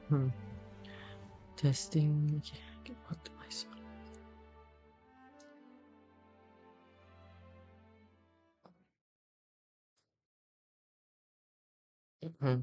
Hmm. Testing. Okay, optimize. Hmm.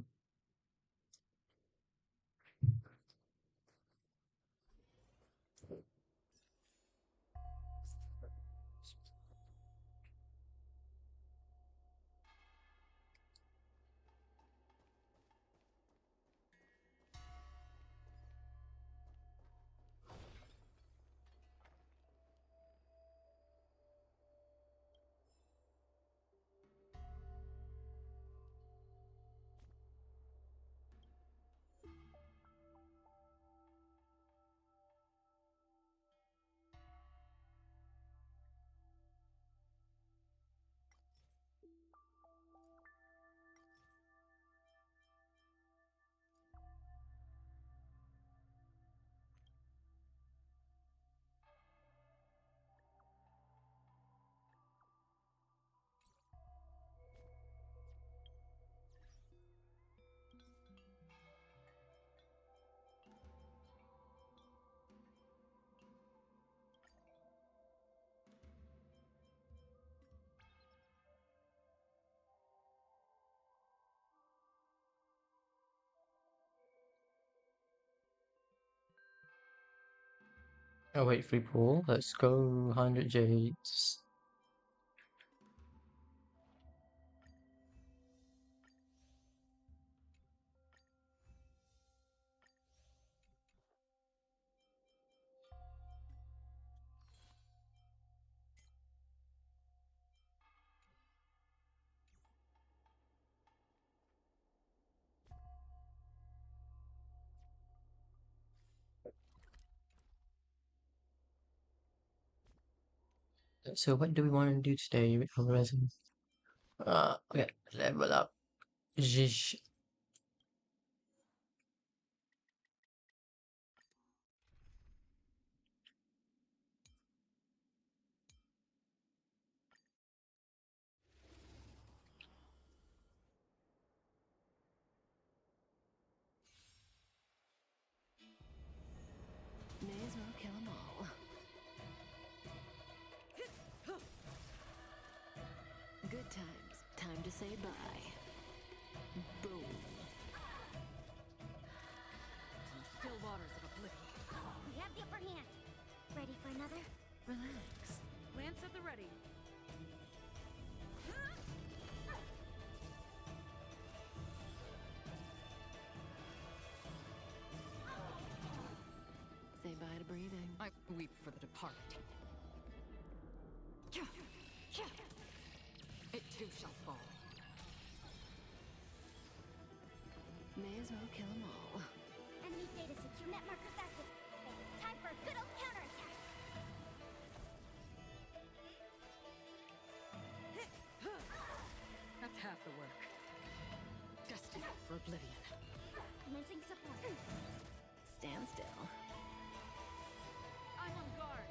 Oh wait, free pool. Let's go 100 jades. So what do we want to do today with our resin? Okay, level up. Zhish. May as well kill 'em all. Good times. Time to say bye. Boom. Still waters of oblivion. We have the upper hand. Ready for another? Relax. Lance at the ready. Say bye to breathing. I weep for the departed. It too shall fall. May as well kill 'em all. Enemy data secure net markers active. Time for a good old counterattack. That's half the work. Destined for oblivion. Commencing support. Stand still. I'm on guard.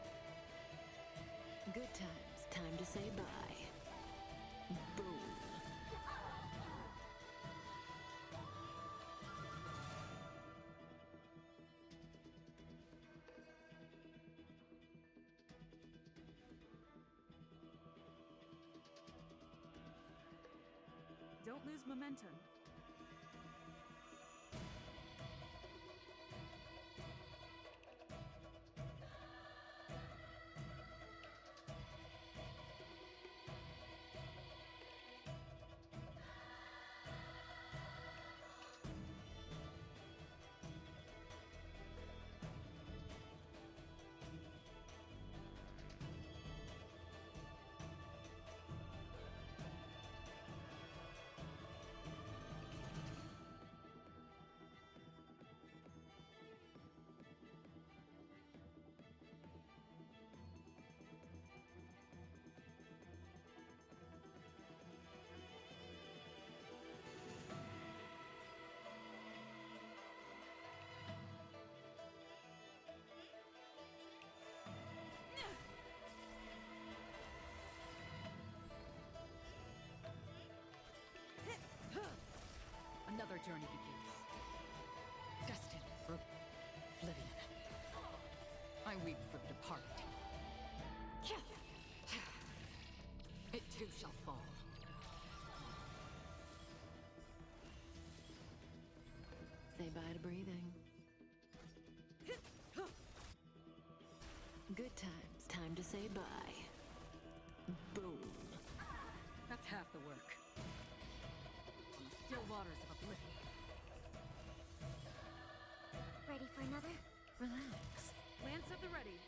Good times. Time to say bye. Boom. Don't lose momentum. Another journey begins. Destined I weep for the departed. It too shall fall. Say bye to breathing. Good times. Time to say bye. Boom. That's half the work. On the still waters of oblivion. Ready for another? Relax. Lance at the ready.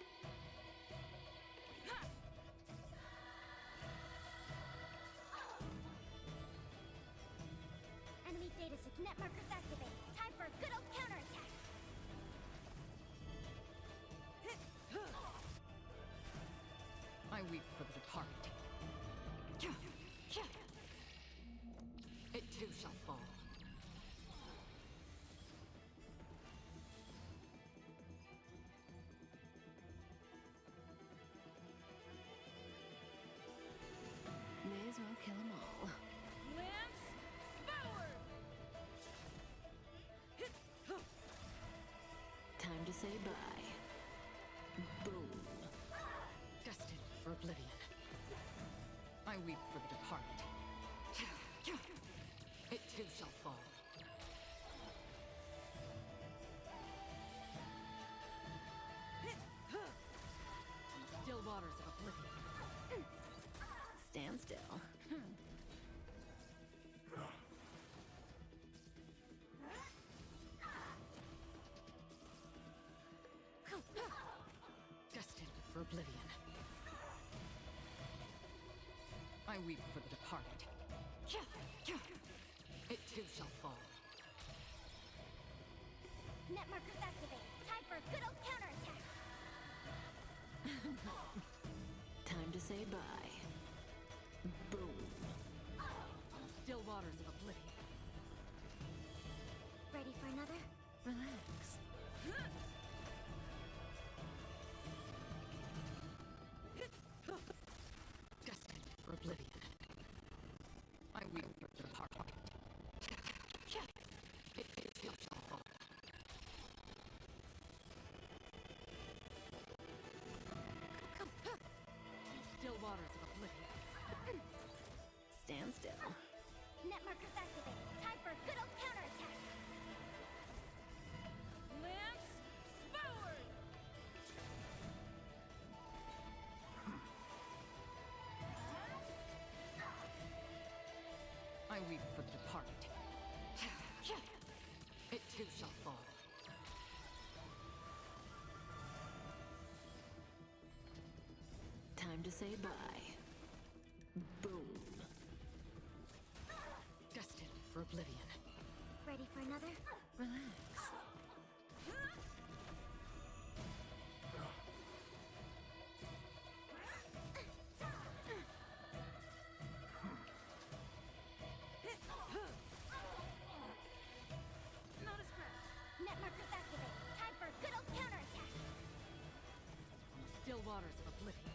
Enemy data net markers activate. Time for a good old counterattack. I weep for the departed. It too shall fall. May as well kill 'em all. Lance forward! Time to say bye. Boom. Destined for oblivion. I weep for the departed. It too shall fall. On the still waters of oblivion. Stand still. Destined for oblivion. I weep for the departed. It too shall fall. Net markers activate. Time for a good old counterattack. Time to say bye. Boom. On the still waters of oblivion. Ready for another? Relax. Destined for oblivion. I weep for the departed. It too shall fall. On the still waters of oblivion. Stand still. Net markers activate. Time for a good old counterattack. Lance forward! I weep for the departed. It too shall fall. Time to say bye. Boom. Destined for oblivion. Ready for another? Relax. Not a scratch. Net markers activate. Time for a good old counterattack. On the still waters of oblivion.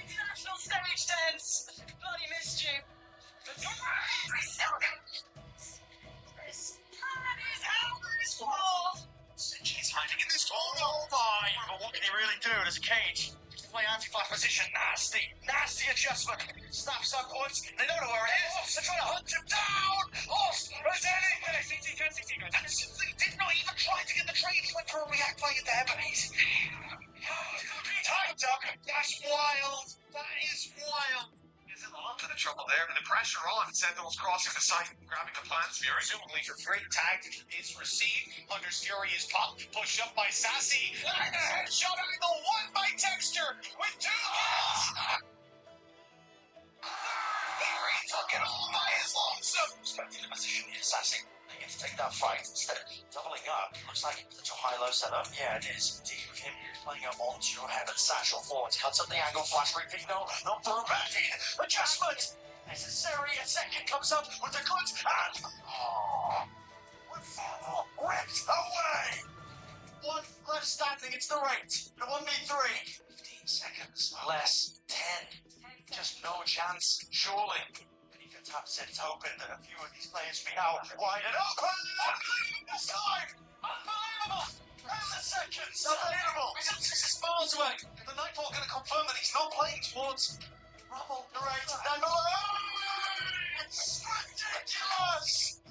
International stage dance! Bloody missed you. This planet is Elvis War! She's hiding in this tunnel. Oh, but what can you really do? There's a cage. Play anti-flash position. Nasty. Nasty adjustment. Snaps our points. They don't know where it is. They're trying to hunt him down. Lost as anything. And simply did not even try to get the trade. He went for a react fire there, but he's... Time duck. That's wild. That is wild. Is it on to the trouble there, and the pressure on. Sentinels crossing the site, grabbing the plants. Fury, presumably for free. Tag is received. Hunter's Fury is popped. Pushed up by Sassy. And a headshot angle. One by Texture with 2 kills. Fury took it all by his lonesome. Expecting a position here, Sassy. They get to take that fight instead of doubling up. Looks like it's a high-low setup. Yeah, it is. Indeed, with him playing up onto your head and satchel forwards. Cuts up the angle, flash repeat, no, not for a back in. Adjustment! Necessary, a second comes up with the goods and... ripped away! One left standing, it's the rate. The 1v3. 15 seconds. Less. 10. Just no chance, surely. Taps it, it's hoping that a few of these players be out wide and open! This time! Unbelievable! And the seconds! Unbelievable! He's 6 miles away! The Nightfall going to confirm that he's not playing towards Rumble, the right, and it's ridiculous!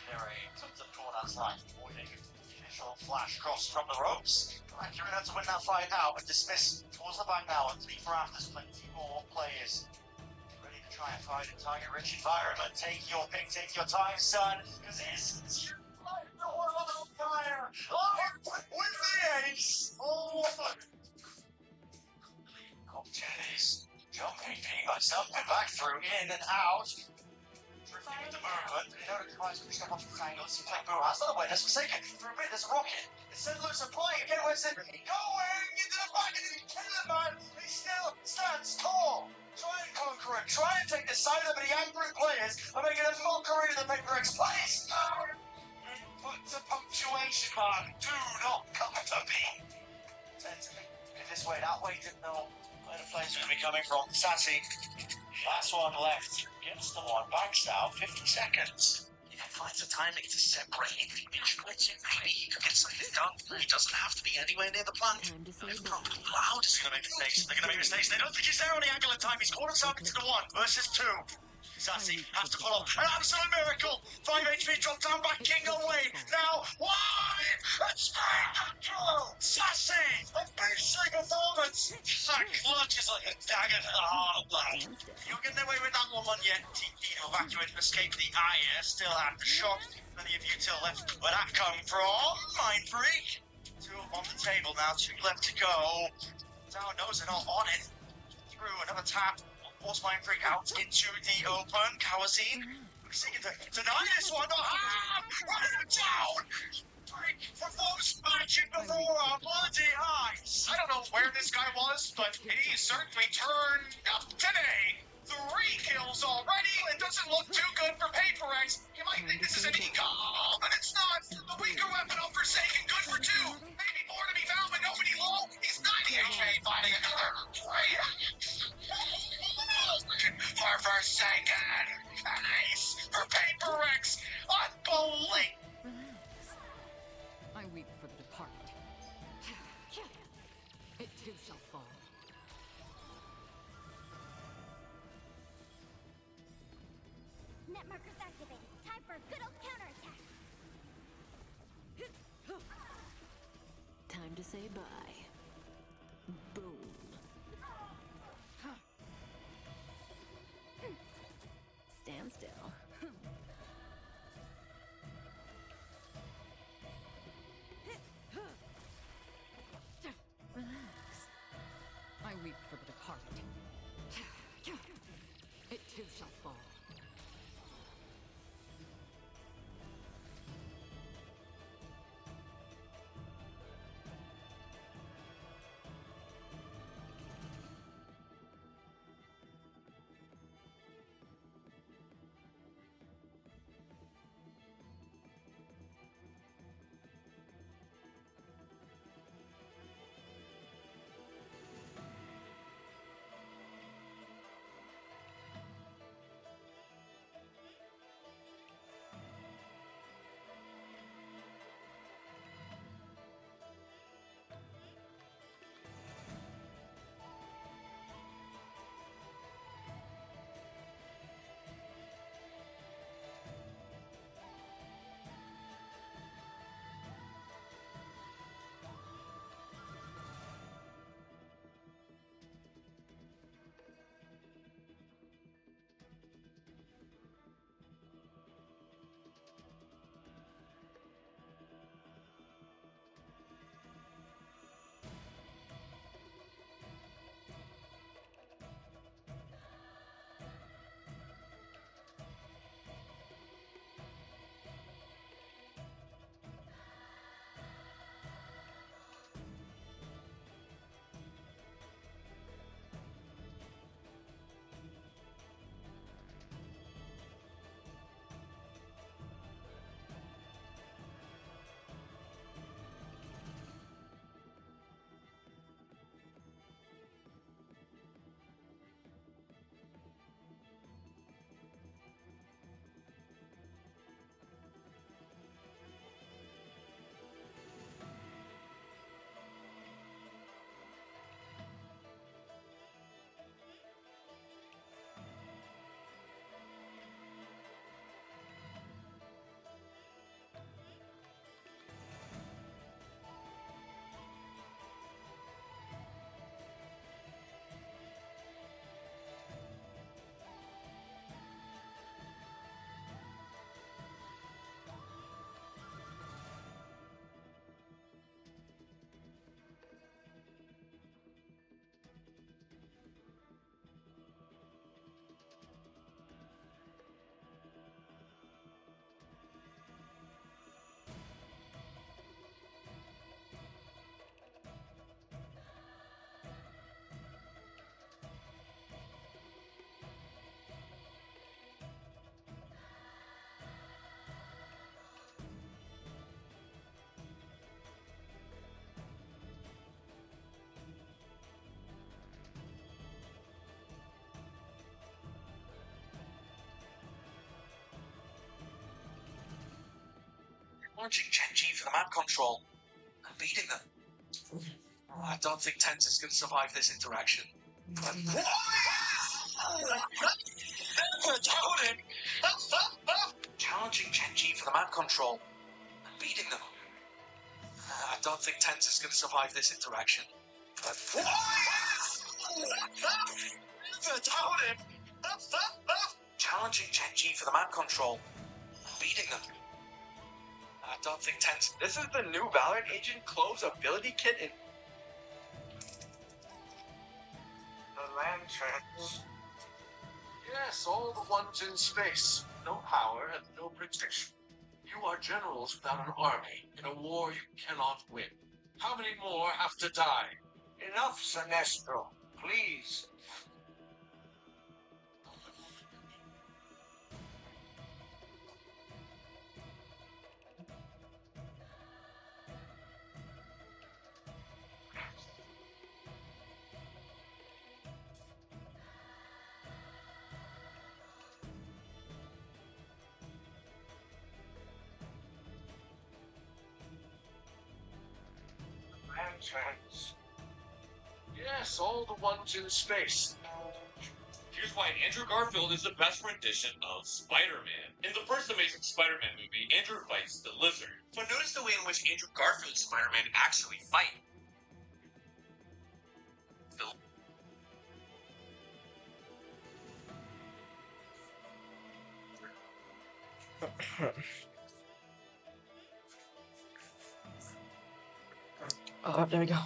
Fury took the corner's line, avoiding the initial flash cross from the ropes. Accurate enough to win that fight now, but dismiss towards the back now, and 3 for afters, plenty more players. Try and find a target-rich environment. Take your pick, take your time, son, because this is your life, the world on fire. Oh, with the ace. Oh, Jenny's jumping, being myself, and back through, in and out. Drifting with the movement, but in order to rise, push up off the angle, it seems like Boo has another way, that's forsaken. For a bit, there's a rocket. It's sent loose and flying again, where's it? Going into the back, and he kill him, man. He still stands tall. Try and conquer it. Try and take the side of the angry players and make it a mockery of the Paper X. Please! Put the punctuation mark. Do not come to me. Tend to be this way, that way, didn't know where the players are going to be coming from. Sassy. Last one left. Gets the one. Backs now. 50 seconds. Finds the timing to separate it. Maybe he could get something done. He doesn't have to be anywhere near the plant. It's probably loud. He's going to make mistakes. They're going to make mistakes. They don't think he's there on the angle in time. He's caught himself into the 1 versus 2. Sassy has to pull off an absolute miracle. 5 HP drop down, back king away. Now, why? It's speed control. Sassy, a basic performance. That clutch is like a dagger. Oh, man. You're getting away with that one yet. TP evacuate, escape the eye. Still had the shock. Many of you till left. Where that come from? Mind freak. 2 on the table now. 2 left to go. Down knows they're not on it. Through another tap. Force Mind Freak out into the open. Kawazine seeking to deny this one. Running him down! Freak performs magic before our bloody eyes. I don't know where this guy was, but he certainly turned up today. 3 kills already. It doesn't look too good for Paper X. You might think this is an eco, but it's not. The weaker weapon of Forsaken, good for 2. Maybe more to be found, but nobody low. He's 90 HP finding another. For Forsaken, an ace for Paper X. Unbelievable. Relax. I weep for the departed. It too shall fall. Net markers activated. Time for a good old counterattack. Time to say bye. Boom. Stand still. Relax. I weep for the departed. It too shall fall. Launching Gen G for the map control. I'm beating them. I don't think Tense is going to survive this interaction. Challenging Gen G for the map control. I'm beating them. I don't think Tense is going to survive this interaction. Challenging Gen G for the map control. I'm beating them. I don't think Tense. This is the new Valorant Agent Clove's ability kit in the lanterns. Yes, all the ones in space. No power and no protection. You are generals without an army in a war you cannot win. How many more have to die? Enough, Sinestro. Please. Lanterns. Yes, all the ones in space. Here's why Andrew Garfield is the best rendition of Spider-Man. In the first Amazing Spider-Man movie, Andrew fights the Lizard. But notice the way in which Andrew Garfield's Spider-Man actually fight. Oh, there we go.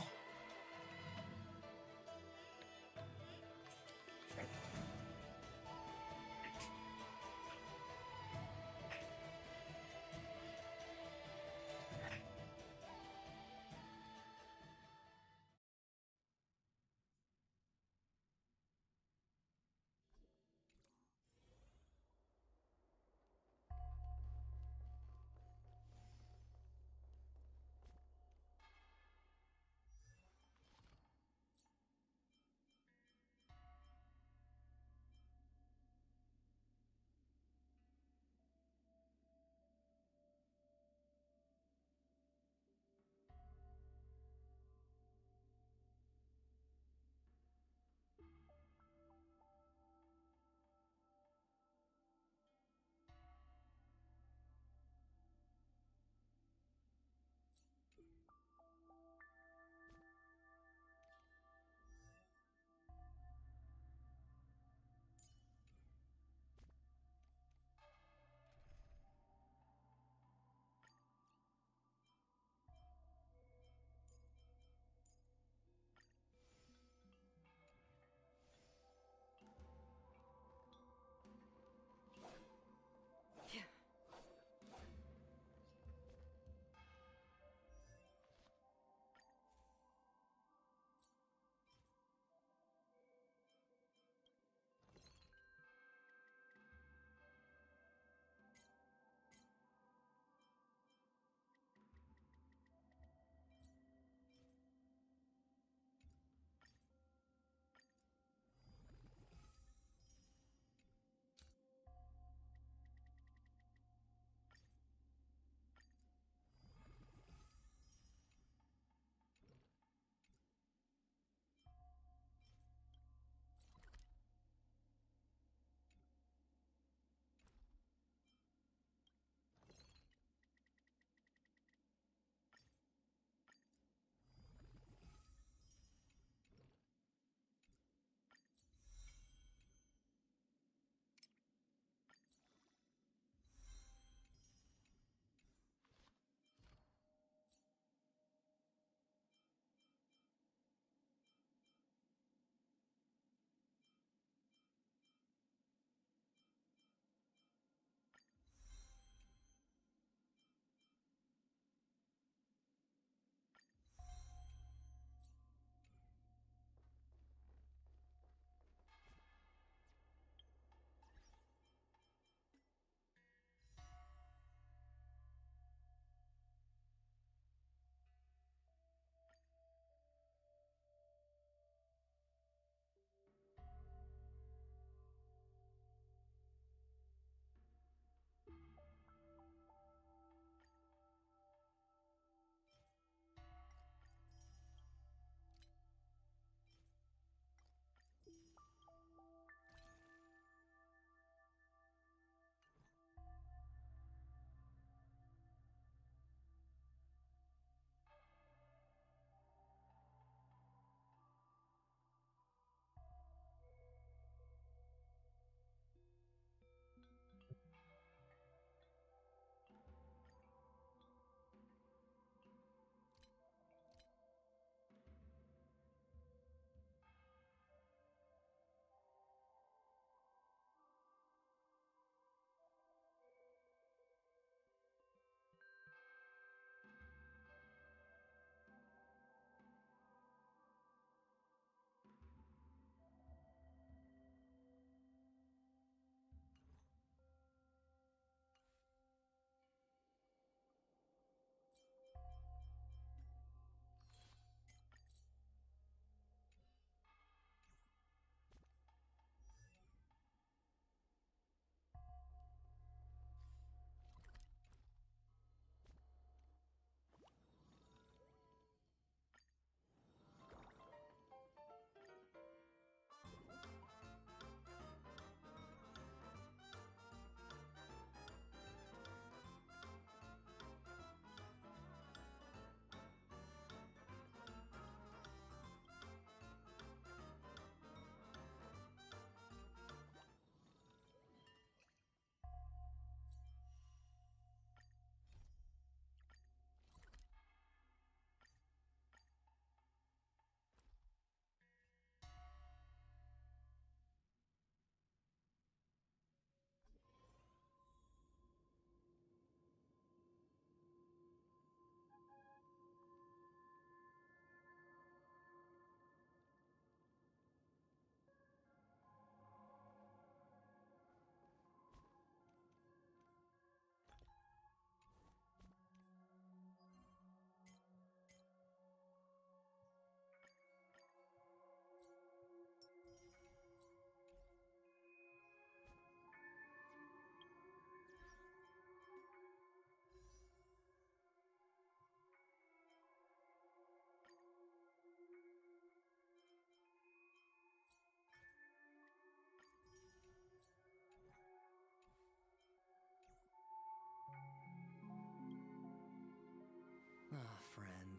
friend.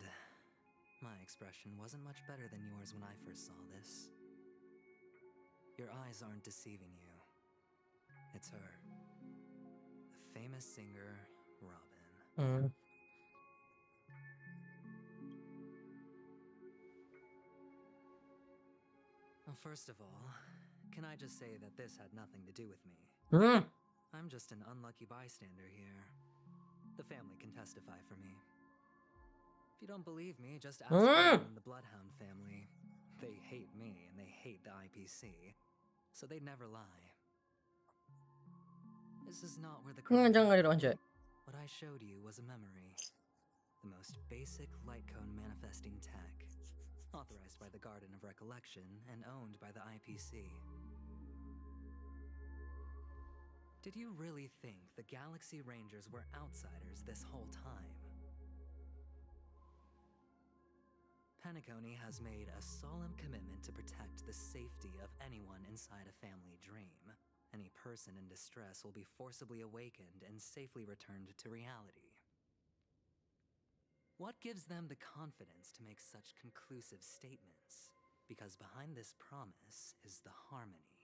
My expression wasn't much better than yours when I first saw this. Your eyes aren't deceiving you. It's her. The famous singer, Robin. Mm. Well, first of all, can I just say that this had nothing to do with me? Mm. I'm just an unlucky bystander here. The family can testify for me. If you don't believe me, just ask anyone in the Bloodhound family. They hate me and they hate the IPC, so they'd never lie. This is not where the crime Jangan happened. dironjek. What I showed you was a memory. The most basic light cone manifesting tech. Authorized by the Garden of Recollection and owned by the IPC. Did you really think the Galaxy Rangers were outsiders this whole time? Penacony has made a solemn commitment to protect the safety of anyone inside a family dream. Any person in distress will be forcibly awakened and safely returned to reality. What gives them the confidence to make such conclusive statements? Because behind this promise is the harmony.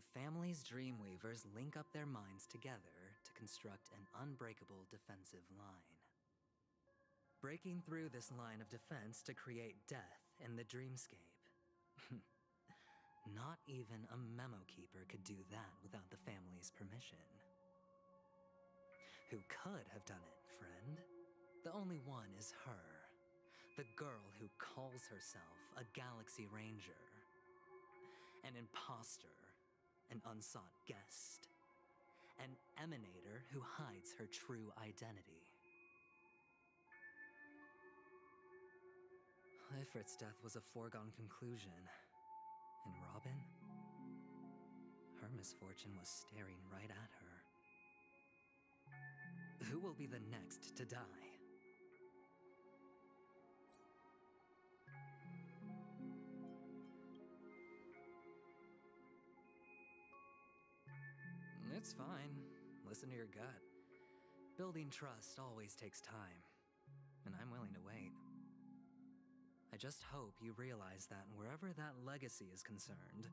The family's Dreamweavers link up their minds together to construct an unbreakable defensive line. Breaking through this line of defense to create death in the dreamscape. Not even a memo keeper could do that without the family's permission. Who could have done it, friend? The only one is her. The girl who calls herself a Galaxy Ranger. An imposter. An unsought guest. An emanator who hides her true identity. Ifrit's death was a foregone conclusion. And Robin? Her misfortune was staring right at her. Who will be the next to die? It's fine. Listen to your gut. Building trust always takes time, and I'm willing to wait. I just hope you realize that wherever that legacy is concerned,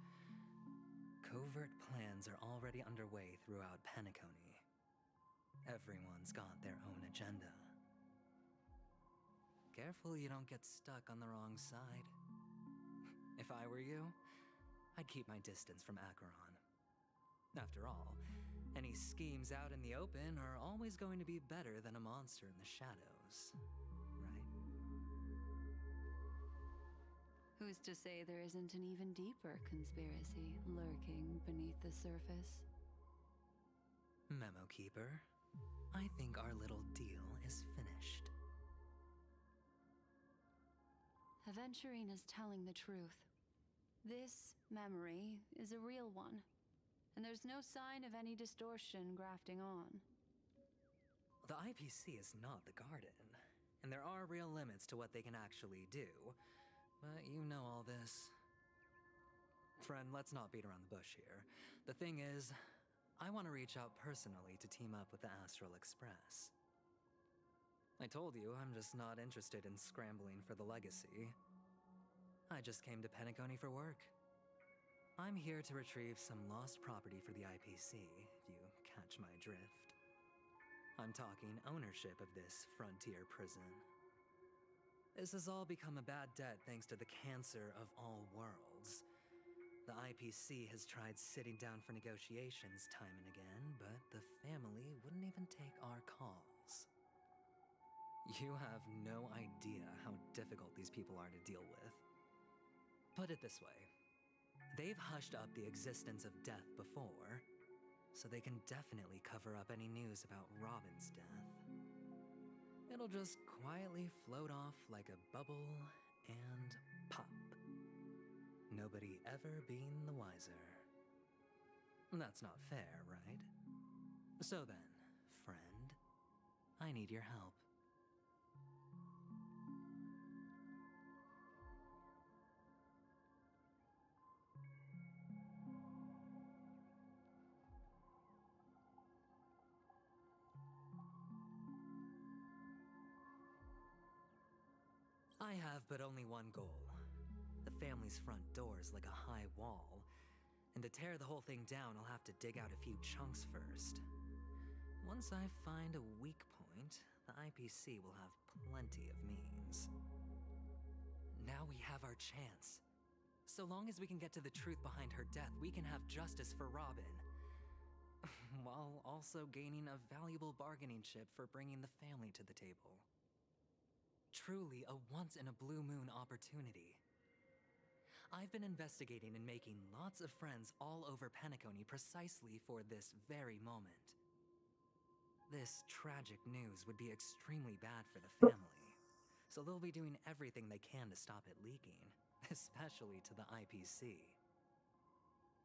covert plans are already underway throughout Penacony. Everyone's got their own agenda. Careful you don't get stuck on the wrong side. If I were you, I'd keep my distance from Acheron. After all, any schemes out in the open are always going to be better than a monster in the shadows, right? Who's to say there isn't an even deeper conspiracy lurking beneath the surface? Memo Keeper, I think our little deal is finished. Aventurine is telling the truth. This memory is a real one, and there's no sign of any distortion grafting on. The IPC is not the Garden, and there are real limits to what they can actually do, but you know all this. Friend, let's not beat around the bush here. The thing is, I want to reach out personally to team up with the Astral Express. I told you I'm just not interested in scrambling for the legacy. I just came to Penacony for work. I'm here to retrieve some lost property for the IPC, if you catch my drift. I'm talking ownership of this frontier prison. This has all become a bad debt thanks to the cancer of all worlds. The IPC has tried sitting down for negotiations time and again, but the family wouldn't even take our calls. You have no idea how difficult these people are to deal with. Put it this way. They've hushed up the existence of death before, so they can definitely cover up any news about Robin's death. It'll just quietly float off like a bubble and pop. Nobody ever being the wiser. That's not fair, right? So then, friend, I need your help. have but only one goal. The family's front door is like a high wall, and to tear the whole thing down, I'll have to dig out a few chunks first. Once I find a weak point, the IPC will have plenty of means. Now we have our chance. So long as we can get to the truth behind her death, we can have justice for Robin. While also gaining a valuable bargaining chip for bringing the family to the table. Truly a once-in-a-blue-moon opportunity. I've been investigating and making lots of friends all over Penacony precisely for this very moment. This tragic news would be extremely bad for the family, so they'll be doing everything they can to stop it leaking, especially to the IPC.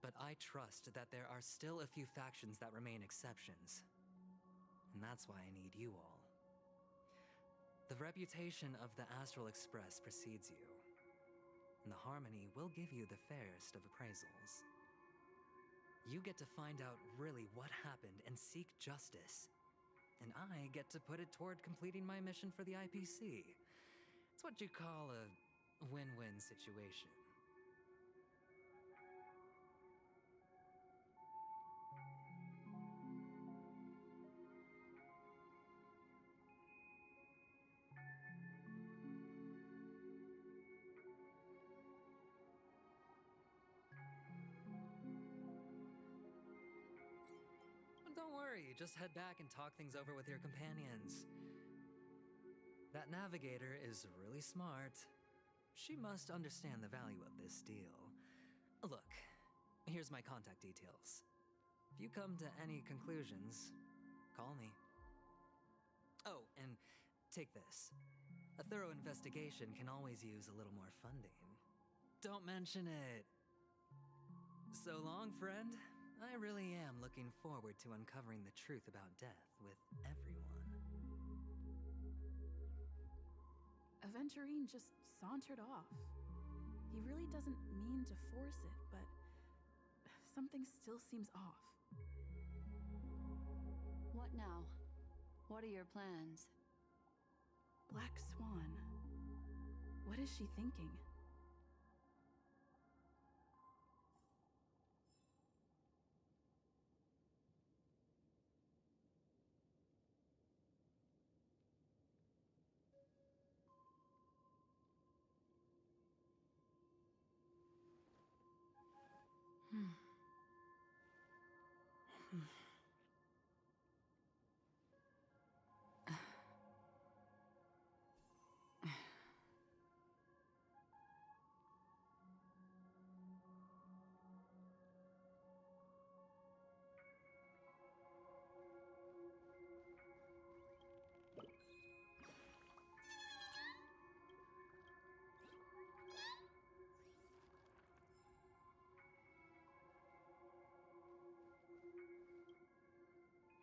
But I trust that there are still a few factions that remain exceptions, and that's why I need you all. The reputation of the Astral Express precedes you, and the Harmony will give you the fairest of appraisals. You get to find out really what happened and seek justice, and I get to put it toward completing my mission for the IPC. It's what you call a win-win situation. Don't worry, just head back and talk things over with your companions. That navigator is really smart. She must understand the value of this deal. Look, here's my contact details. If you come to any conclusions, call me. Oh, and take this. A thorough investigation can always use a little more funding. Don't mention it. So long, friend. I really am looking forward to uncovering the truth about death with everyone. Aventurine just sauntered off. He really doesn't mean to force it, but something still seems off. What now? What are your plans? Black Swan. What is she thinking?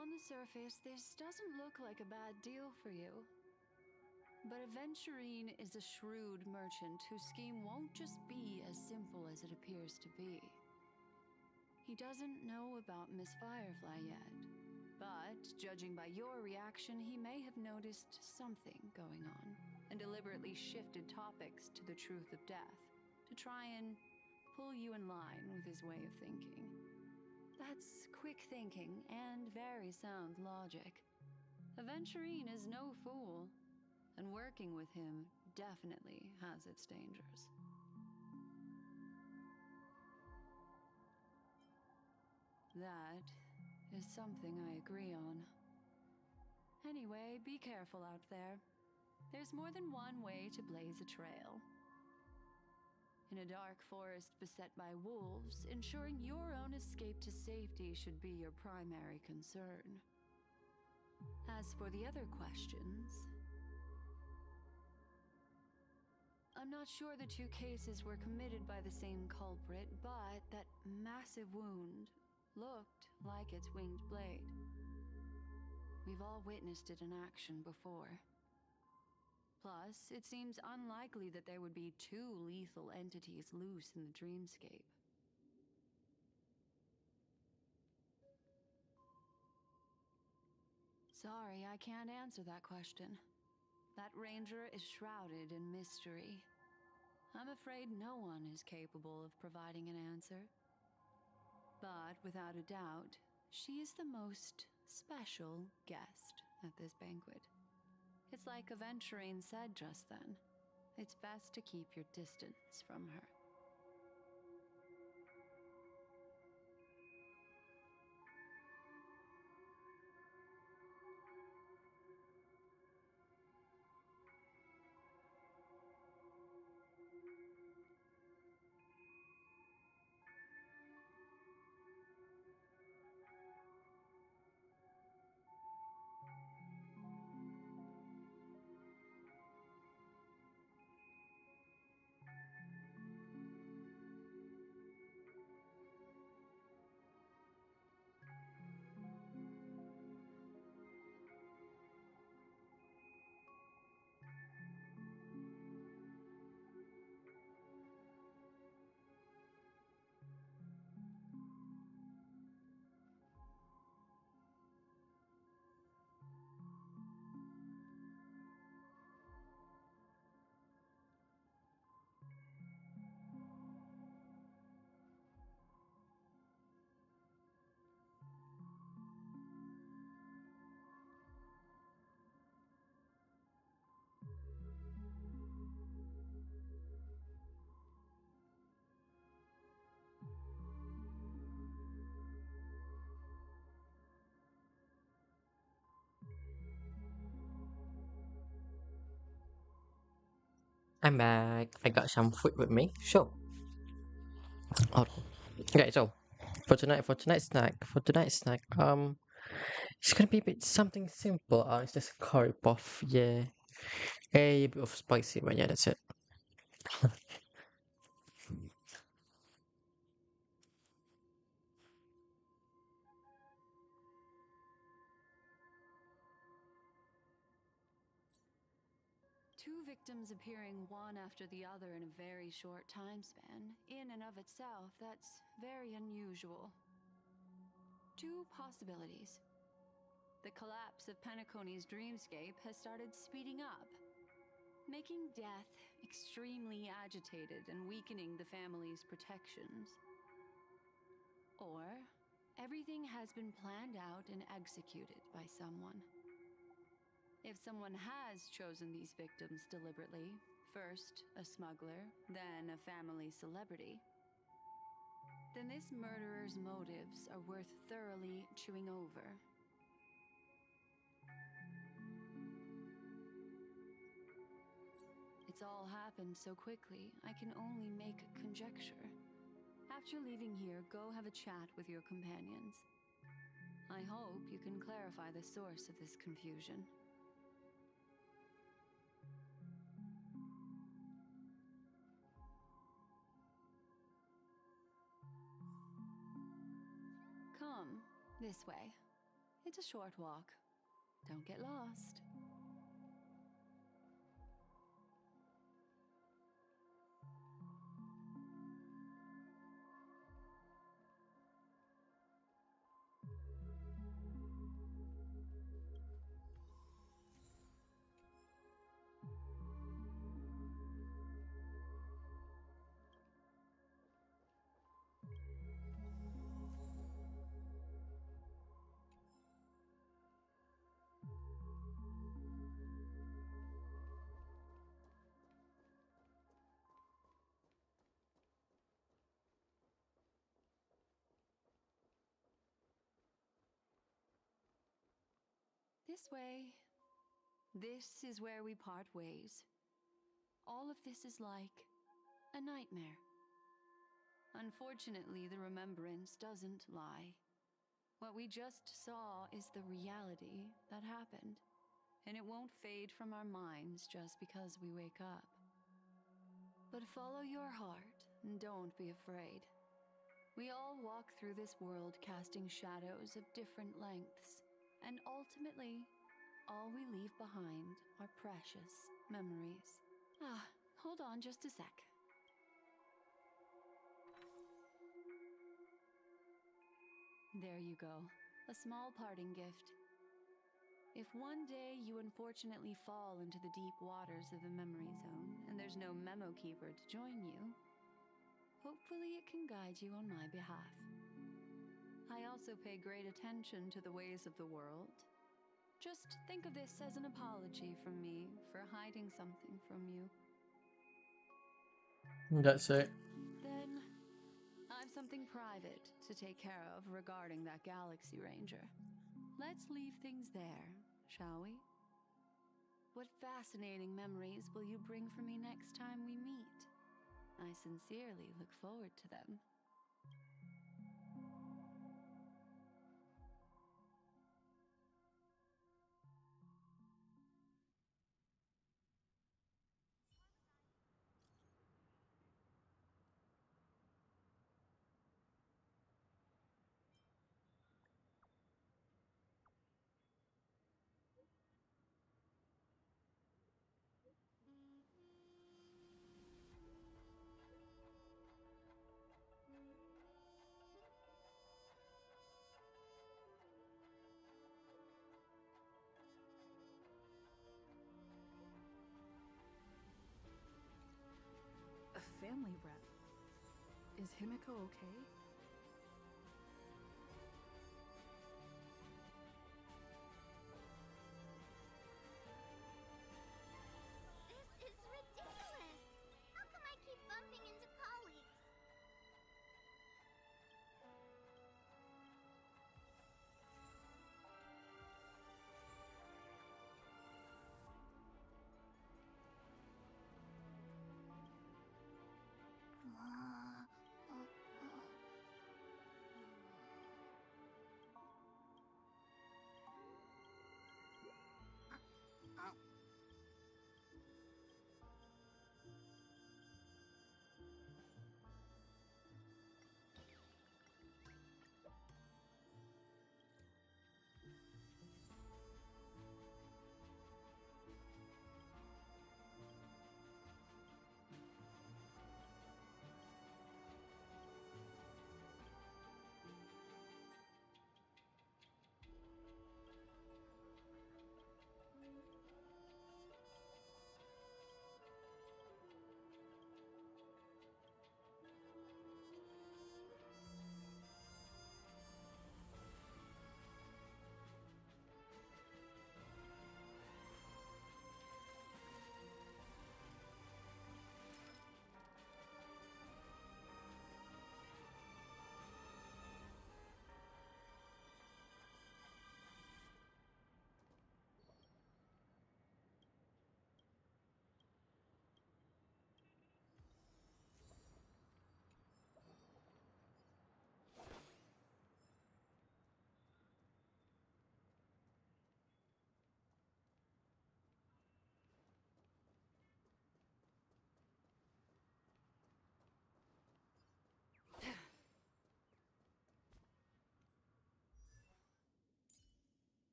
On the surface, this doesn't look like a bad deal for you. But Aventurine is a shrewd merchant whose scheme won't just be as simple as it appears to be. He doesn't know about Miss Firefly yet, but judging by your reaction, he may have noticed something going on and deliberately shifted topics to the truth of death to try and pull you in line with his way of thinking. That's quick thinking and very sound logic. Aventurine is no fool, and working with him definitely has its dangers. That is something I agree on. Anyway, be careful out there. There's more than one way to blaze a trail. In a dark forest beset by wolves, ensuring your own escape to safety should be your primary concern. As for the other questions, I'm not sure the two cases were committed by the same culprit, but that massive wound looked like its winged blade. We've all witnessed it in action before. Plus, it seems unlikely that there would be two lethal entities loose in the dreamscape. Sorry, I can't answer that question. That ranger is shrouded in mystery. I'm afraid no one is capable of providing an answer. But without a doubt, she is the most special guest at this banquet. It's like Aventurine said just then. It's best to keep your distance from her. I'm back. I got some food with me. So, oh, okay. So, for tonight's snack, it's gonna be a bit something simple. It's just curry puff. Yeah, a bit of spicy, but yeah, that's it. Two victims appearing one after the other in a very short time span, in and of itself, that's very unusual. Two possibilities. The collapse of Penacony's dreamscape has started speeding up, making death extremely agitated and weakening the family's protections. Or everything has been planned out and executed by someone. If someone has chosen these victims deliberately, first a smuggler, then a family celebrity, then this murderer's motives are worth thoroughly chewing over. It's all happened so quickly, I can only make conjecture. After leaving here, go have a chat with your companions. I hope you can clarify the source of this confusion. Come, this way. It's a short walk. Don't get lost. This way. This is where we part ways. All of this is like a nightmare. Unfortunately, the remembrance doesn't lie. What we just saw is the reality that happened, and it won't fade from our minds just because we wake up. But follow your heart and don't be afraid. We all walk through this world casting shadows of different lengths, and ultimately, all we leave behind are precious memories. Hold on just a sec. There you go. A small parting gift. If one day you unfortunately fall into the deep waters of the memory zone and there's no memo keeper to join you, hopefully it can guide you on my behalf. I also pay great attention to the ways of the world. Just think of this as an apology from me for hiding something from you. That's it. Then, I've something private to take care of regarding that Galaxy Ranger. Let's leave things there, shall we? What fascinating memories will you bring for me next time we meet? I sincerely look forward to them. A family rep. Is Himiko okay? This is ridiculous! How come I keep bumping into colleagues?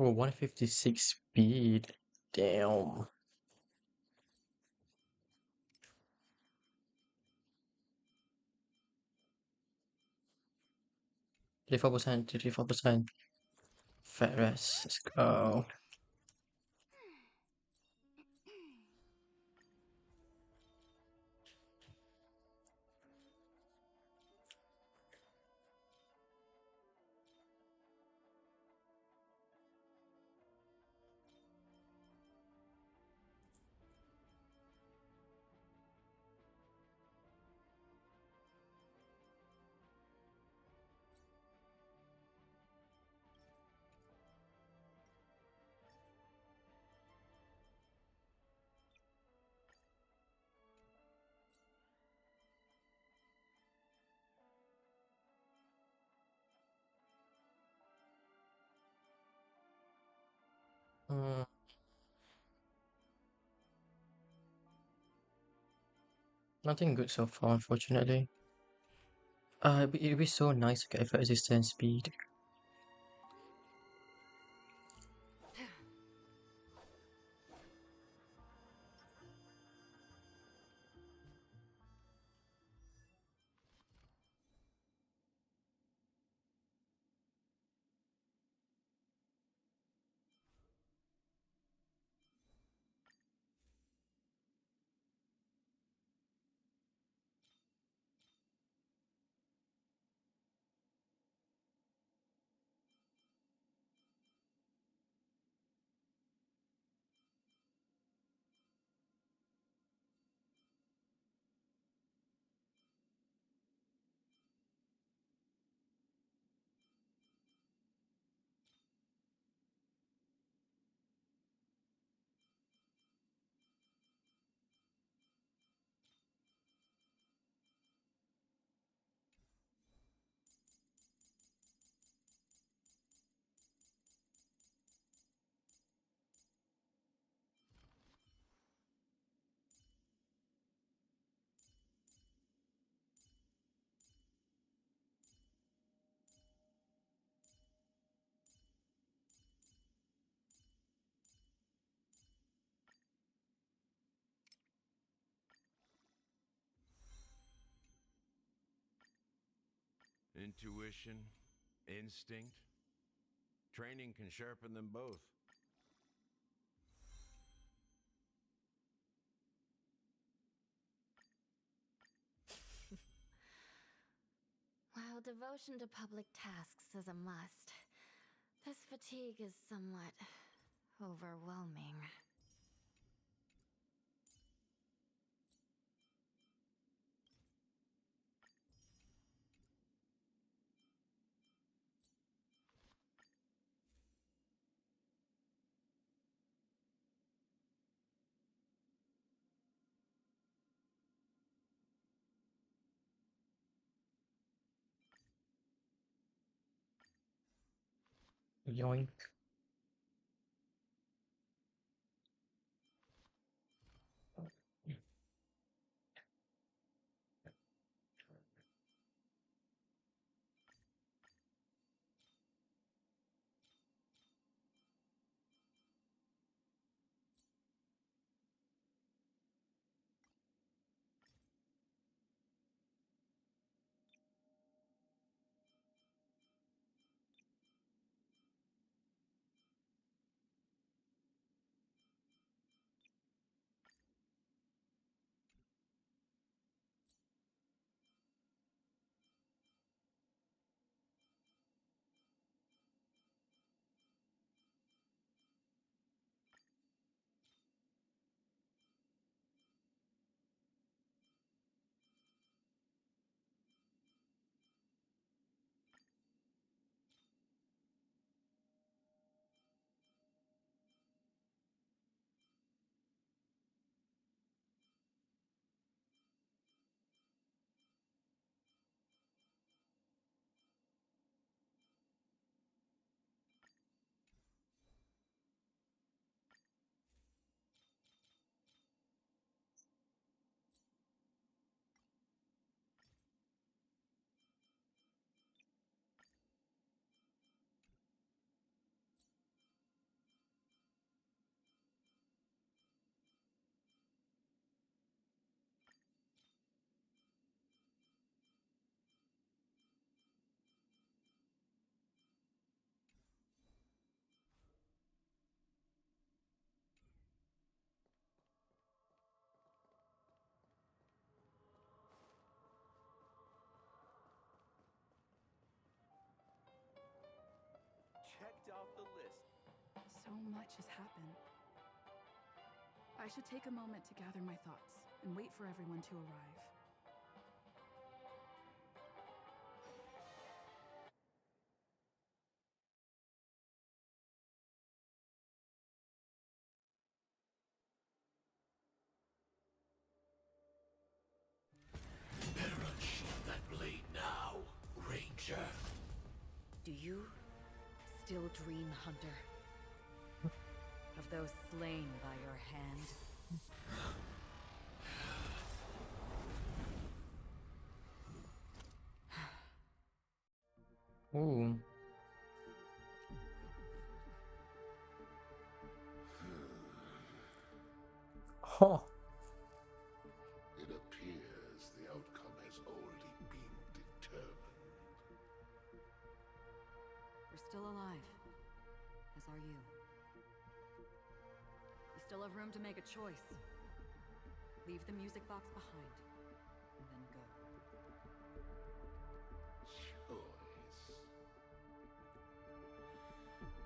Oh, 156 speed. Damn. 34%, 34%. Fat rest. Let's go. Mm, nothing good so far, unfortunately. It'd be so nice to get for resistance speed. Intuition, instinct. Training can sharpen them both. While devotion to public tasks is a must, this fatigue is somewhat overwhelming. Yoink. much has happened. I should take a moment to gather my thoughts and wait for everyone to arrive. Better unsheath that blade now, Ranger. Do you still dream, Hunter? Of those slain by your hand? Ooh. Oh. It appears the outcome has already been determined. We're still alive, as are you. You still have room to make a choice. Leave the music box behind, and then go. Choice.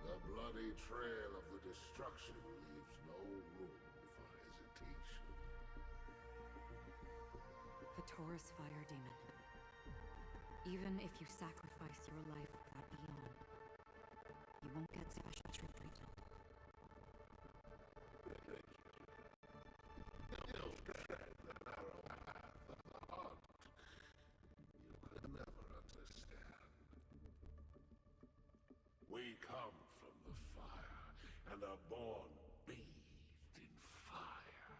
The bloody trail of the destruction leaves no room for hesitation. Vatora's fire demon. Even if you sacrifice your life for that beyond, you won't get special treatment. You tread the narrow path of the heart. You could never understand. We come from the fire and are born bathed in fire.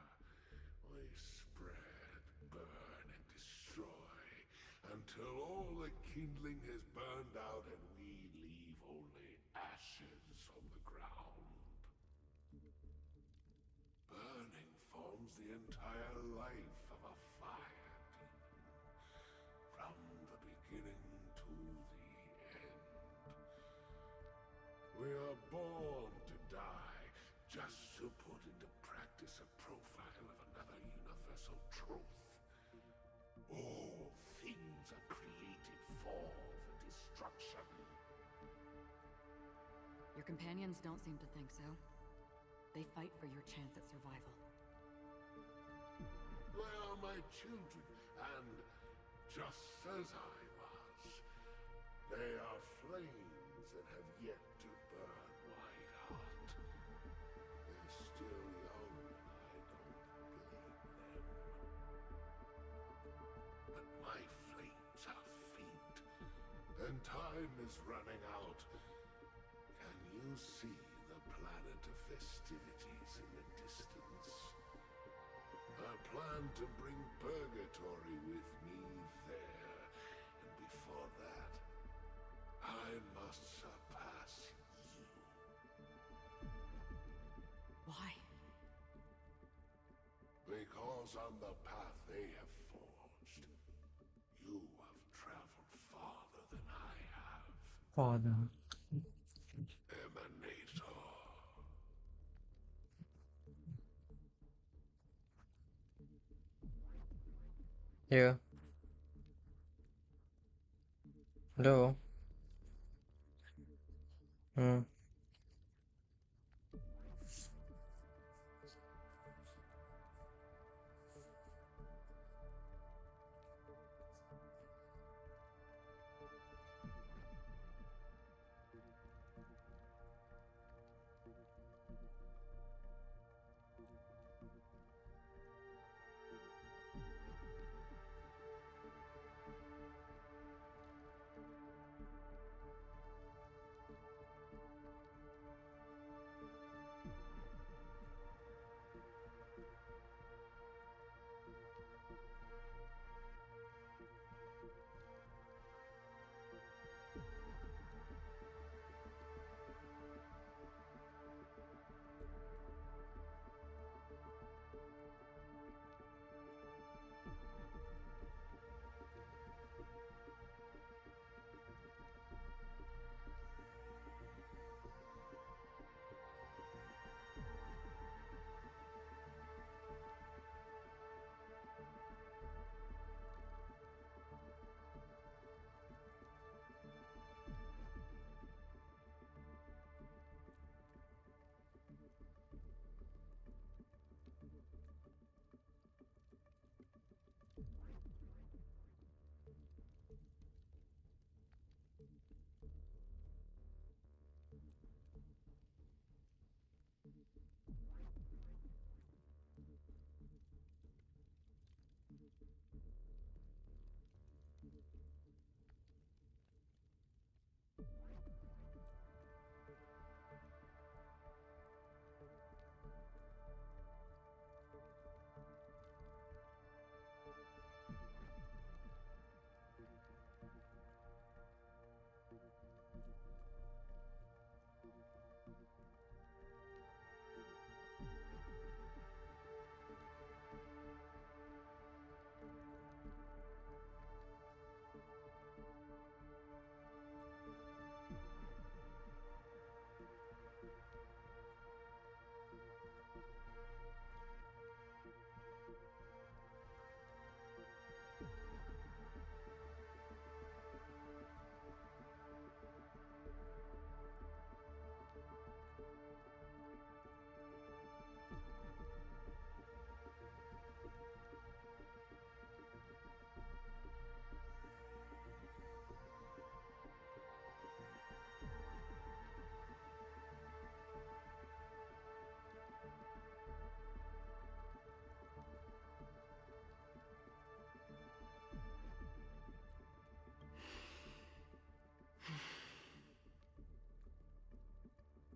We spread, burn, and destroy until all the kindling has burned out and we leave only ashes on the ground. Burning forms the entire life of a fire demon, from the beginning to the end. We are born to die, just to put into practice a profile of another universal truth. All things are created for the destruction. Your companions don't seem to think so. They fight for your chance at survival. They are my children, and just as I was, they are flames that have yet to burn white hot. They're still young, and I don't blame them. But my flames are faint, and time is running out. Can you see the planet of festivities in the distance? I plan to bring purgatory with me there, and before that, I must surpass you. Why? Because on the path they have forged, you have traveled farther than I have. Father. Emanator. Yeah. Hello. Hmm.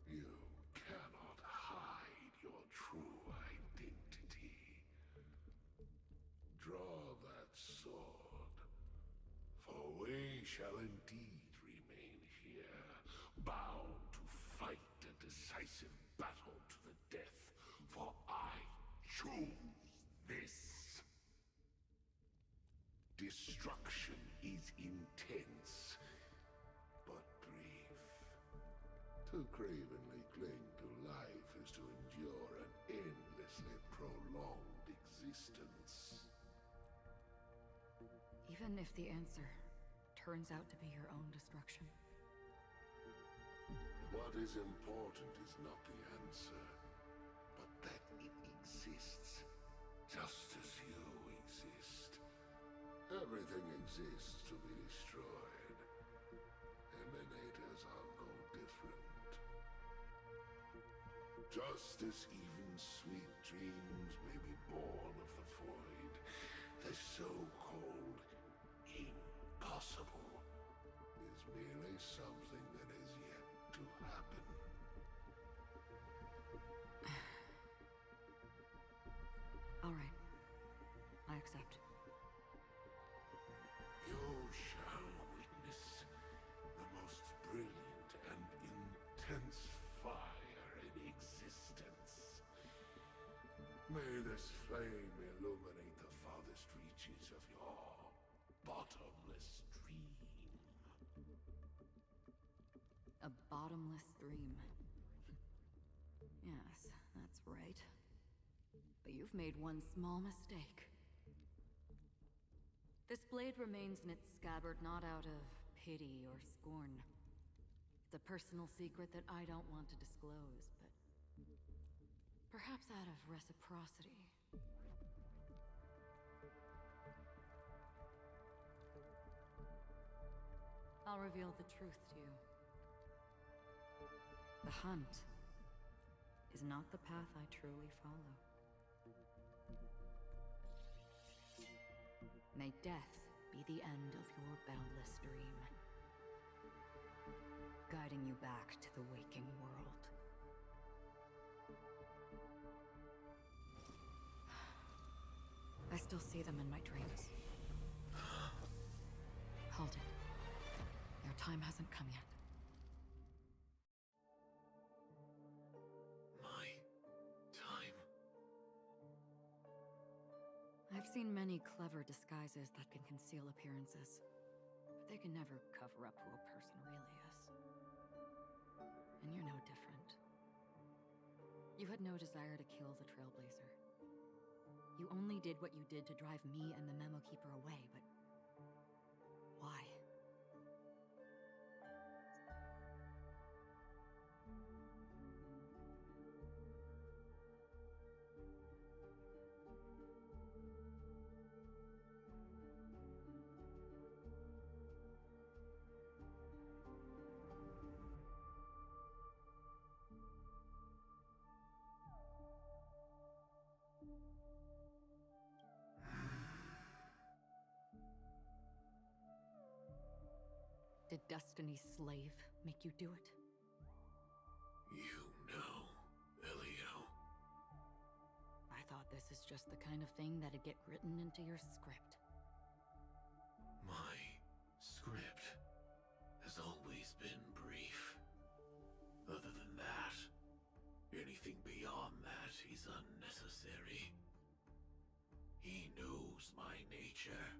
You cannot hide your true identity. Draw that sword, for we shall indeed remain here, bound to fight a decisive battle to the death, for I choose this. Destruction is intense, but brief. To cravenly cling to life is to endure an endlessly prolonged existence. Even if the answer turns out to be your own destruction. What is important is not the answer, but that it exists, just as you exist. Everything exists to be destroyed. Emanators are no different. Just as even sweet dreams may be born of the void, the so-called impossible is merely something that is yet to happen. All right. I accept. You shall witness the most brilliant and intense fire in existence. May this flame illuminate the farthest reaches of your bottomless dream. A bottomless dream. Yes, that's right. But you've made one small mistake. This blade remains in its scabbard not out of pity or scorn. It's a personal secret that I don't want to disclose, but perhaps out of reciprocity. I'll reveal the truth to you. The hunt is not the path I truly follow. May death be the end of your boundless dream, guiding you back to the waking world. I still see them in my dreams. Hold it. Their time hasn't come yet. My time. I've seen many clever disguises that can conceal appearances, but they can never cover up who a person really is. And you're no different. You had no desire to kill the Trailblazer. You only did what you did to drive me and the Memo Keeper away, but why? Did Destiny's slave make you do it? You know, Elio. I thought this is just the kind of thing that'd get written into your script. My script has always been brief. Other than that, anything beyond that is unnecessary. He knows my nature.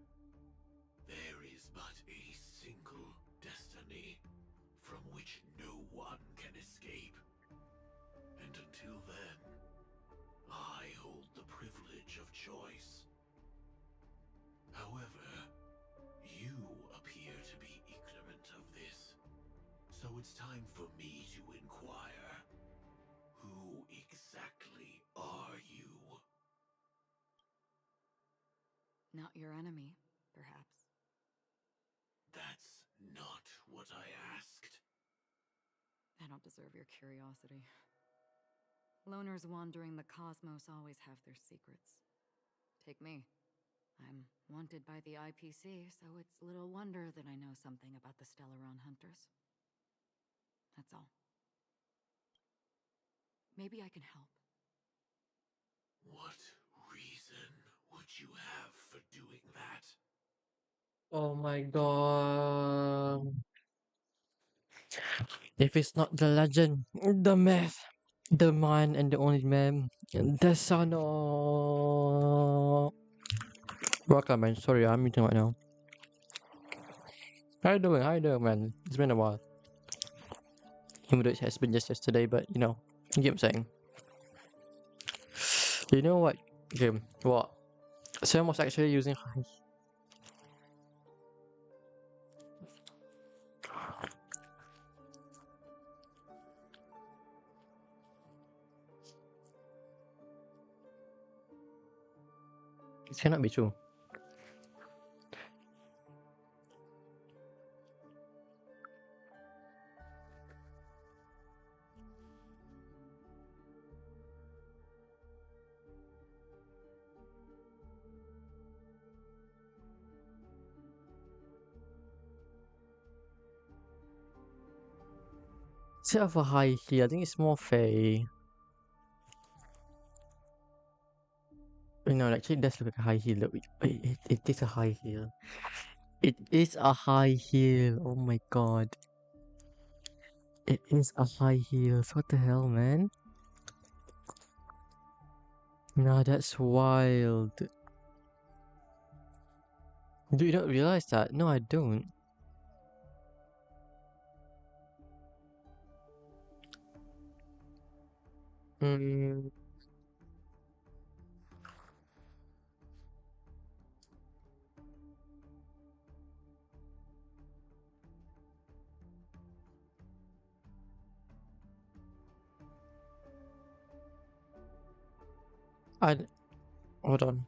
There is but a single destiny from which no one can escape. And until then, I hold the privilege of choice. However, you appear to be ignorant of this, so it's time for me to inquire. Who exactly are you? Not your enemy, perhaps. That's not what I asked. I don't deserve your curiosity. Loners wandering the cosmos always have their secrets. Take me. I'm wanted by the IPC, so it's little wonder that I know something about the Stellaron Hunters. That's all. Maybe I can help. What reason would you have for doing that? Oh my god. If it's not the legend, the myth, the man and the only man, the son of... Welcome, man. Sorry, I'm meeting right now. How you doing? How you doing, man? It's been a while. Even though it has been just yesterday, but you know, you get what I'm saying. You know what? Okay, what? Sam was actually using... It cannot be true. Instead of a high heel, I think it's more Fey. You know, actually, it does look like a high heel. Look, it is a high heel. It is a high heel. Oh my god. It is a high heel. What the hell, man? Nah, that's wild. Do you not realize that? No, I don't. Mm, hold on.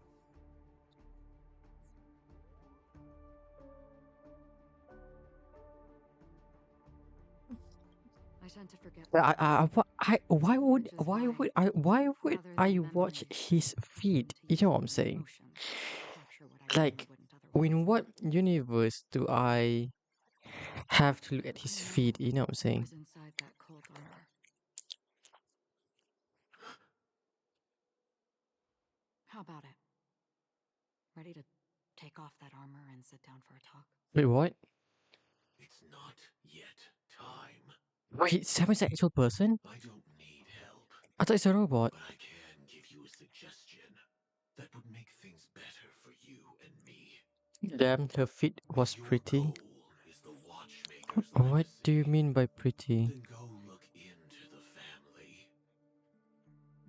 I tend to forget. Why would I watch his feed? You know what I'm saying? Like, in what universe do I have to look at his feed? You know what I'm saying? Inside that cold armor. How about it? Ready to take off that armor and sit down for a talk? Wait, what? It's not yet time. Wait, Sam's an actual person? I don't need help. I thought it's a robot. But I can give you a suggestion that would make things better for you and me. Damn, her feet was pretty. What do you mean by pretty? Then go look into the family.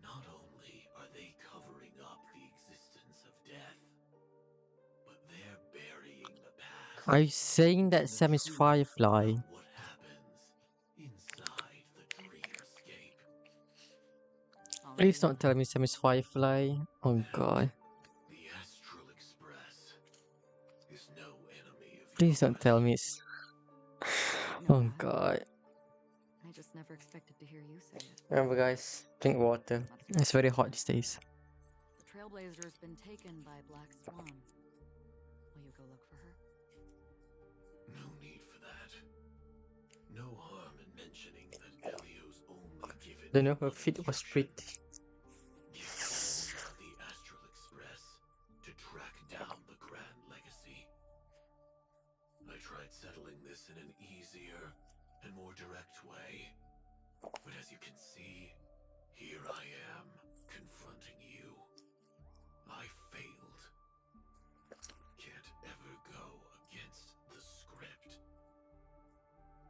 Not only are they covering up the existence of death, but they're burying the past. Are you saying that Sam is Firefly? What happens inside the dreamscape? Please don't tell me Sam is Firefly. Oh god. The Astral Express is no enemy of Please don't tell me it's... Oh god. I just never expected to hear you say it. Remember guys, drink water. It's very hot these days. The Trailblazer's been taken by Black Swan. Will you go look for her? No need for that. Don't know, her feet was pretty. Get hold of the Astral Express to track down the Grand Legacy. I tried settling this in an easier and more direct way, but as you can see, here I am, confronting you. I failed. Can't ever go against the script.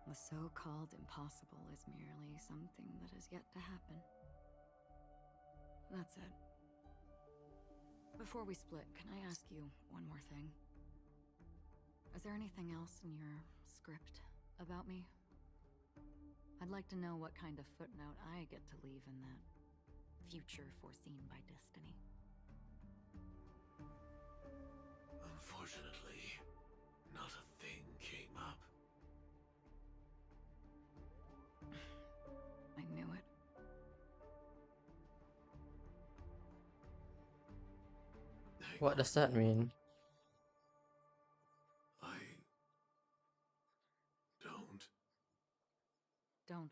The so-called impossible is merely something that has yet to happen. That's it. Before we split, can I ask you one more thing? Is there anything else in your script about me? I'd like to know what kind of footnote I get to leave in that future foreseen by destiny. Unfortunately, not a thing came up. I knew it. What does that mean? I don't. Don't.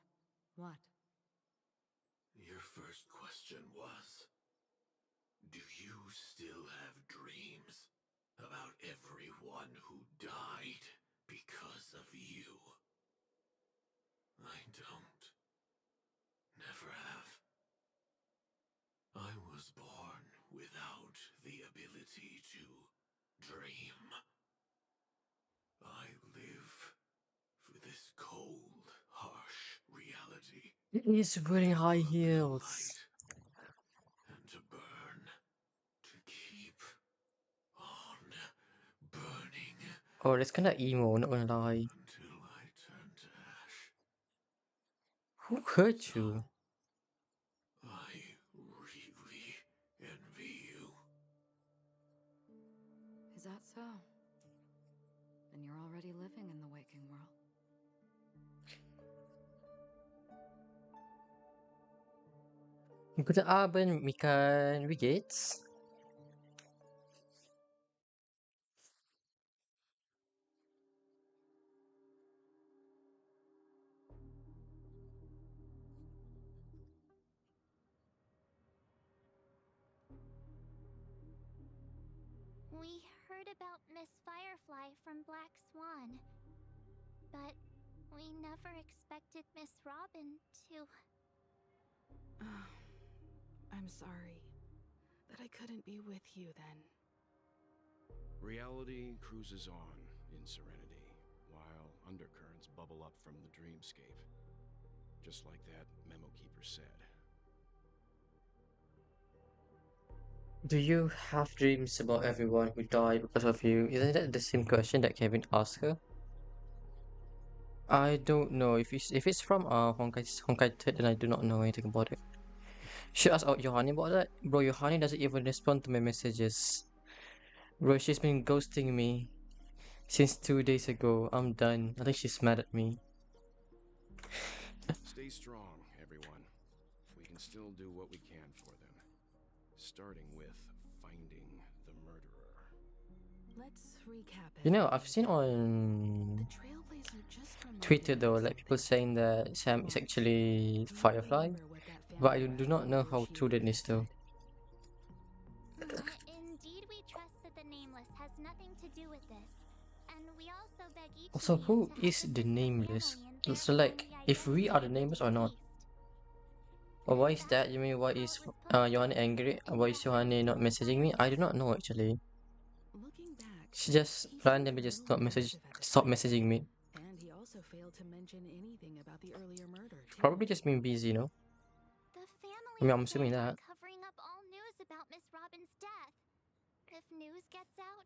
What? Your first question was, do you still have dreams about everyone who died because of you? I don't. Never have. I was born without the ability to dream. I live for this cold, harsh reality. It is wearing high For a little heels. light and to burn, to keep on burning Oh, that's kinda emo, not gonna lie. until I turn to ash. Who hurt you? I really envy you. Is that so? Then you're already living in the waking world. Guten Abend, Mikan. Wie geht's? We heard about Miss Firefly from Black Swan, but we never expected Miss Robin to... I'm sorry that I couldn't be with you then. Reality cruises on in serenity, while undercurrents bubble up from the dreamscape. Just like that memo keeper said. Do you have dreams about everyone who died because of you? Isn't that the same question that Kevin asked her? I don't know. If it's from Honkai Ted, then I do not know anything about it. Should ask out Johanny about that. Bro, Johanny doesn't even respond to my messages. Bro, she's been ghosting me since 2 days ago. I'm done. I think she's mad at me. Stay strong, everyone. We can still do what we can for them. Starting with finding the murderer. Let's recap it. You know, I've seen on The Trailblazer just reminded Twitter though, us like of people this. saying that Sam is actually Do you Firefly, remember what that but I family do rep not know told how you true she that is though. Indeed, we trust that the Nameless has nothing to do with this. And we also beg each Also, of you who to help is assist the Nameless? family in So like, verifying if the we are the identity of Nameless or not? deceased. Or why And is that? You mean why how is it was posted Johanny angry? in Why is Johanny reference not to Miss messaging me? I do not know actually. Looking back, She just he seemed randomly a just little evasive at the stop time. messaging me. And he also failed to mention anything about the earlier murder, too. Probably just being busy, you know? The I mean, family's I'm assuming bent on that. covering up all news about Miss Robin's death. If news gets out,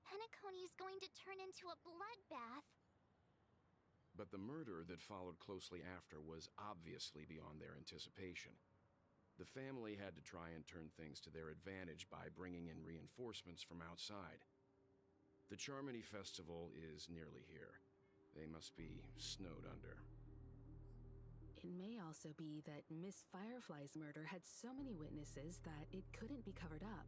Penacony's going to turn into a bloodbath. But the murder that followed closely after was obviously beyond their anticipation. The family had to try and turn things to their advantage by bringing in reinforcements from outside. The Charmony Festival is nearly here. They must be snowed under. It may also be that Miss Firefly's murder had so many witnesses that it couldn't be covered up.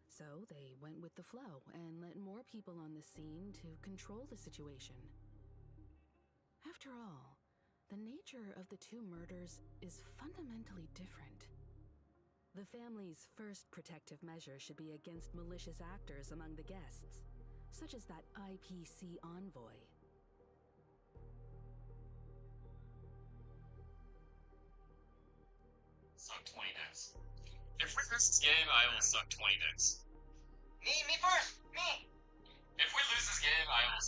So they went with the flow and let more people on the scene to control the situation. After all, the nature of the two murders is fundamentally different. The family's first protective measure should be against malicious actors among the guests, such as that IPC envoy. Suck 20 dicks. If we lose this game, I will suck 20 dicks. Me first! Me! If we lose this game, I will.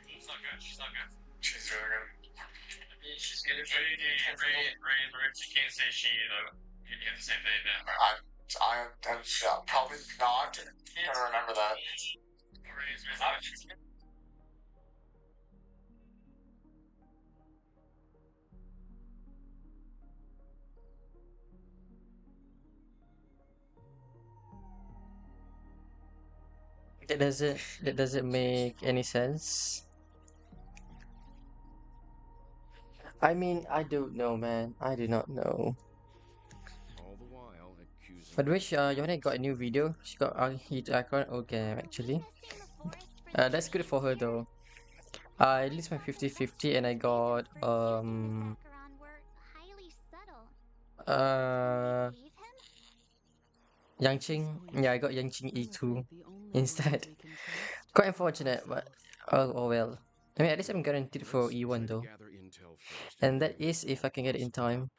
She's not good. She's not good. She's really good. She's good at Right. She can't say she, you get the same thing now. I'm probably not gonna remember that. That doesn't make any sense. I mean, I don't know, man. I do not know. All the while accusing. But which Yone got a new video. She got hit icon. Okay, actually. That's good for her though. I at least my 50-50 and I got Yangqing. Yeah, I got Yangqing E2 instead. Quite unfortunate, but oh well. I mean, at least I'm guaranteed for E1 though. And that is if I can get it in time.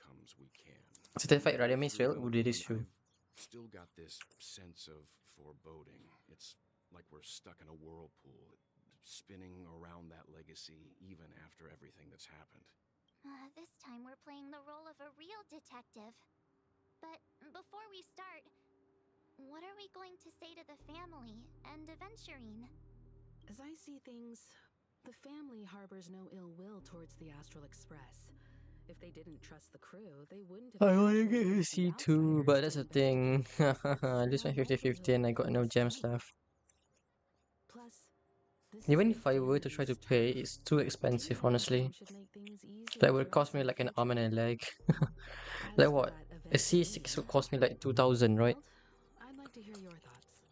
So the fight Radeon is real, would it is true. I've still got this sense of foreboding. It's like we're stuck in a whirlpool, spinning around that legacy even after everything that's happened. This time we're playing the role of a real detective. But before we start, what are we going to say to the family and Aventurine? As I see things, the family harbors no ill will towards the Astral Express. If they didn't trust the crew, they wouldn't have. I want to get a C2, but that's the thing. I lose my 50-50 and I got no gems left. Plus, even if I were to try to pay, it's too expensive, honestly. That would cost me like an arm and a leg. Like what? A C6 would cost me like 2,000, right? I'd like to hear your thoughts.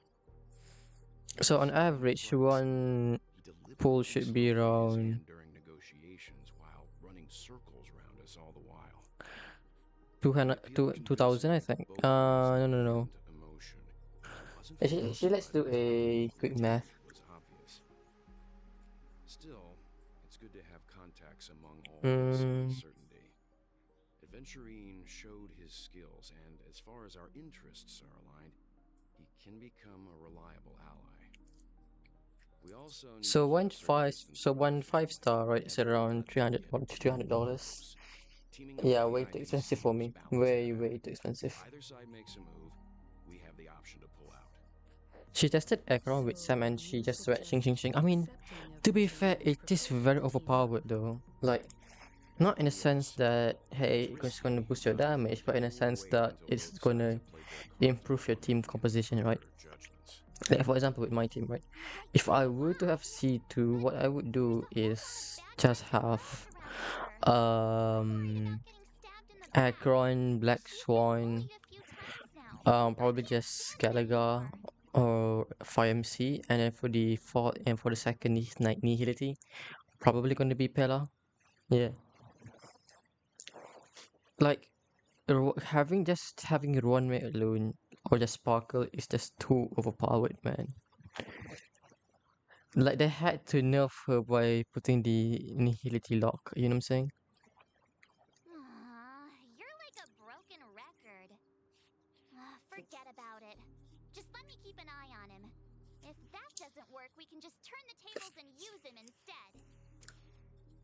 So on average, one pool should be around During negotiations while running circles around us all the while. 2,000, I think. No. Actually, let's do a quick math. Still, it's good to have contacts among all this uncertainty. Aventurine showed his skills, and as far as our interests are aligned, he can become a reliable ally. We also need so one 5-star, right? It's around $300. Yeah, way too expensive for me. Way too expensive. Either side makes a move, we have the option to pull out. She tested Ekron with Sam and she just went shing. I mean, to be fair, it is very overpowered though. Like, not in a sense that, hey, it's going to boost your damage, but in a sense that it's going to improve your team composition, right? Like, for example, with my team, right? If I were to have C2, what I would do is just have Akron, Black Swan, probably just Galaga or 5MC, and then for the fourth and for the second Nihility, probably going to be Pella. Yeah. Like, having Runway alone or just Sparkle is just too overpowered, man. Like, they had to nerf her by putting the Nihility lock, you know what I'm saying? You're like a broken record. Forget about it. Just let me keep an eye on him. If that doesn't work, we can just turn the tables and use him instead.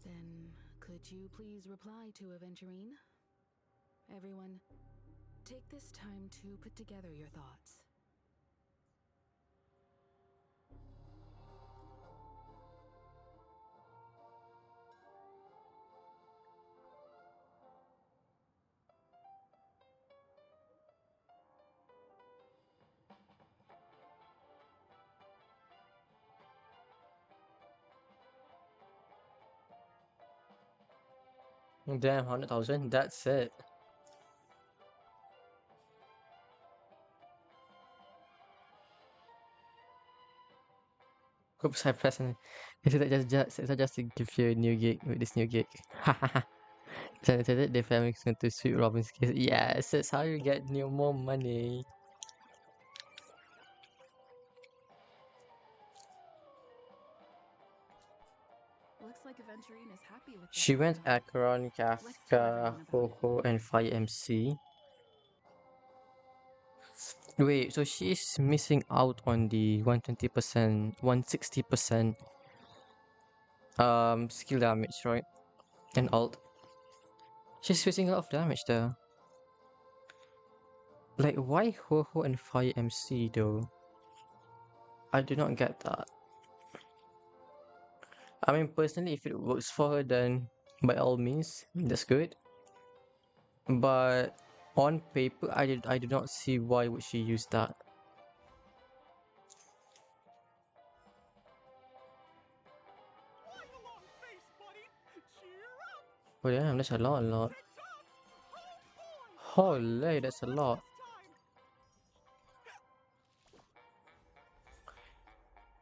Then, could you please reply to Aventurine? Everyone, take this time to put together your thoughts. Damn, 100,000, that's it. Oops, I pressed on it. Is that just to give you a new gig with this new gig? So the family's going to sweet Robin's case. Yes, that's how you get new more money. Looks like Aventurine is happy with this She went outcome. Acheron, Let's tell Kafka, everyone about it. Ho and Fire MC. Wait, so she's missing out on the 120%, 160% skill damage, right? And ult. She's missing a lot of damage there. Like, why Ho and Fire MC though? I do not get that. I mean, personally, if it works for her, then by all means, that's good. But on paper, I do not see why would she use that. Oh damn, that's a lot. Holy, that's a lot.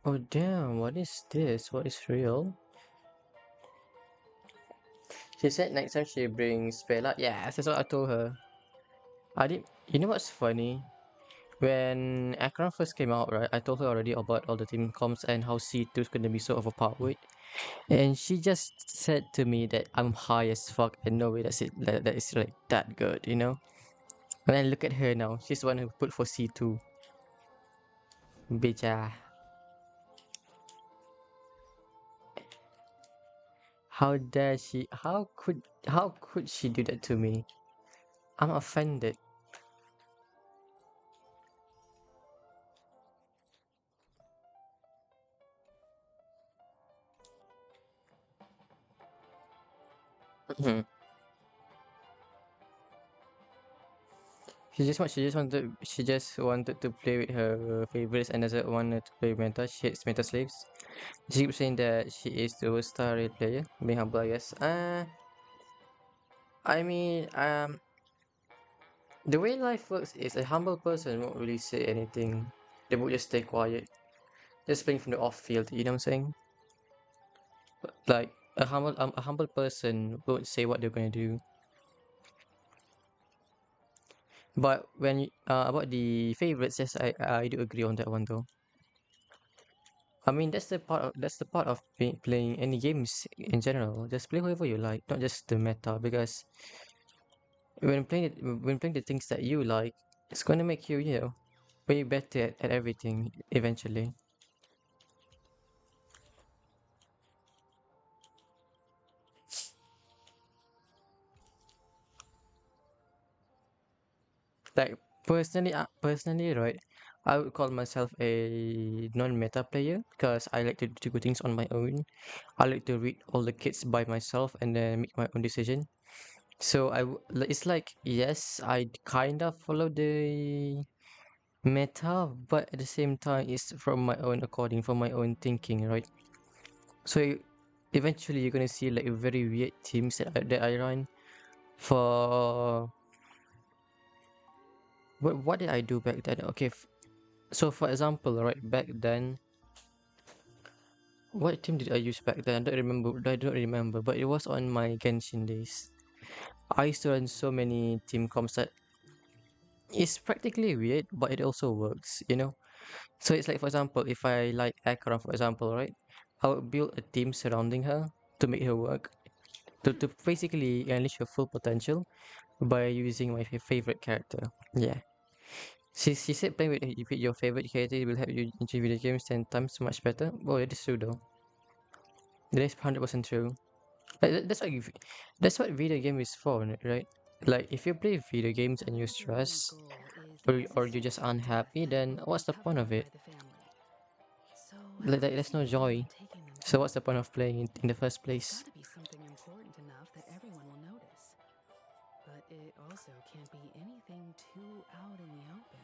Oh damn, what is this? What is real? She said next time she brings Bella. Yes, that's what I told her. I did. You know what's funny? When Akron first came out, right? I told her already about all the team comps and how C2 is gonna be so overpowered. And she just said to me that I'm high as fuck and no way that's it that is like that good, you know? And then look at her now. She's the one who put for C2. Bitch ah. How dare she how could she do that to me? I'm offended. Mhm. She just wanted to play with her favorites and doesn't want to play meta. She hates meta slaves. She keeps saying that she is the star rate player. Being humble, I guess. I mean, the way life works is a humble person won't really say anything. They would just stay quiet. Just playing from the off field, you know what I'm saying? Like a humble person won't say what they're gonna do. But when about the favorites, yes, I do agree on that one though. I mean that's the part of playing any games in general. Just play whoever you like, not just the meta. Because when playing the things that you like, it's gonna make you way better at everything eventually. Like personally, right? I would call myself a non-meta player because I like to do things on my own. I like to read all the kits by myself and then make my own decision. So it's like yes, I kind of follow the meta, but at the same time, it's from my own according, from my own thinking, right? So eventually, you're gonna see like very weird teams that I run for. What did I do back then? Okay, so for example, right back then, what team did I use back then? I don't remember, but it was on my Genshin days. I used to run so many team comps that it's practically weird, but it also works, you know? So it's like, for example, if I like Akron, for example, right? I would build a team surrounding her to make her work, to basically unleash her full potential by using my favorite character. Yeah. She said playing with your favorite character will help you enjoy video games 10 times much better. Oh, that is true though. That is 100% true. Like, that's what video game is for, right? Like if you play video games and you're Aventurine's stressed goal is the or you're just existence of death unhappy, that will then not what's be the point covered of up it? by the family. So Like, how there's does he no plan joy. on taking them So down? what's the point of playing in the first It's place? got to be something important enough that everyone will notice. But it also can't be anything too out in the open.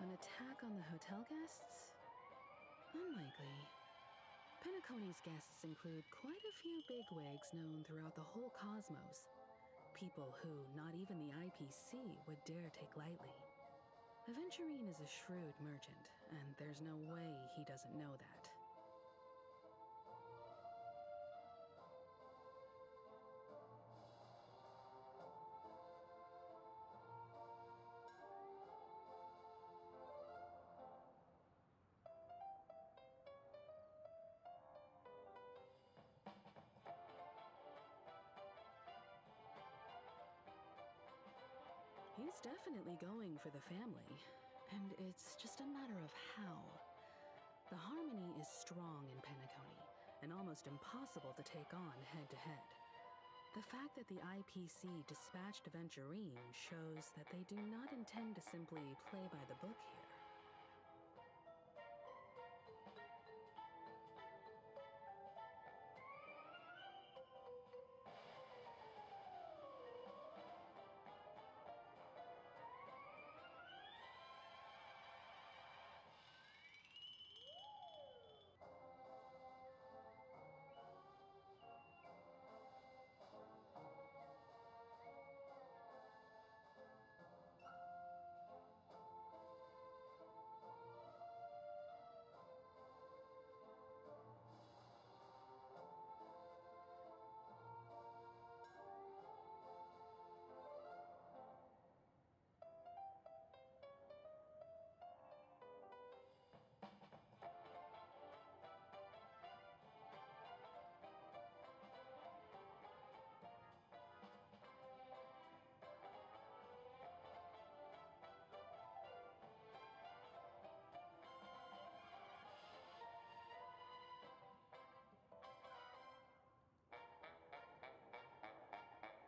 An attack on the hotel guests? Unlikely. Penacony's guests include quite a few bigwigs known throughout the whole cosmos. People who not even the IPC would dare take lightly. Aventurine is a shrewd merchant, and there's no way he doesn't know that. He's definitely going for the family, and it's just a matter of how. The harmony is strong in Penacony, and almost impossible to take on head-to-head. The fact that the IPC dispatched Aventurine shows that they do not intend to simply play by the book here.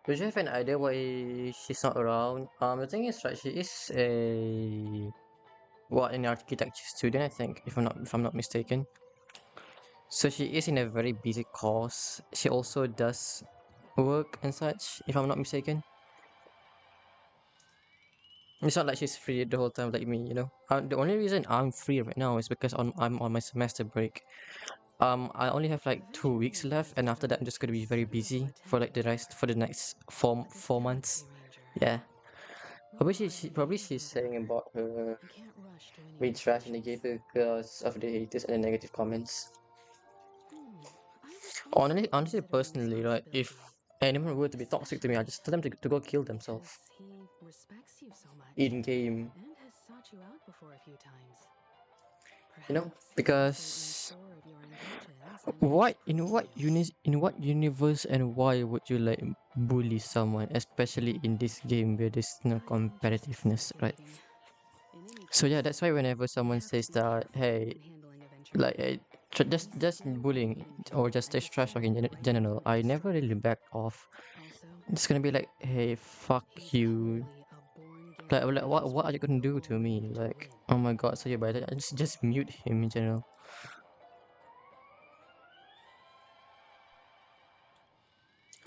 Do you have an idea why she's not around? The thing is, right, she is a an architecture student, I think, if I'm not mistaken. So she is in a very busy course. She also does work and such, if I'm not mistaken. It's not like she's free the whole time like me, you know. The only reason I'm free right now is because I'm on my semester break. I only have like 2 weeks left, and after that I'm just gonna be very busy for like the next four months. Yeah. Probably she's saying about her being trash in the game because of the haters and the negative comments. Honestly, personally, right, if anyone were to be toxic to me, I just tell them to go kill themselves. He respects you so much. In game. And has sought you out before a few times. You know, because in what universe and why would you like bully someone, especially in this game where there's no competitiveness, right? So yeah, that's why whenever someone says that, hey, like just bullying or just trash talking in general, I never really back off. It's gonna be like, hey, fuck you. Like what are you gonna do to me? Like, oh my god, so you're bad. I just mute him in general.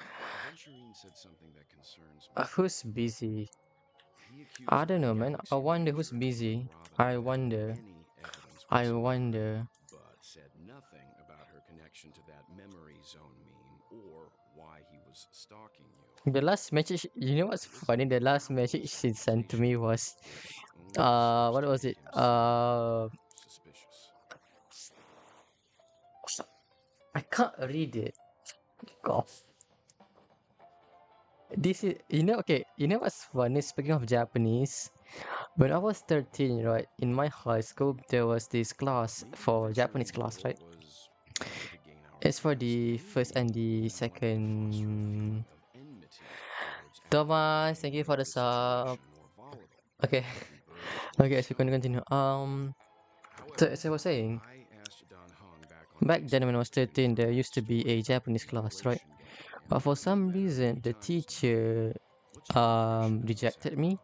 Aventurine said something that concerns me. Who's busy? I don't know, man. I wonder who's busy. I wonder. But said nothing about her connection to that memory zone meme or why he was stalking you. The last message, you know what's funny? The last message she sent to me was, what was it? Suspicious. I can't read it. God. This is, okay, you know what's funny? Speaking of Japanese, when I was 13, right, in my high school, there was this class for Japanese class, right? It's for the first and the second. Thomas, thank you for the sub. Okay. Okay, so we're gonna continue. So as I was saying, back then when I was 13, there used to be a Japanese class, right? But for some reason, the teacher rejected me,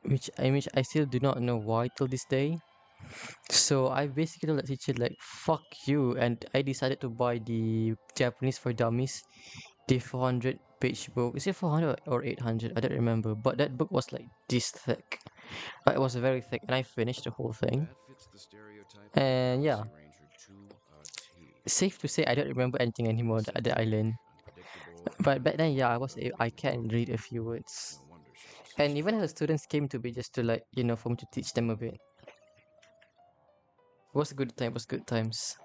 which I still do not know why till this day. So I basically told the teacher like, fuck you, and I decided to buy the Japanese for Dummies, the 400 page book. Is it 400 or 800? I don't remember. But that book was like this thick. It was very thick, and I finished the whole thing. That fits the stereotype of And the yeah, Galaxy Ranger to a T. safe to say I don't remember anything anymore at the island. Unpredictable, But back and then, yeah, full of I evil. can read a few words. No wonder she's a And even suspect. her students came to be just to like, for me to teach them a bit. It was a good time, it was good times.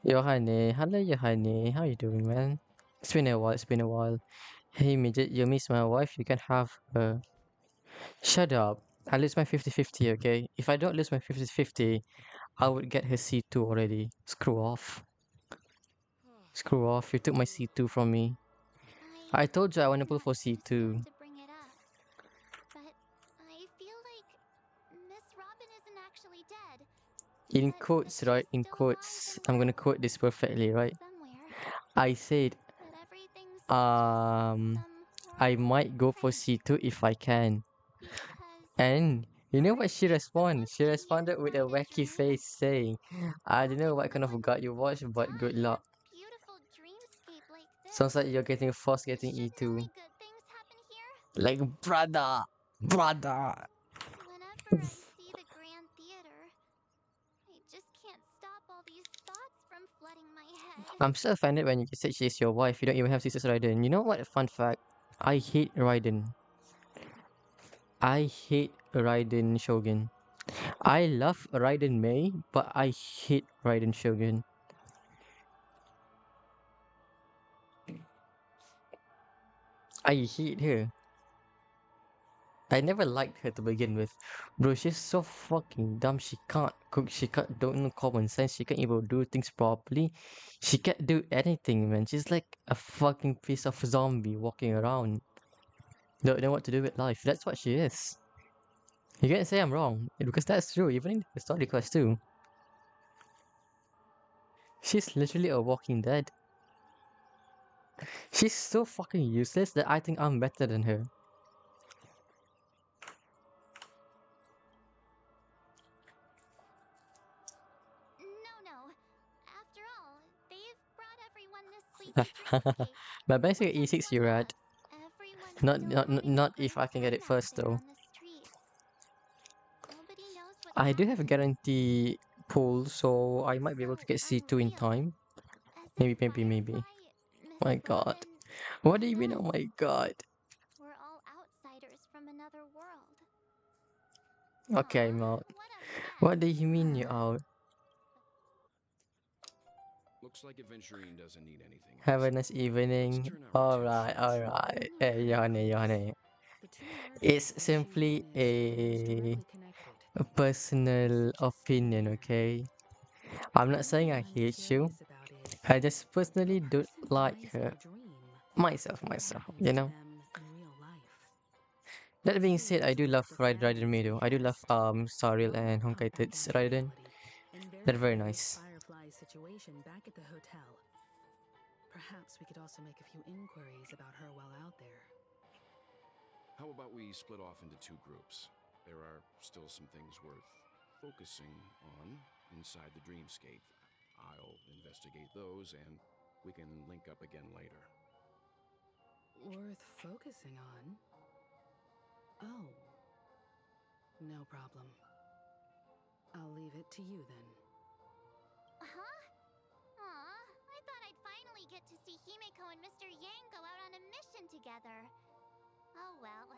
Johanne, hello Johanne, how you doing, man? It's been a while, it's been a while. Hey midget, you miss my wife, you can have her. Shut up. I lose my 50-50, okay? If I don't lose my 50-50, I would get her C2 already. Screw off. Screw off, you took my C2 from me. I told you I want to pull for C2. To bring it up, but I feel like Miss Robin isn't actually dead. In That quotes, she's right? In still alive quotes. and I'm gonna well quote this perfectly, right? somewhere. I said, But everything seems I some might go for fake C2 if I can. because And you know what she aren't you responded? supposed She to be responded with a inside a wacky dream? face saying, I don't How know can what kind of someone god you watch, but die good in luck. a beautiful dreamscape like Sounds like this? you're getting forced getting Shouldn't E2. only good things happen here? Like, brother! Brother! Whenever I see the Grand Theater, I just can't stop all these thoughts from flooding my head. I'm still offended when you said she's your wife. You don't even have sisters Raiden. You know what? Fun fact. I hate Raiden. I hate Raiden Shogun. I love Raiden Mei, but I hate Raiden Shogun. I hate her. I never liked her to begin with. Bro, she's so fucking dumb. She can't cook. She can't don't know common sense. She can't even do things properly. She can't do anything, man. She's like a fucking piece of zombie walking around. Don't know what to do with life. That's what she is. You can't say I'm wrong, because that's true, even in the study class too. She's literally a walking dead. She's so fucking useless that I think I'm better than her. No. After all, they've brought everyone this sleepy dreamscape. But basically What's E6 anyone you're lost? at. Everyone's Not, still not, not having a not good if I can get time it out first there though. on the streets. Nobody knows what I do have a happened. guarantee pull, so I might be able to So get C2 in unreal. time. As if Maybe. Firefly, Miss My god. Robin, What do you and mean, oh us, my god? we're all outsiders from another world. Okay, Aw, Mount. what a mess. What do you mean you're out? Looks like Adventurine doesn't need anything Have a else. nice Let's evening. turn our attention Alright. to- Hey, Yone. The two murders It's that simply she witnessed are a directly connected. personal Suggesting opinion, here. okay? I'm not saying I What I'm hate you. curious about is I just if personally a don't person like dies in her. a dream, Myself, what you happens to know? them in real life? That being said, I Seems do love the Raiden family's Meadow. I do love behest Saril brought and about Honkai that Tits gap in Raiden. reality and They're very verified this nice. Firefly situation back at the hotel. Perhaps we could also make a few inquiries about her while out there. How about we split off into two groups? There are still some things worth focusing on inside the dreamscape. I'll investigate those, and we can link up again later. Worth focusing on? Oh. No problem. I'll leave it to you then. Huh? Aw, I thought I'd finally get to see Himeko and Mr. Yang go out on a mission together. Oh well.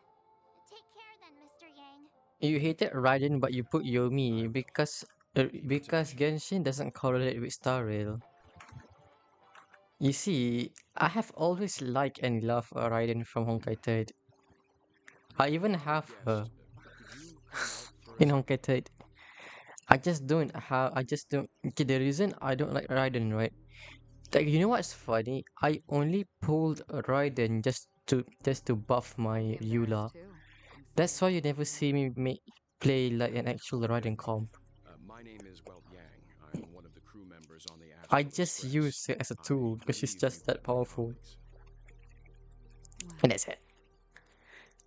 Take care then, Mr. Yang. You hated Raiden, but you put Yomi because Genshin doesn't correlate with Star Rail. You see, I have always liked and loved Raiden from Honkai Third. I even have her Could you come out for a in second? Honkai Third. I just don't have. I just don't. Okay, the reason I don't like Raiden, right? Like, you know what's funny? I only pulled Raiden just to buff my Eula. That's why you never see me play like an actual Raiden comp. My name is Welt Yang. I'm one of the crew members on the I Astral just Express. use it as a tool because she's believe just you've that met my powerful. colleagues. And that's it.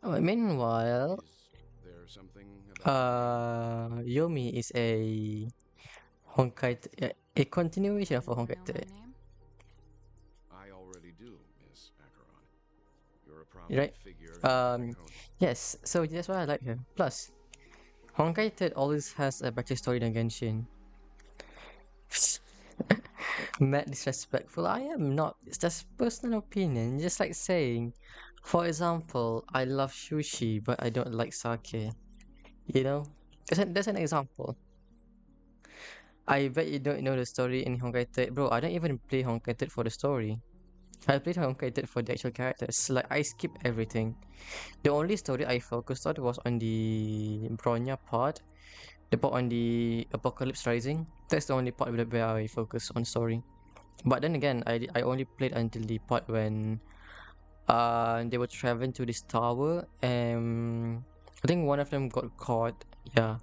Meanwhile, Is there something about Yomi is a Honkai, a continuation of a Honkai. prominent right? figure in Um, Penacony. yes. So that's why I like her. Plus, Honkai Third always has a better story than Genshin. Mad disrespectful. I am not. It's just personal opinion. Just like saying, for example, I love sushi, but I don't like sake. You know, that's an example. I bet you don't know the story in Honkai Third, bro. I don't even play Honkai Third for the story. I played Honkai Third for the actual characters. Like I skip everything. The only story I focused on was on the Bronya part, the part on the Apocalypse Rising. That's the only part where I focus on story. But then again, I only played until the part when they were traveling to this tower and I think one of them got caught. Yeah.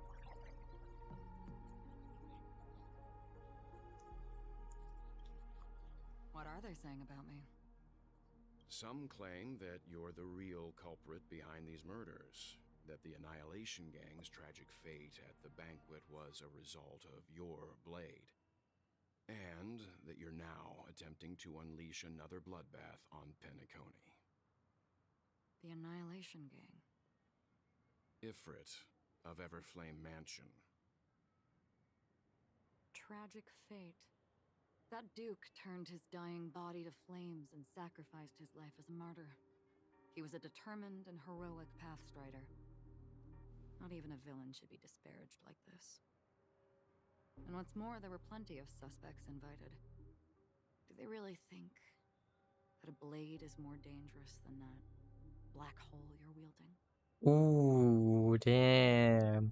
What are they saying about me? Some claim that you're the real culprit behind these murders, that the Annihilation Gang's tragic fate at the banquet was a result of your blade, and that you're now attempting to unleash another bloodbath on Penacony. The Annihilation Gang. Ifrit of Everflame Mansion. Tragic fate. That Duke turned his dying body to flames and sacrificed his life as a martyr. He was a determined and heroic pathstrider. Not even a villain should be disparaged like this. And what's more, there were plenty of suspects invited. Do they really think that a blade is more dangerous than that black hole you're wielding? Ooh, damn.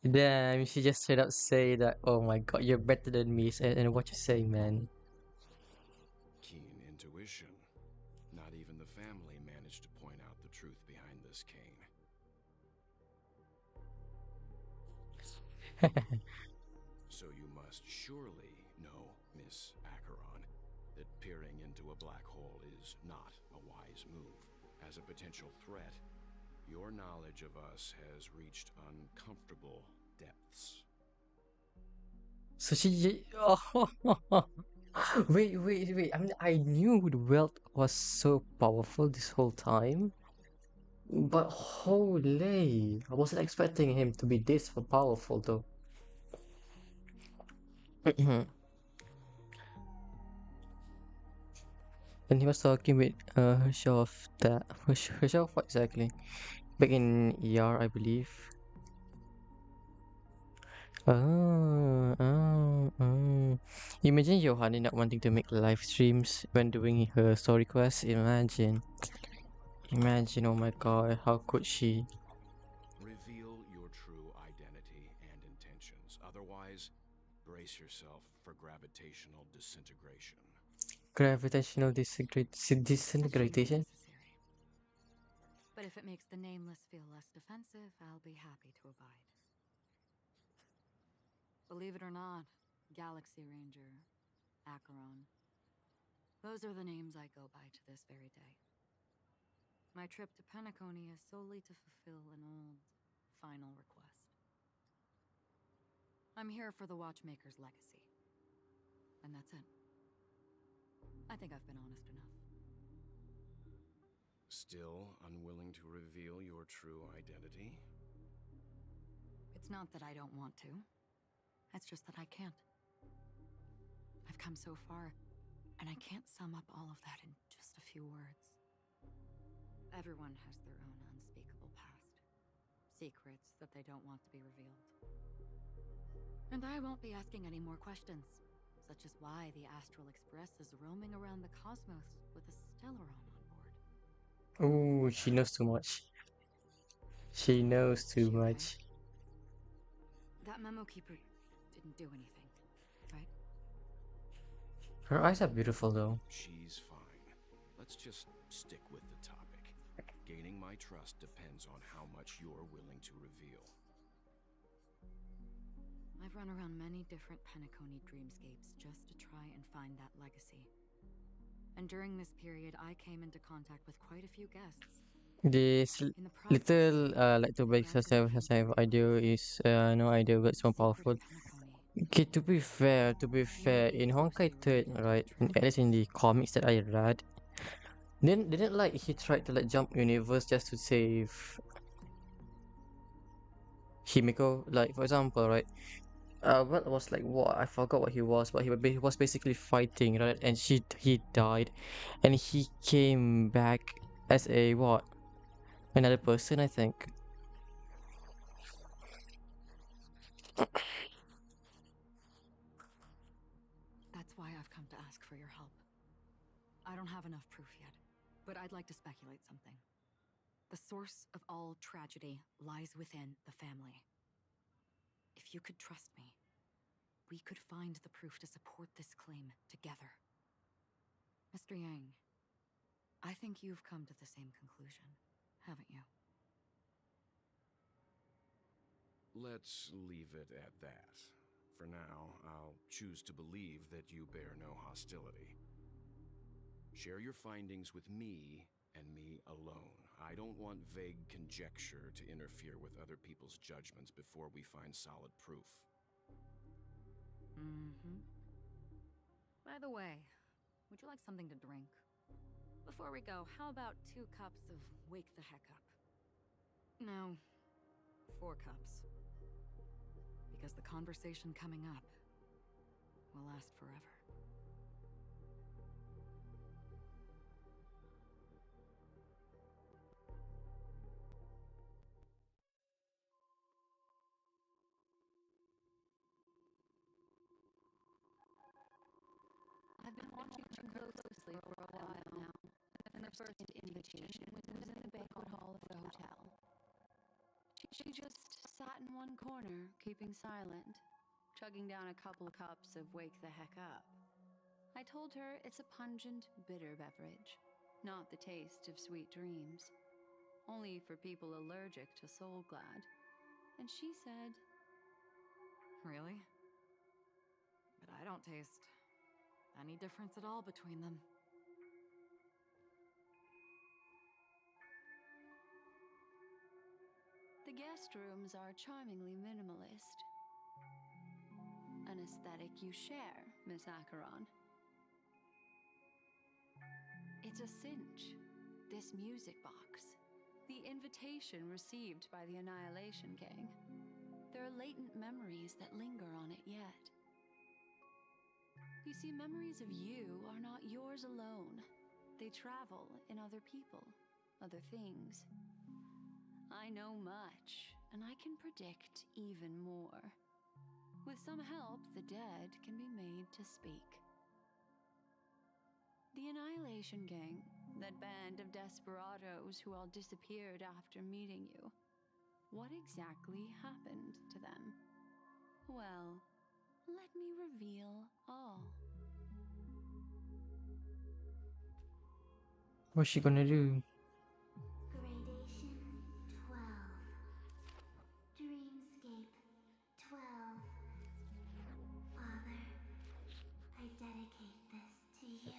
Damn, she just straight up say that, oh my god, you're better than me, and what you saying, man. Keen intuition. Not even the family managed to point out the truth behind this cane. So you must surely know, Miss Acheron, that peering into a black hole is not a wise move. As a potential threat, your knowledge of us has reached uncomfortable depths. So she, oh, wait. I mean, I knew the wealth was so powerful this whole time, but holy, I wasn't expecting him to be this powerful though. And he was talking with Hershov that Hershov what exactly? Back in ER, I believe. Oh. Imagine Johanny not wanting to make live streams when doing her story quest. Imagine, oh my god, how could she? Reveal your true identity and intentions. Otherwise, brace yourself for gravitational disintegration. Gravitational That shouldn't be disintegration? necessary. But if it makes the nameless feel less defensive, I'll be happy to abide. Believe it or not, Galaxy Ranger, Acheron. Those are the names I go by to this very day. My trip to Penacony is solely to fulfill an old, final request. I'm here for the Watchmaker's legacy. And that's it. I think I've been honest enough. Still unwilling to reveal your true identity? It's not that I don't want to. It's just that I can't. I've come so far, and I can't sum up all of that in just a few words. Everyone has their own unspeakable past. Secrets that they don't want to be revealed. And I won't be asking any more questions, such as why the Astral Express is roaming around the cosmos with a Stellaron on board. Ooh, she knows too much. She knows too She okay? much. That memo keeper didn't do anything, right? Her eyes are beautiful though. She's fine. Let's just stick with the topic. Gaining my trust depends on how much you're willing to reveal. I've run around many different Penacony dreamscapes just to try and find that legacy. And during this period, I came into contact with quite a few guests. This In the process, little like to I bake began to look has into idea is no idea but it's more the secret powerful. of Penacony. Okay, to be fair, in Honkai 3, right, at least in the comics that I read, didn't like he tried to like jump universe just to save Himiko. Like for example, right, what was like what I forgot what he was, but he was basically fighting, right, and he died, and he came back as a what, another person, I think. That's why I've come to ask for your help. I don't have enough proof yet, but I'd like to speculate something. The source of all tragedy lies within the family. If you could trust me, we could find the proof to support this claim together. Mr. Yang, I think you've come to the same conclusion, haven't you? Let's leave it at that. For now, I'll choose to believe that you bear no hostility. Share your findings with me and me alone. I don't want vague conjecture to interfere with other people's judgments before we find solid proof. Mm-hmm. By the way, would you like something to drink? Before we go, how about 2 cups of Wake the Heck Up? No, 4 cups. Because the conversation coming up will last forever. I've been watching her closely for a while now, and the first invitation was in the banquet hall of the hotel. She just sat in one corner, keeping silent, chugging down a couple cups of Wake the Heck Up. I told her it's a pungent, bitter beverage, not the taste of sweet dreams, only for people allergic to Soul Glad. And she said, Really? But I don't taste any difference at all between them. the guest rooms are charmingly minimalist. An aesthetic you share, Miss Acheron. It's a cinch, this music box. The invitation received by the Annihilation King. There are latent memories that linger on it yet. You see, memories of you are not yours alone. They travel in other people, other things. I know much, and I can predict even more. With some help, the dead can be made to speak. The Annihilation Gang, that band of desperados who all disappeared after meeting you. What exactly happened to them? Well, let me reveal all. What's she gonna do? Gradation 12. Dreamscape 12. Father, I dedicate this to you.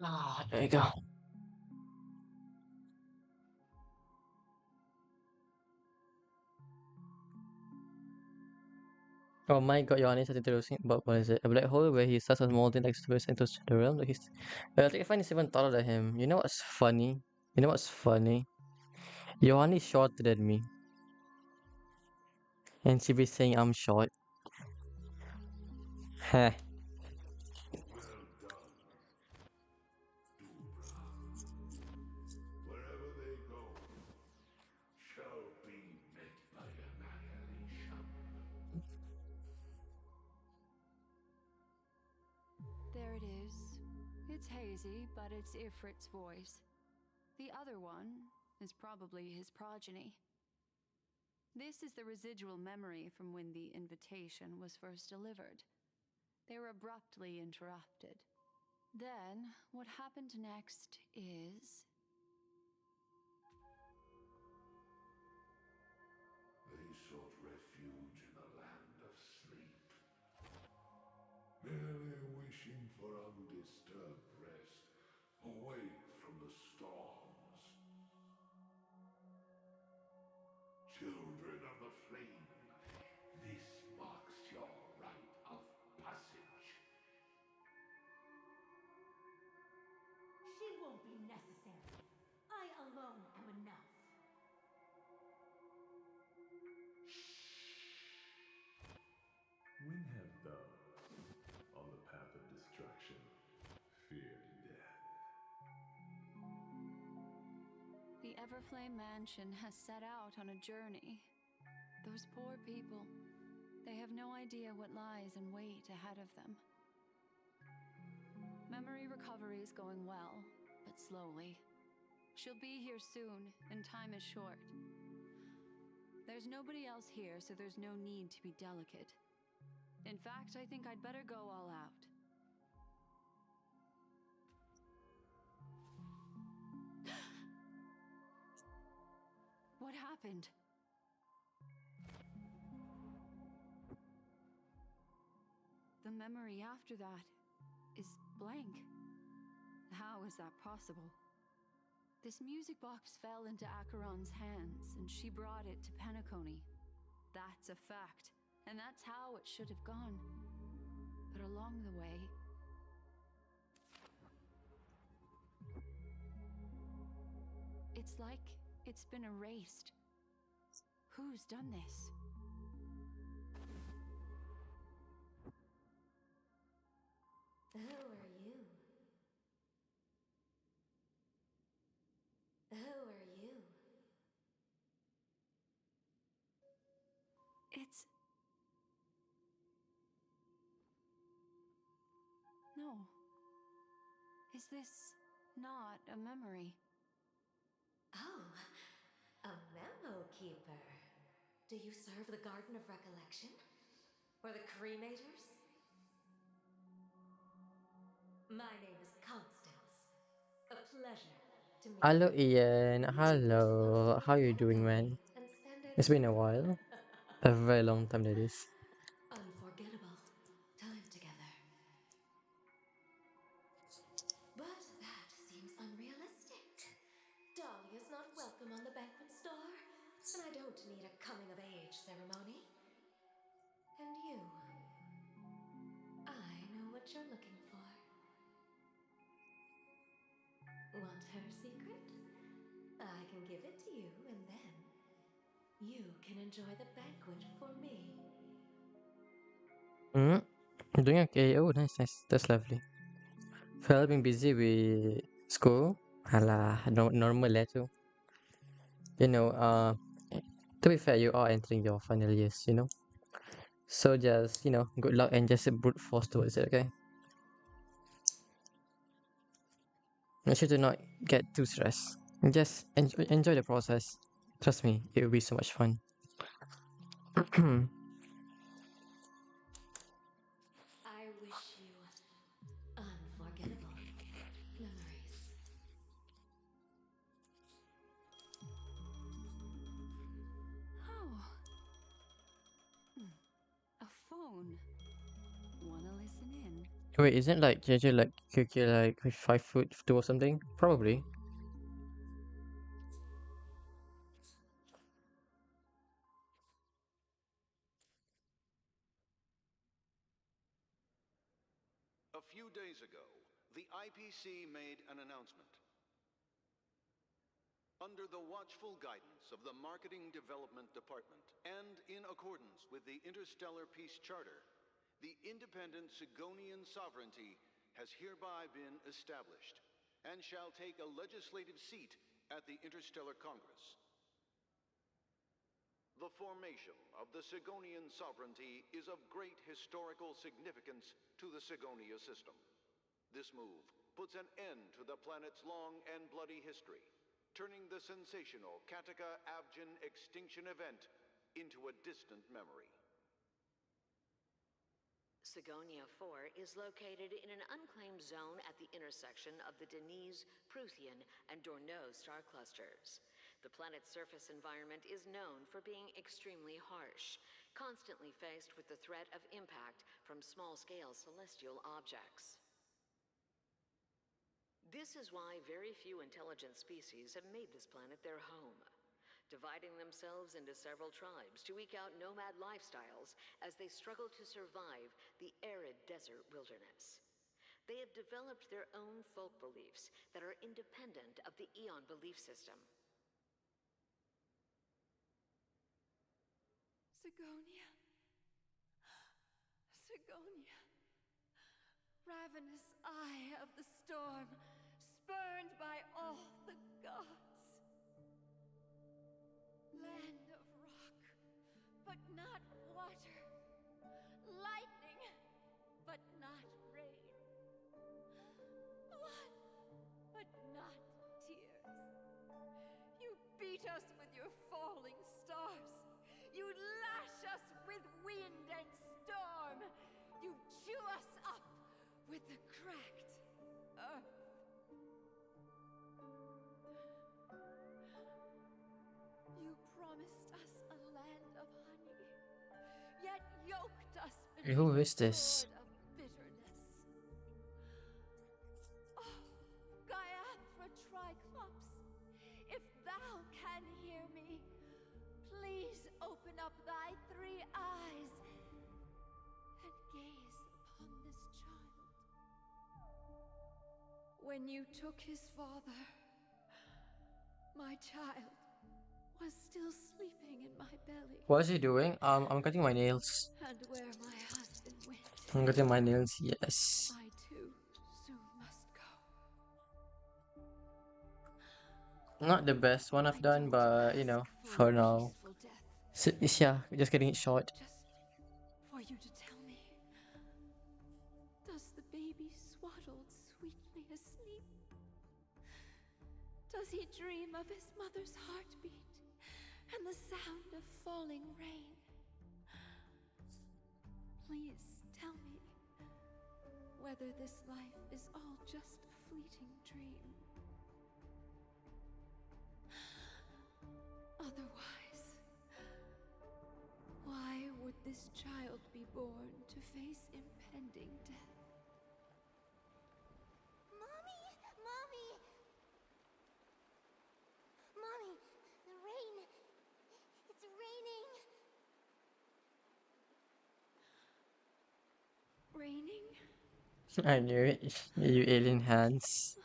Ah, there you go. Oh my god, Johannes is introducing about what is it? A black hole where he starts as molten like space enters the realm. Like he's, I think I find he's even taller than him. You know what's funny? You know what's funny? Johannes is shorter than me, and she be saying I'm short. Heh. Well done, Dubra. Wherever they go, shall be met by annihilation. There it is. It's hazy, but it's Ifrit's voice. The other one is probably his progeny. This is the residual memory from when the invitation was first delivered. They were abruptly interrupted. Then, what happened next is... They sought refuge in the land of sleep, merely wishing for undisturbed rest, away from the storms. Children of the flame, this marks your rite of passage. She won't be necessary. I alone am enough. When have those on the path of destruction feared death? The Everflame Mansion has set out on a journey. Those poor people, they have no idea what lies in wait ahead of them. Memory recovery is going well, but slowly. She'll be here soon, and time is short. There's nobody else here, so there's no need to be delicate. In fact, I think I'd better go all out. What happened? The memory after that is blank. How is that possible? This music box fell into Acheron's hands, and she brought it to Penacony. That's a fact, and that's how it should have gone. But along the way... it's like it's been erased. Who's done this? Who are you? Who are you? It's... no. Is this not a memory? Oh, a memo keeper. Do you serve the Garden of Recollection? Or the Cremators? My name is Constance. A pleasure to meet Hello, you. Ian. Did you wish both to Hello. How meet you doing, Penacony man? and spend it It's been a while. A very long time, that is. unforgettable time together? But that seems unrealistic. Dahlia's not welcome on the banquet star, and I don't need a coming-of-age ceremony. And you, I know what you're looking for. Want her secret? I can give it to you, and then you can enjoy the banquet for me. Hmm? Doing okay. Oh, nice, nice. That's lovely. Well, I've been busy with school. Alah, no, normal lah tu. You know, to be fair, you are entering your final years, you know. So just, you know, good luck and just brute force towards it, okay? Make sure to not get too stressed. Just enjoy the process. Trust me, it will be so much fun. I wish you unforgettable memories. Oh. A phone. Wanna listen in? Wait, isn't like JJ like Kyuki like 5'2" or something? Probably. A few days ago, the IPC made an announcement. Under the watchful guidance of the Marketing Development Department, and in accordance with the Interstellar Peace Charter, the independent Sigonian sovereignty has hereby been established, and shall take a legislative seat at the Interstellar Congress. The formation of the Sigonian sovereignty is of great historical significance to the Sigonia system. This move puts an end to the planet's long and bloody history, turning the sensational Kataka-Abjin extinction event into a distant memory. Sigonia 4 is located in an unclaimed zone at the intersection of the Denise, Prothean, and Dorneau star clusters. The planet's surface environment is known for being extremely harsh, constantly faced with the threat of impact from small-scale celestial objects. This is why very few intelligent species have made this planet their home, dividing themselves into several tribes to eke out nomad lifestyles as they struggle to survive the arid desert wilderness. They have developed their own folk beliefs that are independent of the Eon belief system. Sigonia. Sigonia. Ravenous eye of the storm, spurned by all the gods. Land of rock, but not water. Lightning, but not rain. Blood, but not tears. You beat us with your falling stars. You lash us with wind and storm. You chew us up with the cracked earth. You promised us a land of honey, yet yoked us beneath Who a is this? sword of bitterness. Oh, Gaiathra Triclops, if thou can hear me, please open up thy 3 eyes and gaze upon this child. When you took his father, my child was still sleeping in my belly. What is he doing? I'm cutting my nails. And where my husband went, I'm cutting my nails, yes. I too soon must go. Not the best one I've done, but you know, for now. Peaceful death, So, yeah, just getting it short. just for you to tell me, does the baby swaddled sweetly asleep? Does he dream of his mother's heartbeat and the sound of falling rain? Please tell me whether this life is all just a fleeting dream. Otherwise, why would this child be born to face impending death? Mommy! Mommy! Mommy, the rain. It's raining. Raining? I knew it. You alien hands.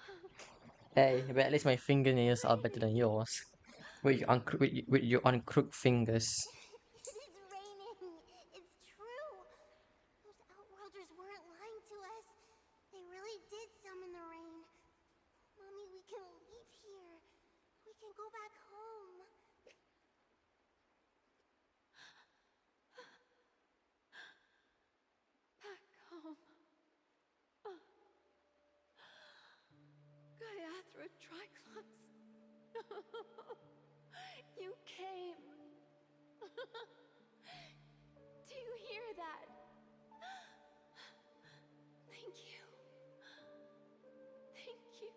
Hey, but at least my fingernails are better than yours. With your uncrooked fingers. It is raining. It's true. Those outworlders weren't lying to us. They really did summon the rain. Mommy, we can leave here. We can go back home. Back home. Gaiathra Triclops. You came. Do you hear that? Thank you. Thank you.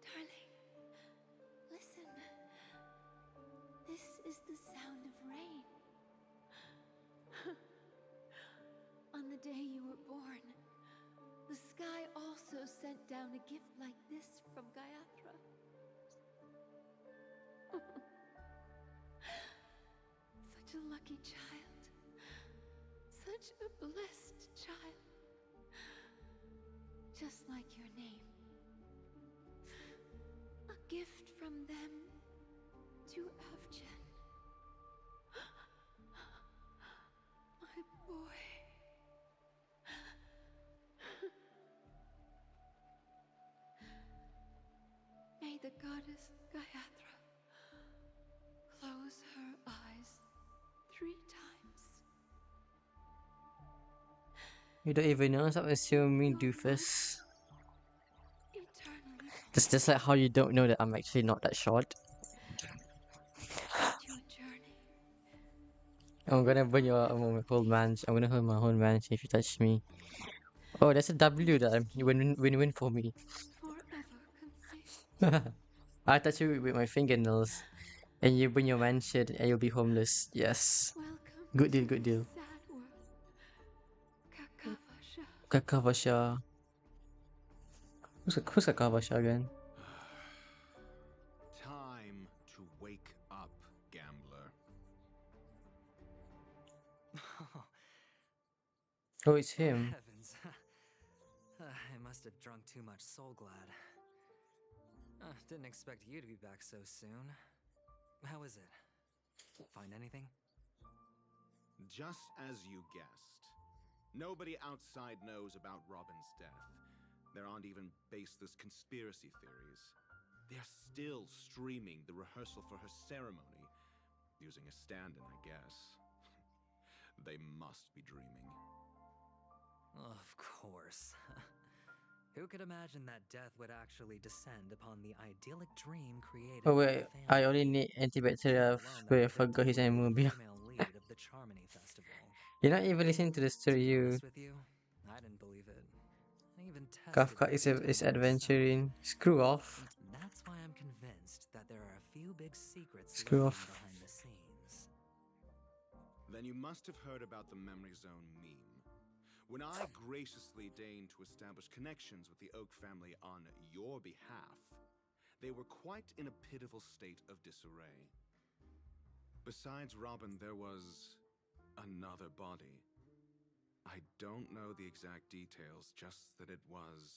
Darling, listen. This is the sound of rain. day you were born, the sky also sent down a gift like this from Gayatra. Such a lucky child. Such a blessed child. Just like your name. A gift from them to Avjen. My boy. May the goddess Gayatra close her eyes 3 times. You don't even know, stop assuming doofus. It's just like how you don't know that I'm actually not that short. I'm gonna burn your whole mansion. I'm gonna hurt my whole mansion if you touch me. Oh, that's a W that you win for me. I touch you with my fingernails, and you burn your mansion, and you'll be homeless. Yes. Good deal, good deal. Kakavasha. Who's Kakavasha again? Time to wake up, gambler. Oh, it's him. Heavens. I must have drunk too much Soul Glad. Didn't expect you to be back so soon. How is it? Find anything? Just as you guessed. Nobody outside knows about Robin's death. There aren't even baseless conspiracy theories. They're still streaming the rehearsal for her ceremony, using a stand-in, I guess. They must be dreaming. Of course. Who could imagine that death would actually descend upon the idyllic dream created Oh by wait, the family? I only need antibacterial. Wait, I forgot his name movie. Lead of the Charmony Festival. You're not even listening to the story, To be you. honest with you, I didn't believe it. I even tested Kafka it with is Toma adventuring. myself. Screw off. And that's why I'm convinced that there are a few big secrets Screw lurking off. behind the scenes. Then you must have heard about the Memory Zone meme. When I graciously deigned to establish connections with the Oak family on your behalf, they were quite in a pitiful state of disarray. Besides Robin, there was another body. I don't know the exact details, just that it was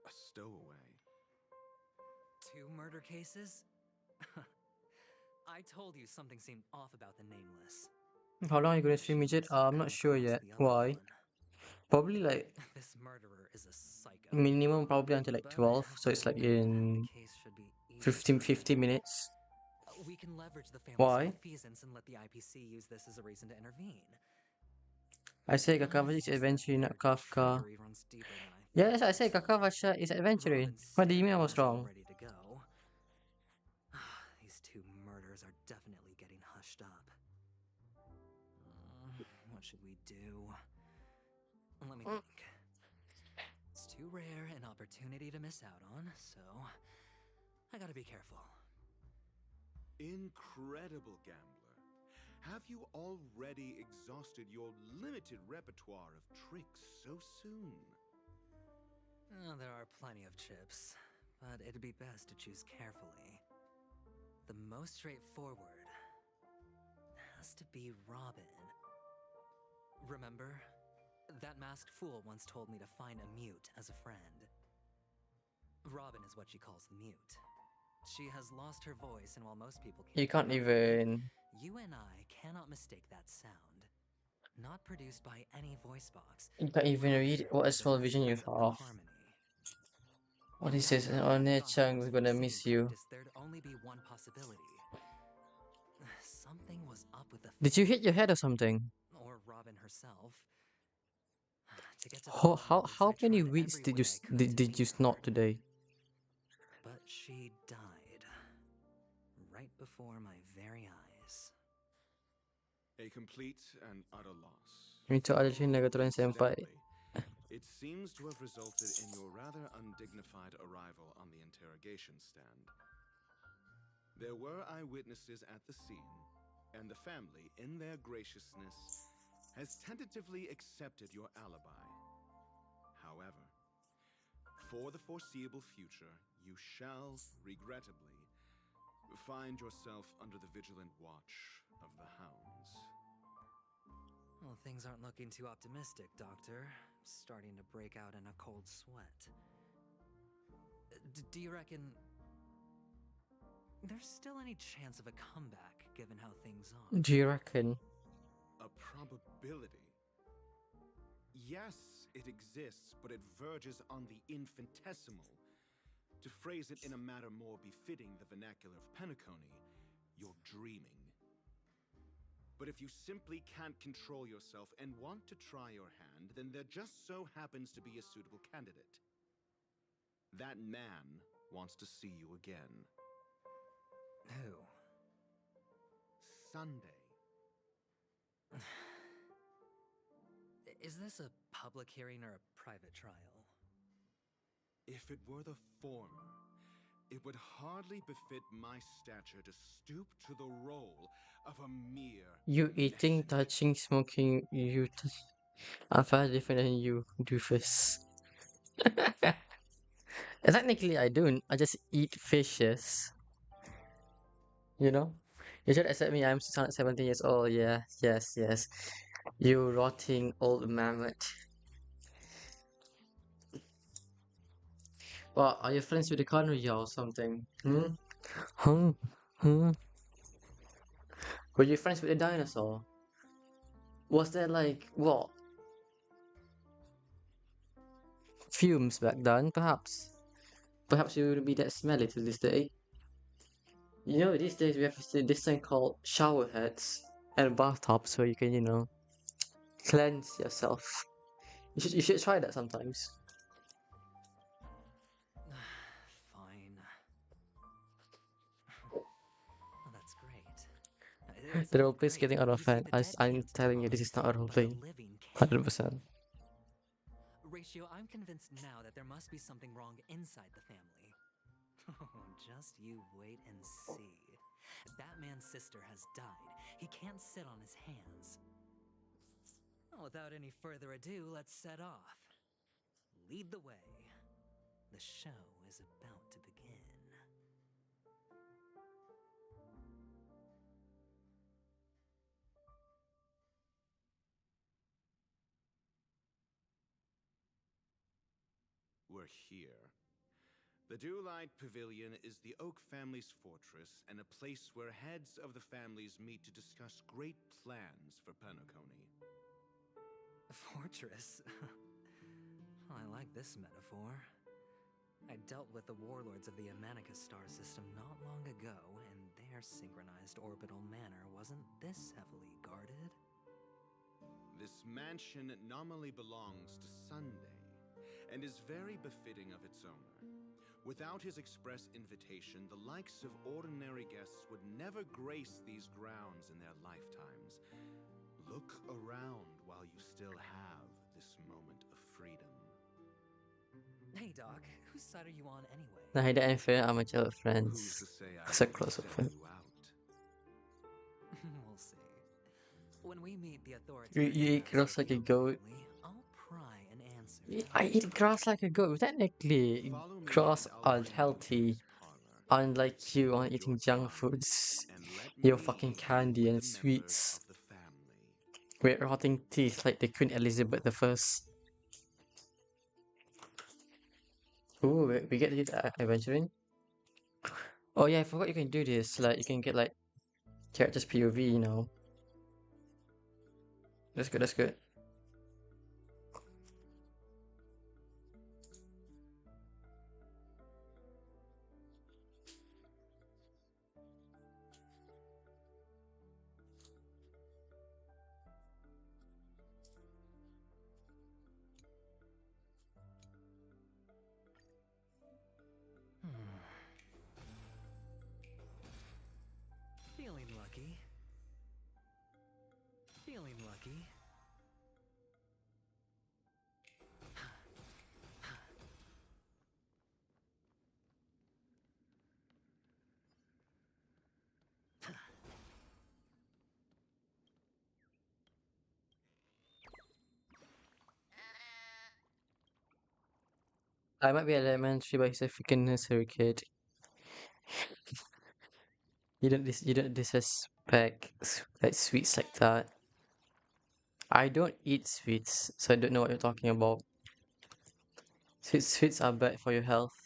a stowaway. 2 murder cases? I told you something seemed off about the Nameless. How long are you gonna stream it? I'm not sure yet. Why? Probably like This murderer is a psycho. minimum probably until like 12, so it's like in 50 minutes. We can leverage the family's Why? malfeasance and let the IPC use this as a reason to intervene. I say Kakavasha is adventuring, not Kafka. Yes, I say Kakavasha is adventuring. What do you mean I was wrong? Ready to go. These 2 murders are definitely getting hushed up. What should we do? Let me think. It's too rare an opportunity to miss out on, so I gotta be careful. Incredible, gambler. Have you already exhausted your limited repertoire of tricks so soon? There are plenty of chips, but it'd be best to choose carefully. The most straightforward has to be Robin. Remember? That masked fool once told me to find a mute as a friend. Robin is what she calls the mute. She has lost her voice, and while most people You can't even. you and I cannot mistake that sound. Not produced by any voice box. You can't even read what a small vision you have. What is this? One-Chang, we're gonna miss you. There'd only be one possibility. Something was up with the Did you hit your head or something? or Robin herself. To get to the How many weeks did you snort today? But she died right before my very eyes. A complete and utter loss. Minta ada Cina keturunan senpai. It seems to have resulted in your rather undignified arrival on the interrogation stand. There were eyewitnesses at the scene, and the family, in their graciousness, has tentatively accepted your alibi. However, for the foreseeable future, you shall, regrettably, find yourself under the vigilant watch of the hounds. Well, things aren't looking too optimistic, Doctor. I'm starting to break out in a cold sweat. Do you reckon there's still any chance of a comeback, given how things are? Do you reckon? A probability? Yes, it exists, but it verges on the infinitesimal. To phrase it in a manner more befitting the vernacular of Penacony, you're dreaming. But if you simply can't control yourself and want to try your hand, then there just so happens to be a suitable candidate. That man wants to see you again. Who? Sunday. Is this a public hearing or a private trial? If it were the former, it would hardly befit my stature to stoop to the role of a mere... You eating, touching, smoking, I'm far different than you, doofus. Technically, I don't. I just eat fishes. You know? You should accept me, I'm 17 years old. Yeah, yes. You rotting old mammoth. Well, are you friends with the Conria or something? Huh? Were you friends with the dinosaur? Was there like, what? Fumes back then, perhaps? Perhaps you wouldn't be that smelly to this day. You know, these days we have this thing called shower heads and bathtubs where you can, cleanse yourself. You should try that sometimes. Fine. Well, that's great. The roleplay's getting out of hand. I'm telling you, this is not a roleplay. 100%. Ratio, I'm convinced now that there must be something wrong inside the family. Oh, just you wait and see. Batman's sister has died. He can't sit on his hands. Well, without any further ado, let's set off. Lead the way. The show is about to begin. We're here. The Dewlight Pavilion is the Oak family's fortress and a place where heads of the families meet to discuss great plans for Penacony. Fortress? I like this metaphor. I dealt with the warlords of the Amanicus star system not long ago, and their synchronized orbital manor wasn't this heavily guarded. This mansion nominally belongs to Sunday, and is very befitting of its owner. Without his express invitation, the likes of ordinary guests would never grace these grounds in their lifetimes. Look around while you still have this moment of freedom. Hey, Doc, whose side are you on anyway? Neither I'm fair, I'm a childhood friends. Who's to say I It's a won't close sell friend. you out? We'll see. When we meet the authorities, You eat grass like a goat. I'll pry an answer. I eat grass like a goat. Technically, grass unhealthy. Unlike you on eating junk foods. Your fucking candy and sweets. With rotting teeth like the Queen Elizabeth I. Ooh, we get to do the adventuring. Oh yeah, I forgot you can do this. Like, you can get like characters POV, you know. That's good, that's good. Feeling lucky. Feeling lucky. I might be elementary, but he's a freaking nursery kid. You don't disrespect like sweets like that. I don't eat sweets, so I don't know what you're talking about. Sweets are bad for your health.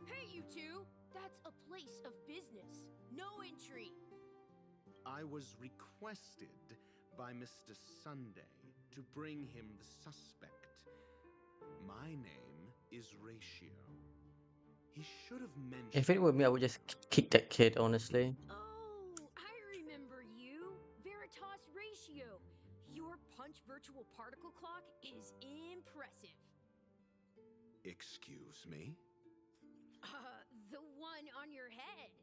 Hey, you two! That's a place of business. No entry. I was requested by Mr. Sunday to bring him the suspect. My name is Ratio. He should have mentioned. If it were me, I would just kick that kid, honestly. Oh, I remember you. Veritas Ratio. Your punch virtual particle clock is impressive. Excuse me? The one on your head.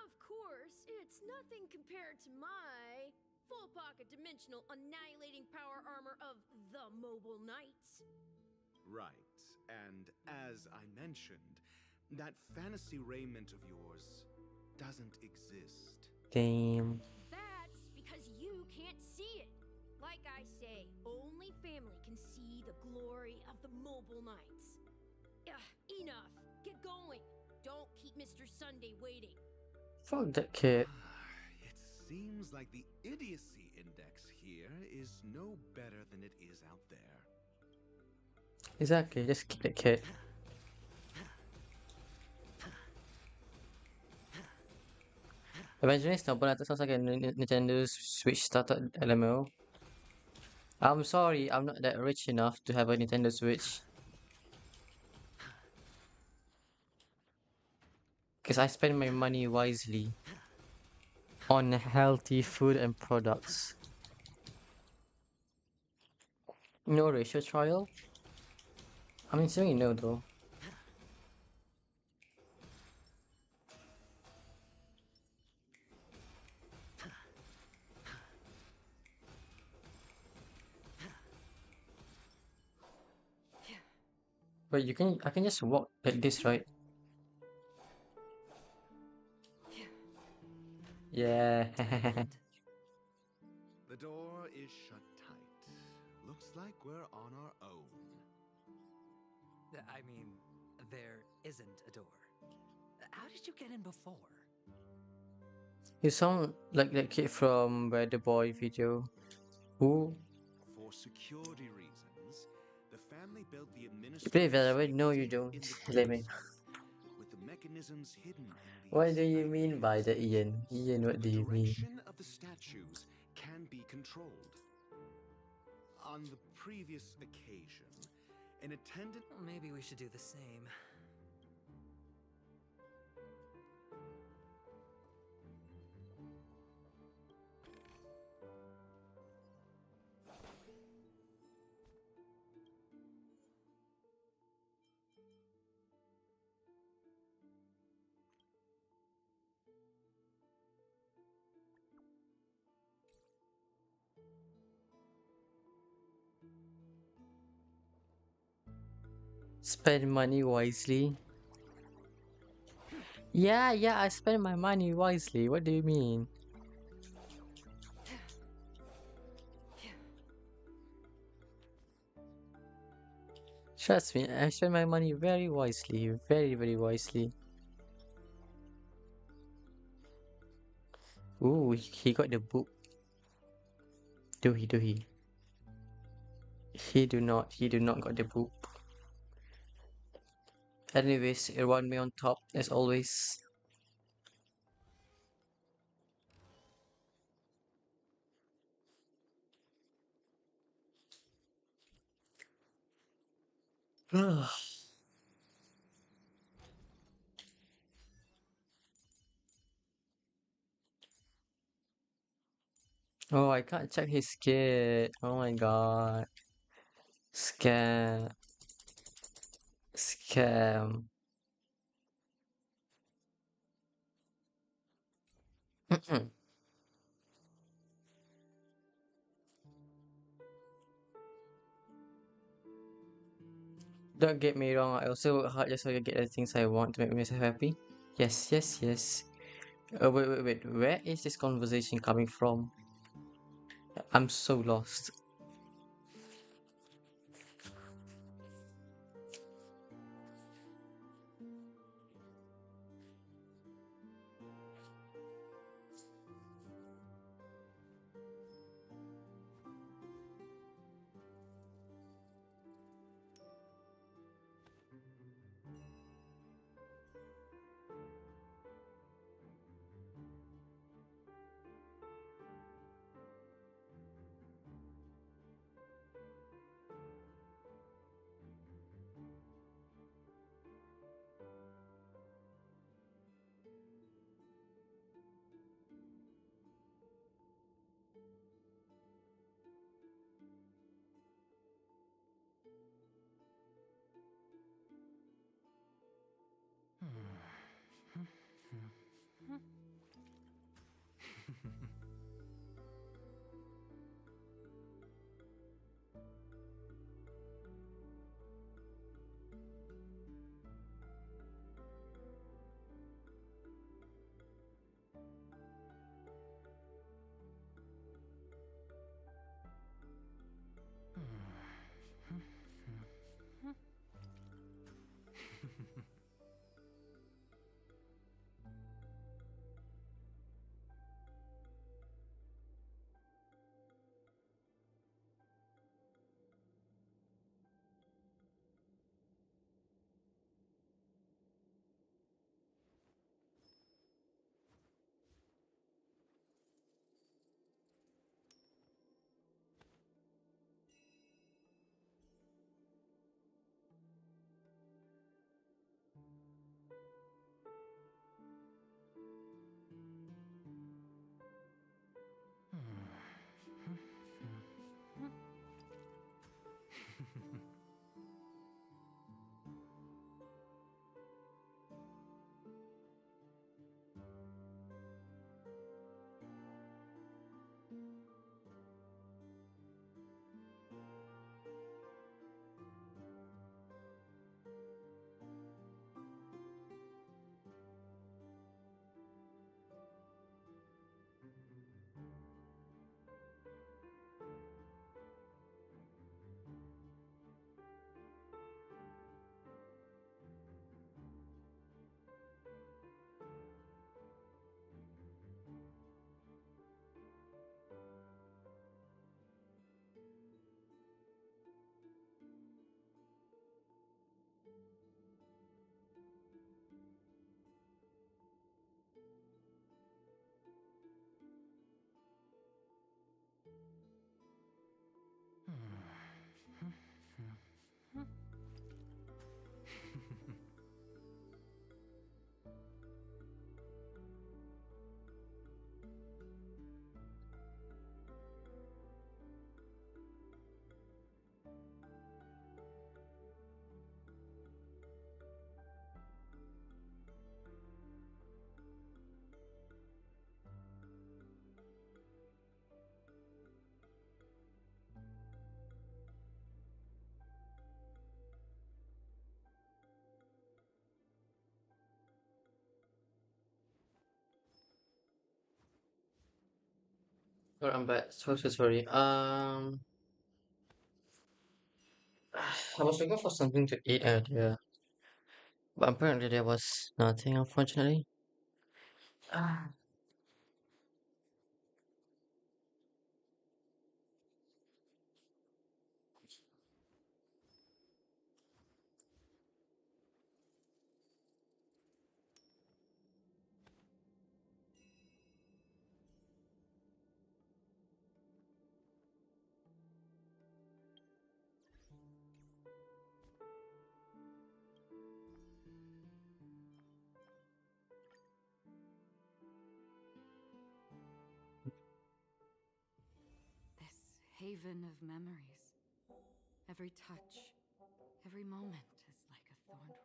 Of course, it's nothing compared to my full pocket dimensional annihilating power armor of the Mobile Knights. Right, and as I mentioned, that fantasy raiment of yours doesn't exist. Damn. That's because you can't see it. Like I say, only family can see the glory of the Mobile Knights. Enough. Get going. Don't keep Mr. Sunday waiting. Fuck that kid. It seems like the idiocy index here is no better than it is out there. Exactly, just kick that kid. Imagine Snowball, that sounds like a Nintendo Switch started LMO. I'm sorry, I'm not that rich enough to have a Nintendo Switch. Because I spend my money wisely on healthy food and products. No ratio trial? I'm assuming no though. But I can just walk like this, right? Yeah. The door is shut tight. Looks like we're on our own. I mean, there isn't a door. How did you get in before? You sound like that kid from Where the Boy video. Who? For security reasons, the family built the You play administrative Valorant? No, you suite don't. in the Lemon. basement, with the mechanisms hidden in these. What do you mean by the Ian? Ian, what do you mean? The direction of the statues can be controlled. On the previous occasion, an attendant. Well, maybe we should do the same. Spend money wisely. Yeah, I spend my money wisely. What do you mean? Trust me, I spend my money very wisely. Very, very wisely. Ooh, he got the book. Do he? He do not got the book. Anyways, it won me on top as always. Oh, I can't check his kit. Oh my god. Scared. Scam. Don't get me wrong, I also work hard just so I get the things I want to make myself happy. Yes, yes, yes. Wait. Where is this conversation coming from? I'm so lost. Sorry, I'm back. So sorry. I was looking for something to eat earlier, but apparently there was nothing, unfortunately. Ah, This haven of memories. Every touch, every moment is like a thorned rose.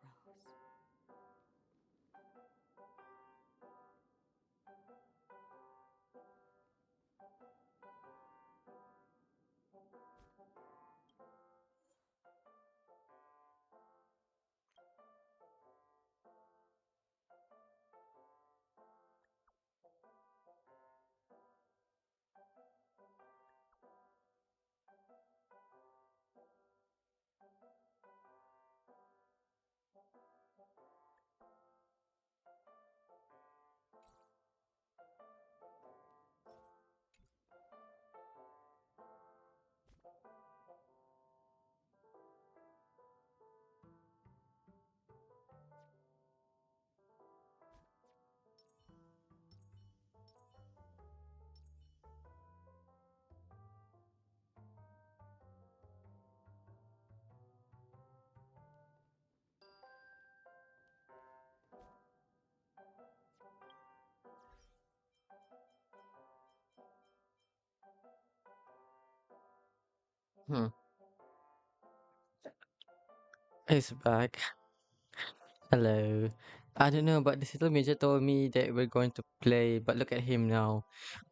Hmm. It's back. Hello. I don't know, but the little major told me that we're going to play, but look at him now.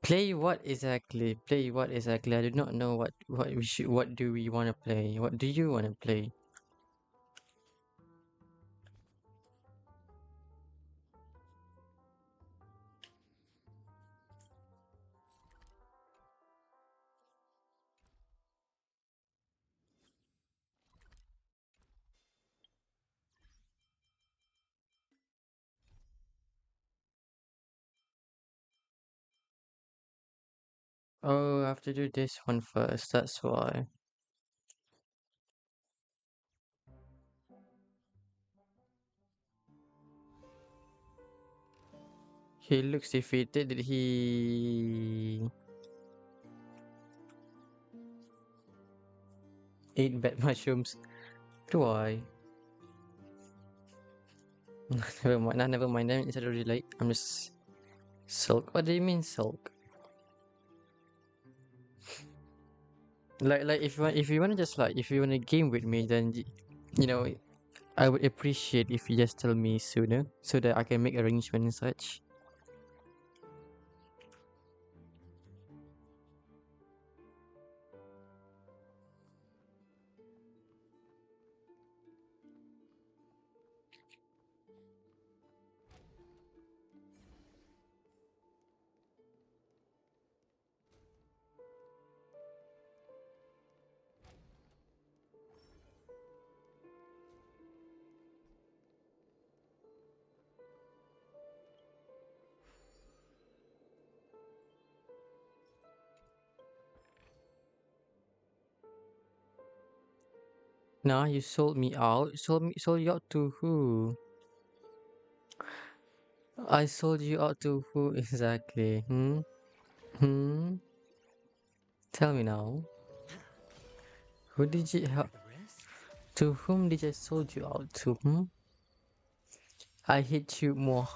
Play what exactly? Play what exactly? I do not know what we should. What do we want to play? What do you want to play? Oh, I have to do this one first. That's why. He looks defeated. Did he eat bad mushrooms? Do I? Never mind. Nah, never mind. Then it's already late. I'm just sulk. What do you mean sulk? Like if you wanna just like if you wanna game with me, then you know I would appreciate if you just tell me sooner so that I can make arrangement and such. Nah, you sold me out. Sold you out to who? I sold you out to who exactly? Hmm? Hmm? Tell me now. Who did you help? To whom did I sold you out to? Hmm? I hate you more.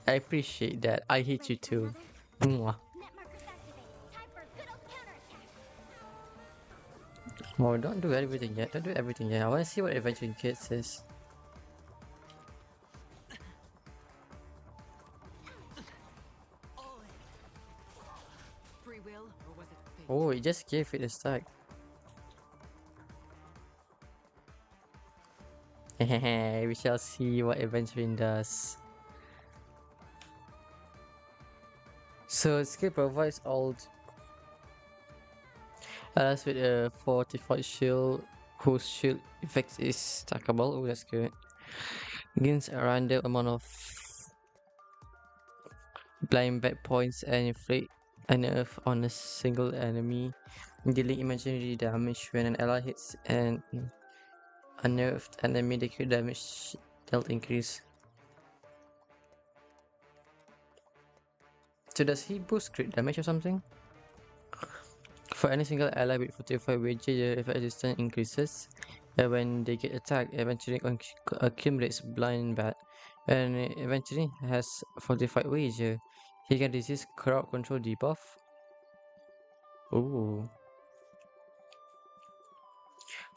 I appreciate that. I hate you too. Mwah. Oh, don't do everything yet. Don't do everything yet. I want to see what Adventuring Kid says. Free will, or was it fate? Oh, it just gave it a stack. We shall see what Adventuring does. So skill provides all allies with a fortified shield whose shield effect is stackable. Oh, that's good. Gains a random amount of blind bad points and inflict a nerf on a single enemy, dealing imaginary damage when an ally hits an unnerved enemy. The crit damage dealt increase. So does he boost crit damage or something? For any single ally with 45 wages, the effect resistance increases. When they get attacked, eventually accumulates blind bat. When eventually has 45 wages, he can resist crowd control debuff. Ooh.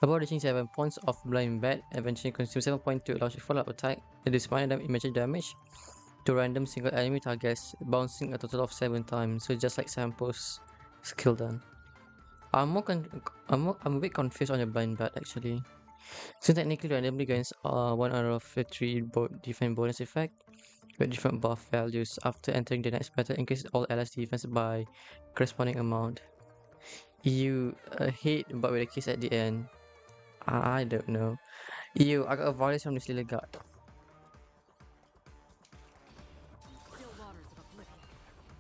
About reaching 7 points of blind bet, eventually consume 7.2 allows you follow-up attack that is minor immediate damage to random single enemy targets, bouncing a total of 7 times. So just like Sampo's skill done. I'm a bit confused on the blind bet actually. So technically randomly gains 1 out of the 3 defense bonus effect with different buff values. After entering the next battle, increase all allies defense by corresponding amount. You hit but with a kiss at the end. I don't know. I got a voice from this little guy. Still waters of oblivion.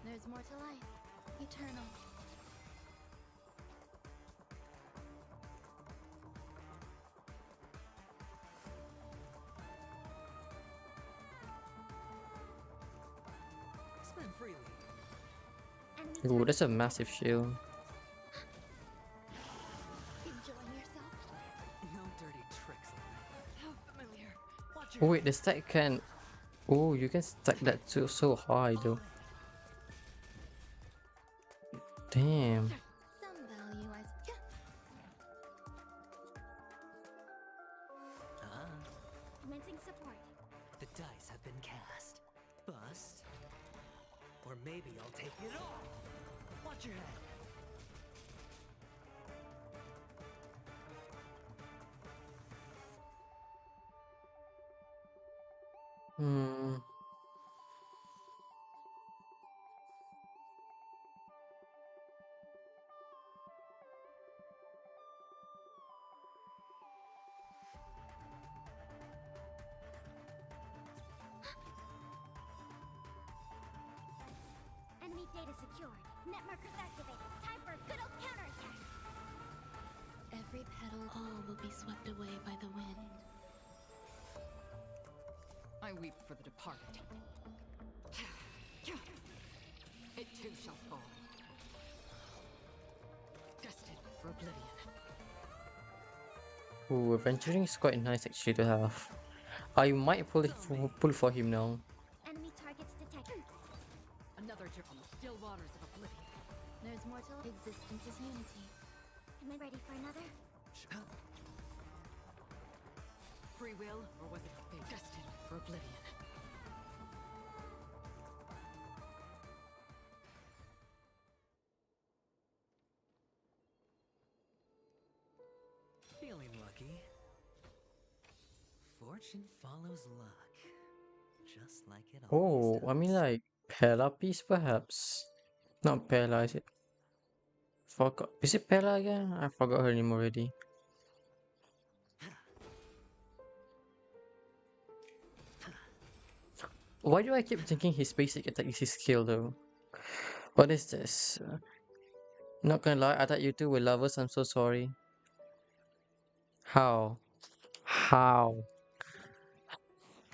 There's more to life. Eternal. Spend freely. Ooh, that's a massive shield. Enjoying yourself? No dirty tricks. How familiar. Watch Oh your wait, the stack can... Oh, you can stack that too so high though. Damn. Some value, I commencing support. The dice have been cast. Bust. Or maybe I'll take it all. Watch your head. Hmm. Enemy data secured. Net markers activated. Time for a good old counterattack. Every petal, all will be swept away by the wind. I weep for the departed. It too shall fall. Destined for oblivion. Ooh, adventuring is quite nice actually to have. I might pull for him now. Enemy targets detected. Another trip on the still waters of oblivion. There's more to existence is unity. Am I ready for another? Free will, or was it fate? Destined for oblivion. Feeling lucky. Fortune follows luck. Just like it always Oh, I mean like Pella piece perhaps. Not Pella, is it? Forgot. Is it Pella again? I forgot her name already. Why do I keep thinking his basic attack is his skill though? What is this? Not gonna lie, I thought you two were lovers. I'm so sorry. How? How?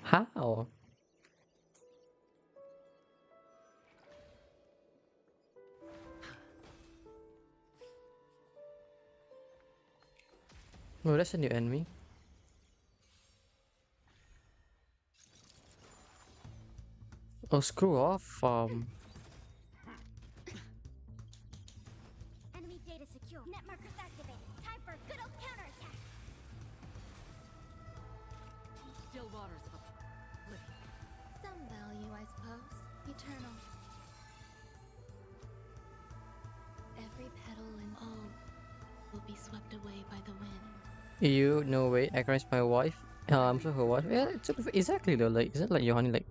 How? Oh, that's a new enemy. Oh, screw off. Enemy data secure. Net markers activated. Time for a good old counterattack. Still waters of oblivion. Some value, I suppose. Eternal. Every petal and all will be swept away by the wind. You, no way, Akira is my wife. I'm sure her wife. Yeah, it's exactly though. Like, isn't like Johanny like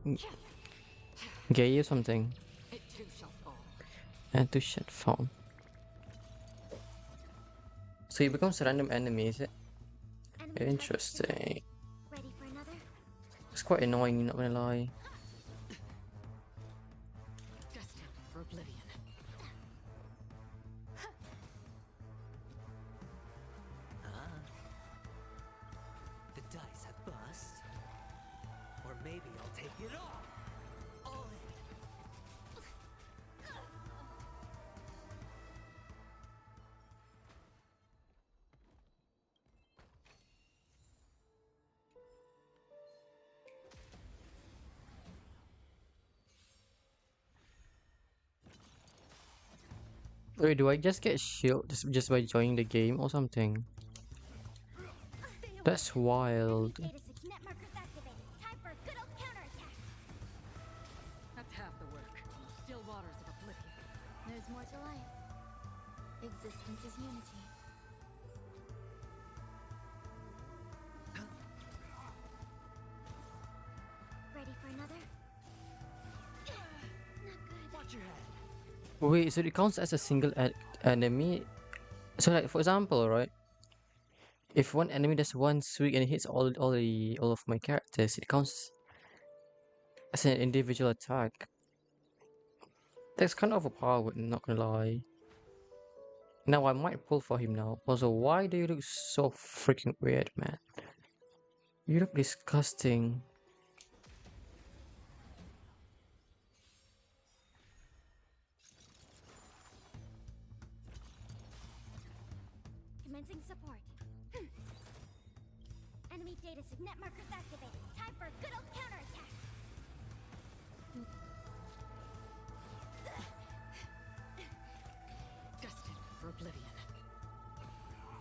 gay or something? It too shall fall. And to shut phone. So he becomes a random enemy, is it? Interesting. Ready for another? It's quite annoying, not gonna lie. Destined for oblivion. The dice have bust. Or maybe I'll take it all. All in. Wait, do I just get shield just by joining the game or something? That's wild. Data net markers activated. Time for a good old counterattack. That's half the work. On the still waters of oblivion. There's more to life. Existence is unity. Ready for another? Not good. Watch your head. Wait, so it counts as a single enemy? So like, for example, right? If one enemy does one swing and it hits all of my characters, it counts as an individual attack. That's kind of overpowered, not gonna lie. Now I might pull for him now. Also, why do you look so freaking weird, man? You look disgusting. Commencing support. Enemy data net markers activated. Time for a good old counterattack. Destined for oblivion.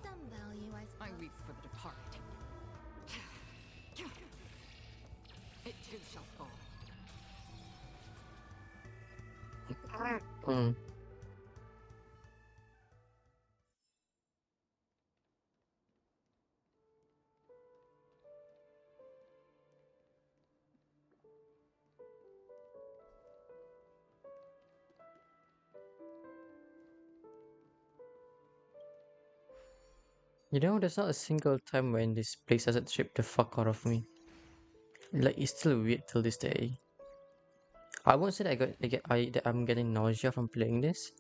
Some value, I weep for the departed. It too shall fall. Hmm. You know, there's not a single time when this place hasn't tripped the fuck out of me. Like, it's still weird till this day. I won't say that that I'm getting nausea from playing this.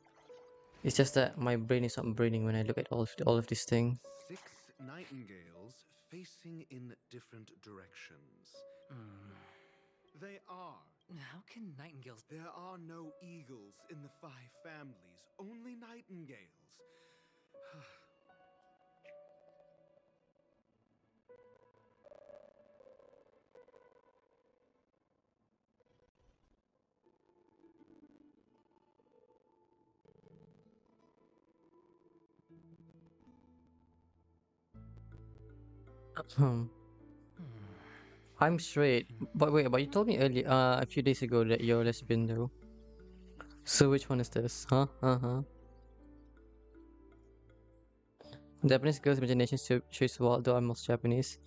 It's just that my brain is not braining when I look at all of these things. 6 nightingales facing in different directions. They are. How can nightingales? There are no eagles in the 5 families, only nightingales. I'm straight, but wait, but you told me earlier, a few days ago that you're lesbian though. So which one is this? Huh? Japanese girl's imagination shows wild, though I'm also Japanese.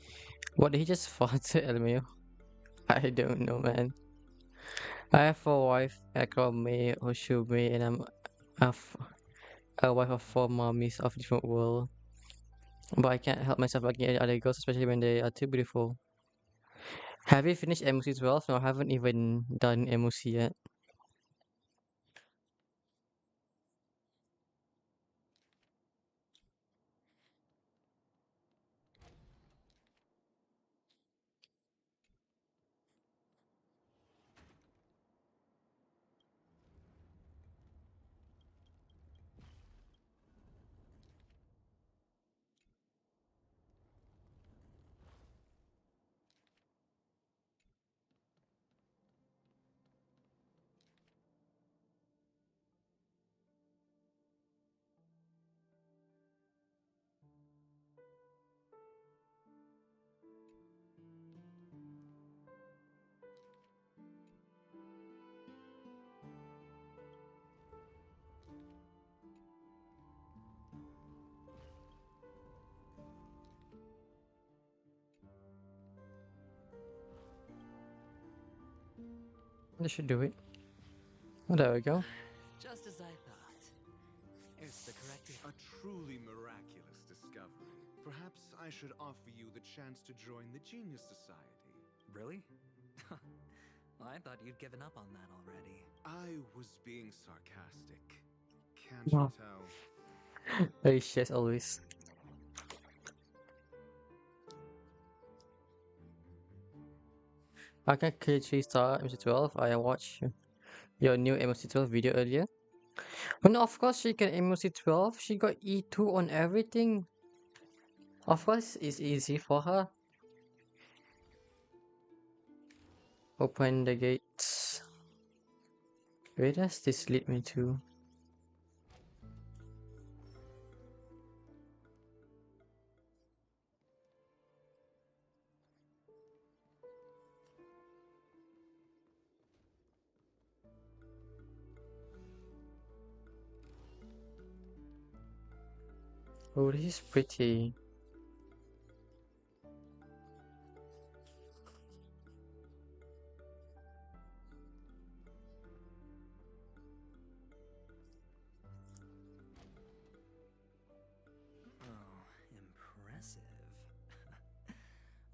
What did he just fart to LMAO? I don't know, man. I have a wife, Ekro May Oshu May, and I'm a wife of 4 mommies of different world. But I can't help myself looking at other girls, especially when they are too beautiful. Have you finished MOC 12? No, I haven't even done MOC yet. This should do it. Oh, there we go. Just as I thought. It's the correct. A truly miraculous discovery. Perhaps I should offer you the chance to join the Genius Society. Really? Well, I thought you'd given up on that already. I was being sarcastic. Can't Wow. you tell? Very shit always. I can clearly 3-star MC12. I watched your new MC12 video earlier. Well, no, of course she can MC12. She got E2 on everything. Of course, it's easy for her. Open the gates. Where does this lead me to? Oh, this is pretty. Oh, impressive.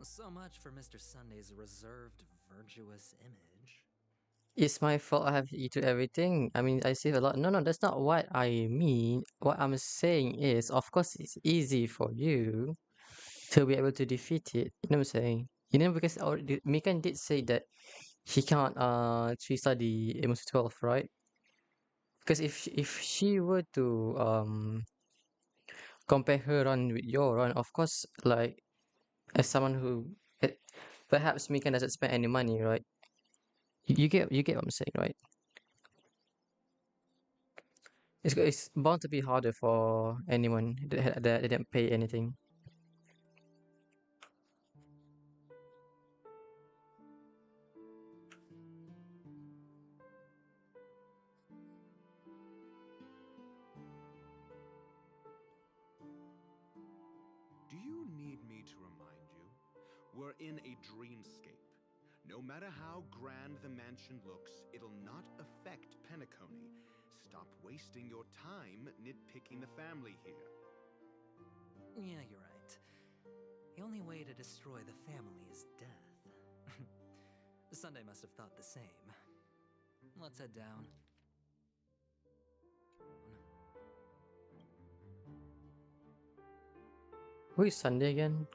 So much for Mr. Sunday's reserved, virtuous image. It's my fault I have eaten everything. I mean, I save a lot. No, no, that's not what I mean. What I'm saying is, of course, it's easy for you to be able to defeat it. You know what I'm saying? You know, because Mikan did say that he can't study Amos 12, right? Because if she were to compare her run with your run, of course, like as someone who eh, perhaps Mikan doesn't spend any money, right? You get what I'm saying, right? It's bound to be harder for anyone that didn't pay anything. Do you need me to remind you? We're in a dreamscape. No matter how grand the mansion looks, it'll not affect Penacony. Stop wasting your time nitpicking the family here. Yeah, you're right. The only way to destroy the family is death. Sunday must have thought the same. Let's head down. Who is Sunday again?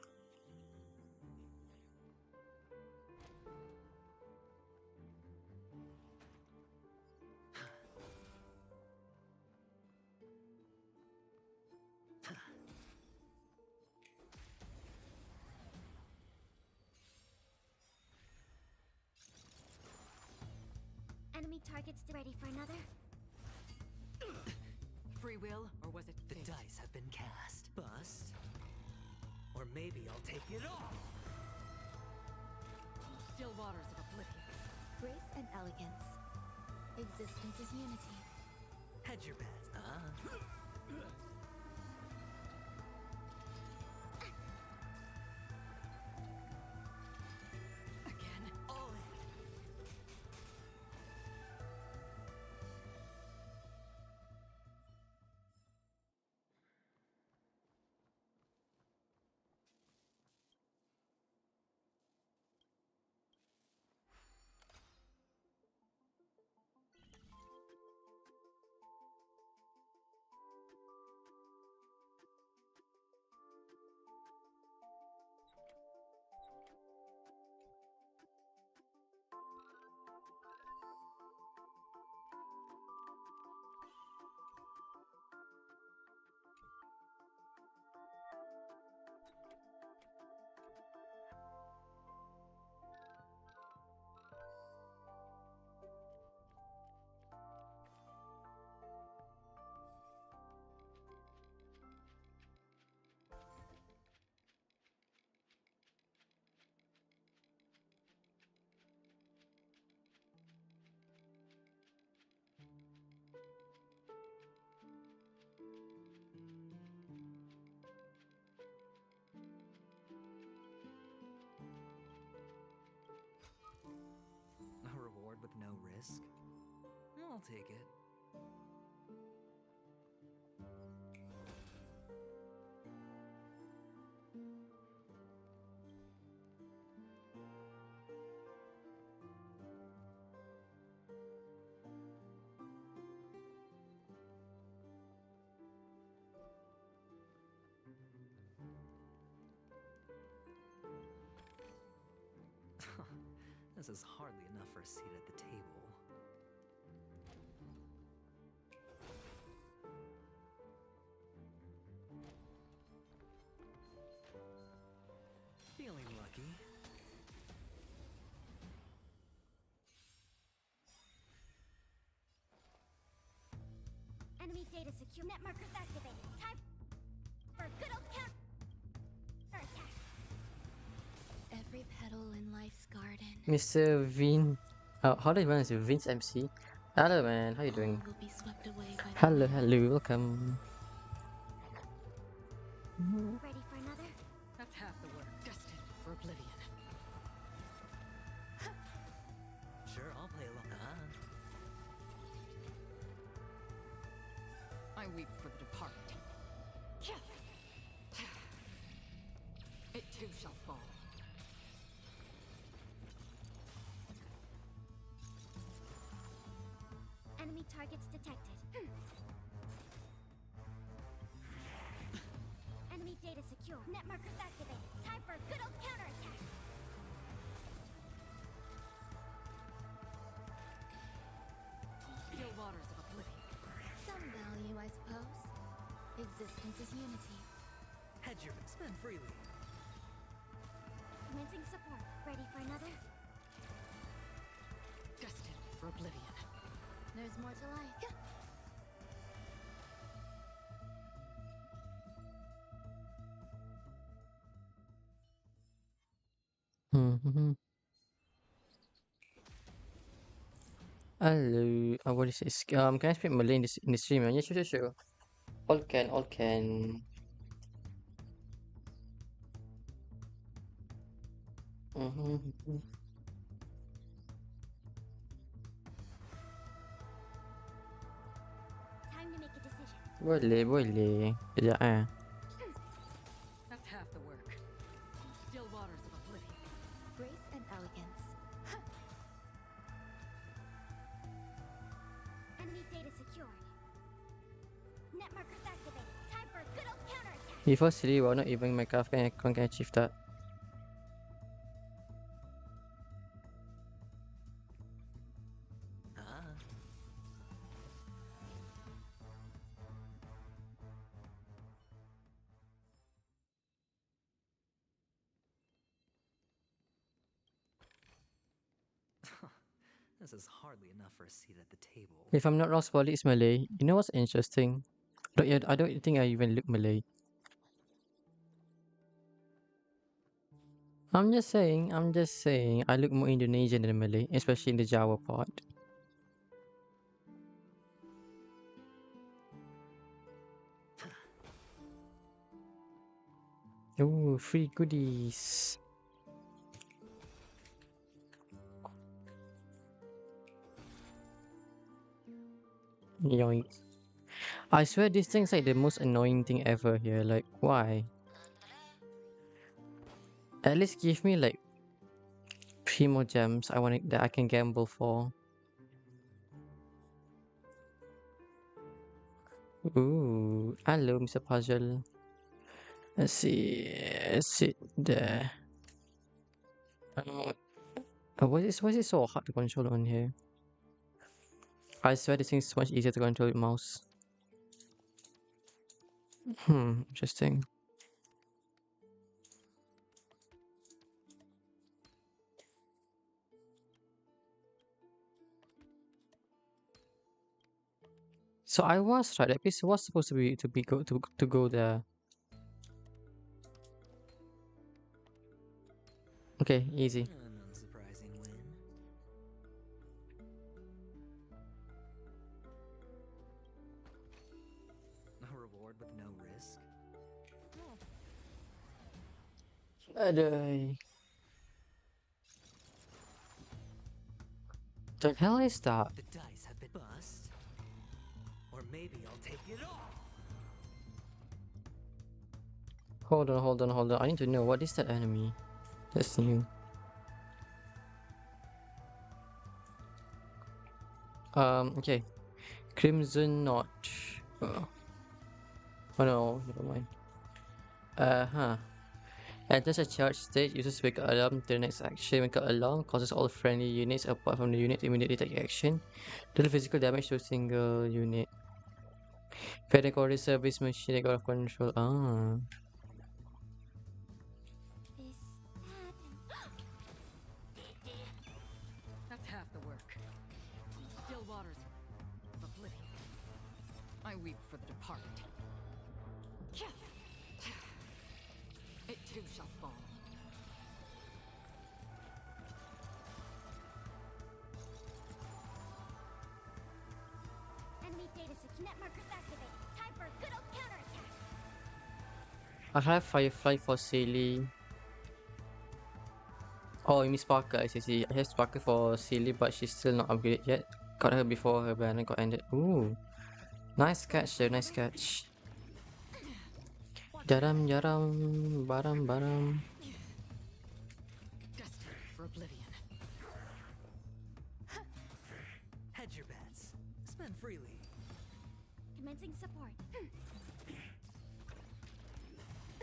Enemy targets ready for another? Free will, or was it The fate? dice have been cast. Bust. Or maybe I'll take it all. Still waters of oblivion. Grace and elegance. Existence is unity. Hedge your bets, huh? Again. All in. A reward with no risk? I'll take it. This is hardly enough for a seat at the table. Feeling lucky. Enemy data secure. Net markers activated. Time for a good old counter attack. Every petal in life's garden. Mr. Vin. How do you pronounce it? Vince MC. Hello, man. How you doing? Will be swept away by the Hello, wind. hello. Welcome. Ready for another? That's half the work. Destined for oblivion. Sure, I'll play along. I weep for the departed. It too shall fall. Enemy targets detected. Enemy data secure. Net markers activated. Time for a good old counterattack. Still waters of oblivion. Some value, I suppose. Existence is unity. Hedge your spend freely. Commencing support. Ready for another? Destined for oblivion. There's more to life. Hello. What is this? Can I speak Malay in the stream? Yeah, sure. All can, all can. Time to make a decision. Boleh. Sekejap That's half the work. Still waters of oblivion. Grace and elegance. Enemy data secured. Net markers activated. Time for a good old counterattack. Before Siri will not even Minecraft can achieve that. This is hardly enough for a seat at the table. If I'm not wrong, Spolly is Malay. You know what's interesting? I don't think I even look Malay. I'm just saying. I look more Indonesian than Malay, especially in the Jawa part. Oh, free goodies. Yoink. I swear this thing's like the most annoying thing ever here. Like, why? At least give me like 3 more gems that I can gamble for. Ooh, hello, Mr. Puzzle. Let's see. Sit there. Why is it so hard to control on here? I swear this thing is so much easier to control with mouse. Interesting. So I was right. That piece was supposed to go there. Okay, easy. An unsurprising win. A reward with no risk. Aduh. The hell is that? The dice have been bust. Or maybe I'll take it all. Hold on. I need to know, what is that enemy? That's new. Okay. Crimson Notch. Oh no, never mind. Enters a charge state, uses wake up alarm to the next action. Wake up alarm causes all friendly units apart from the unit to immediately take action. Deal physical damage to a single unit. Category service machine that got out of control. That's half the work. Still waters of oblivion. I weep for the departed. It too shall fall. Enemy data secure. Net markers activated. Time for a good old counterattack. I have Firefly for Silly. Oh, you mean Sparkle, I see. I have Sparkle for Silly, but she's still not upgraded yet. Got her before her banner got ended. Ooh. Nice catch there, nice catch. Jaram jaram, baram baram. Destined for oblivion. Hedge your bets. Spend freely. Commencing support.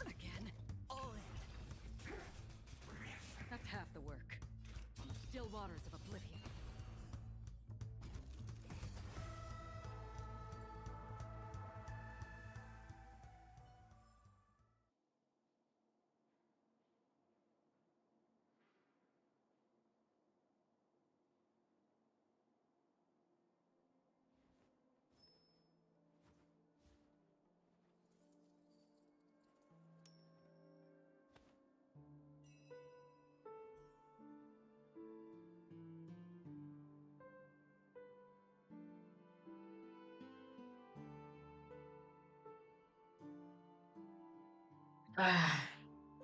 Again. All in. That's half the work. Still waters of oblivion.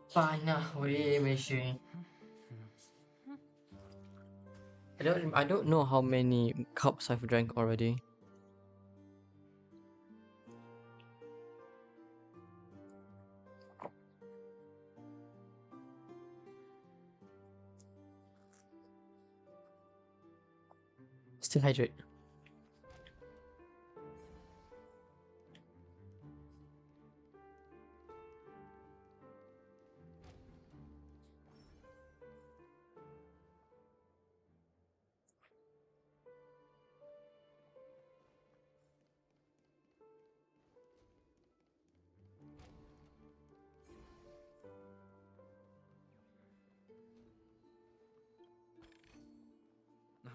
Fine now, we machine. I don't know how many cups I've drank already. Still hydrate.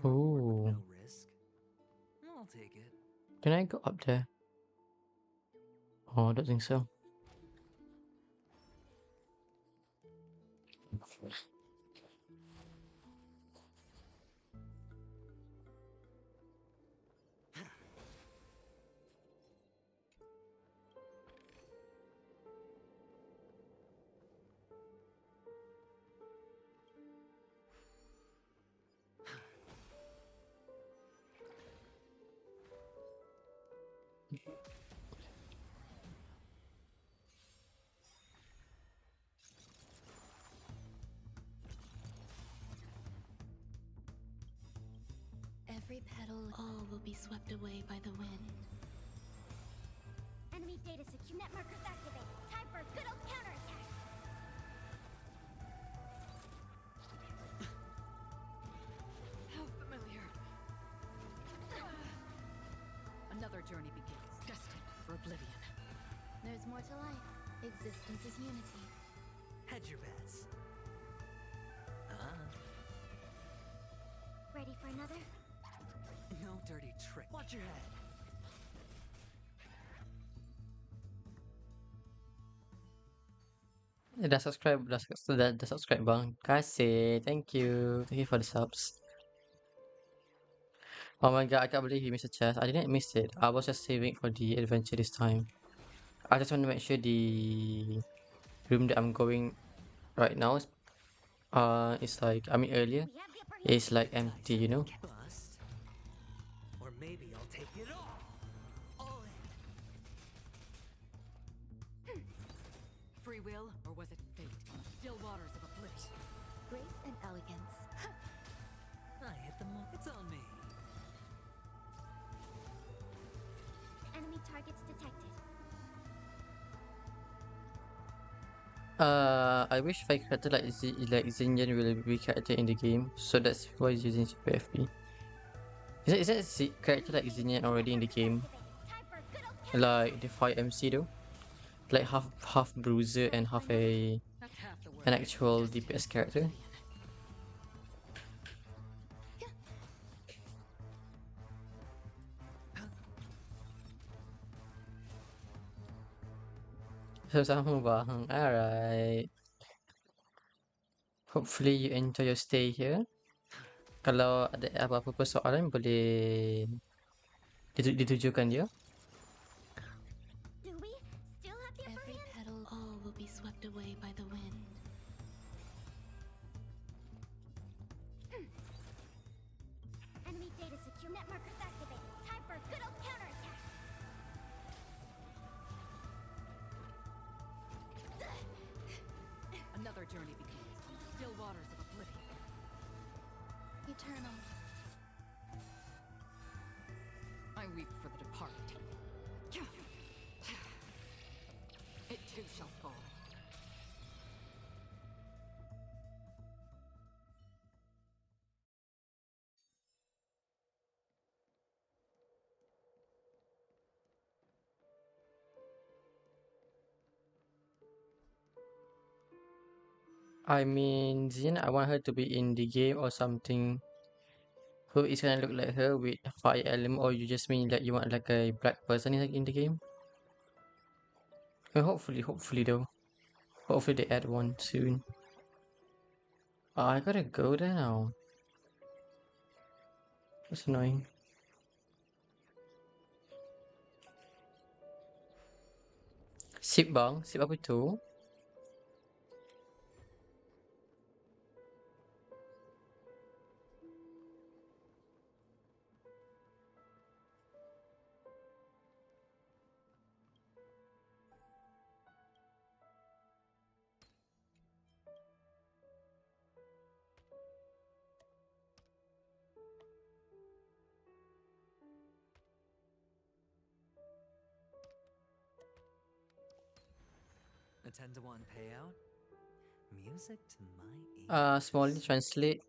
Ooh. No risk. I'll take it. Can I go up there? Oh, I don't think so. Every petal, all will be swept away by the wind. Enemy data secure net markers activated. Time for a good old counterattack. How familiar. Another journey begins, destined for oblivion. There's more to life. Existence is unity. Hedge your bets. Ready for another? No dirty trick. Watch your head. The subscribe bang. Kasih, thank you for the subs. Oh my god, I can't believe you missed a chest. I didn't miss it. I was just saving for the adventure this time. I just want to make sure the room that I'm going right now is like, I mean earlier, is like empty, you know? Bust. Or maybe I'll take it all. All in. Free will, or was it fate? Still waters of oblivion. Grace and elegance. I hit the mark. It's on me. Enemy targets detected. I wish if I character like Xinyan will be character in the game, so that's why he's using CPFP. Is that character like Xinyan already in the game? Like the 5 MC though? Like half bruiser and half an actual DPS character? Sama bang. Alright. Hopefully you enjoy your stay here. Kalau ada apa-apa persoalan boleh ditujukan dia. Do we still have the upper hand? Every petal, all will be signet markers activated. Time for a good old counterattack. Another journey begins on the still waters of oblivion. Eternal. I weep for the departed. It too shall fall. I mean, Zin, I want her to be in the game or something. Who is gonna look like her with fire element, or you just mean that you want like a black person in the game? Well, hopefully though. Hopefully they add one soon. Oh, I gotta go there now. That's annoying. Sip bang? Sip apa tu? A 10 to 1 payout? Music to my ears. Smallly translate.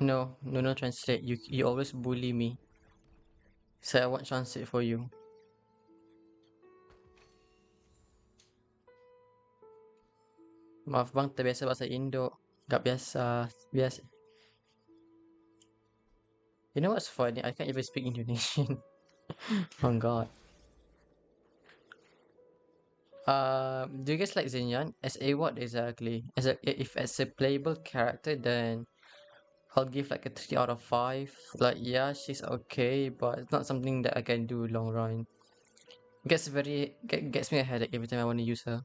No, translate. You always bully me. So I won't translate for you. Maaf bang, terbiasa bahasa Indo. Gak biasa. You know what's funny? I can't even speak Indonesian. Oh god. Do you guys like Xinyan? As a what exactly? If as a playable character, then I'll give like a 3 out of 5. Like yeah, she's okay, but it's not something that I can do long run. Gets me a headache every time I want to use her.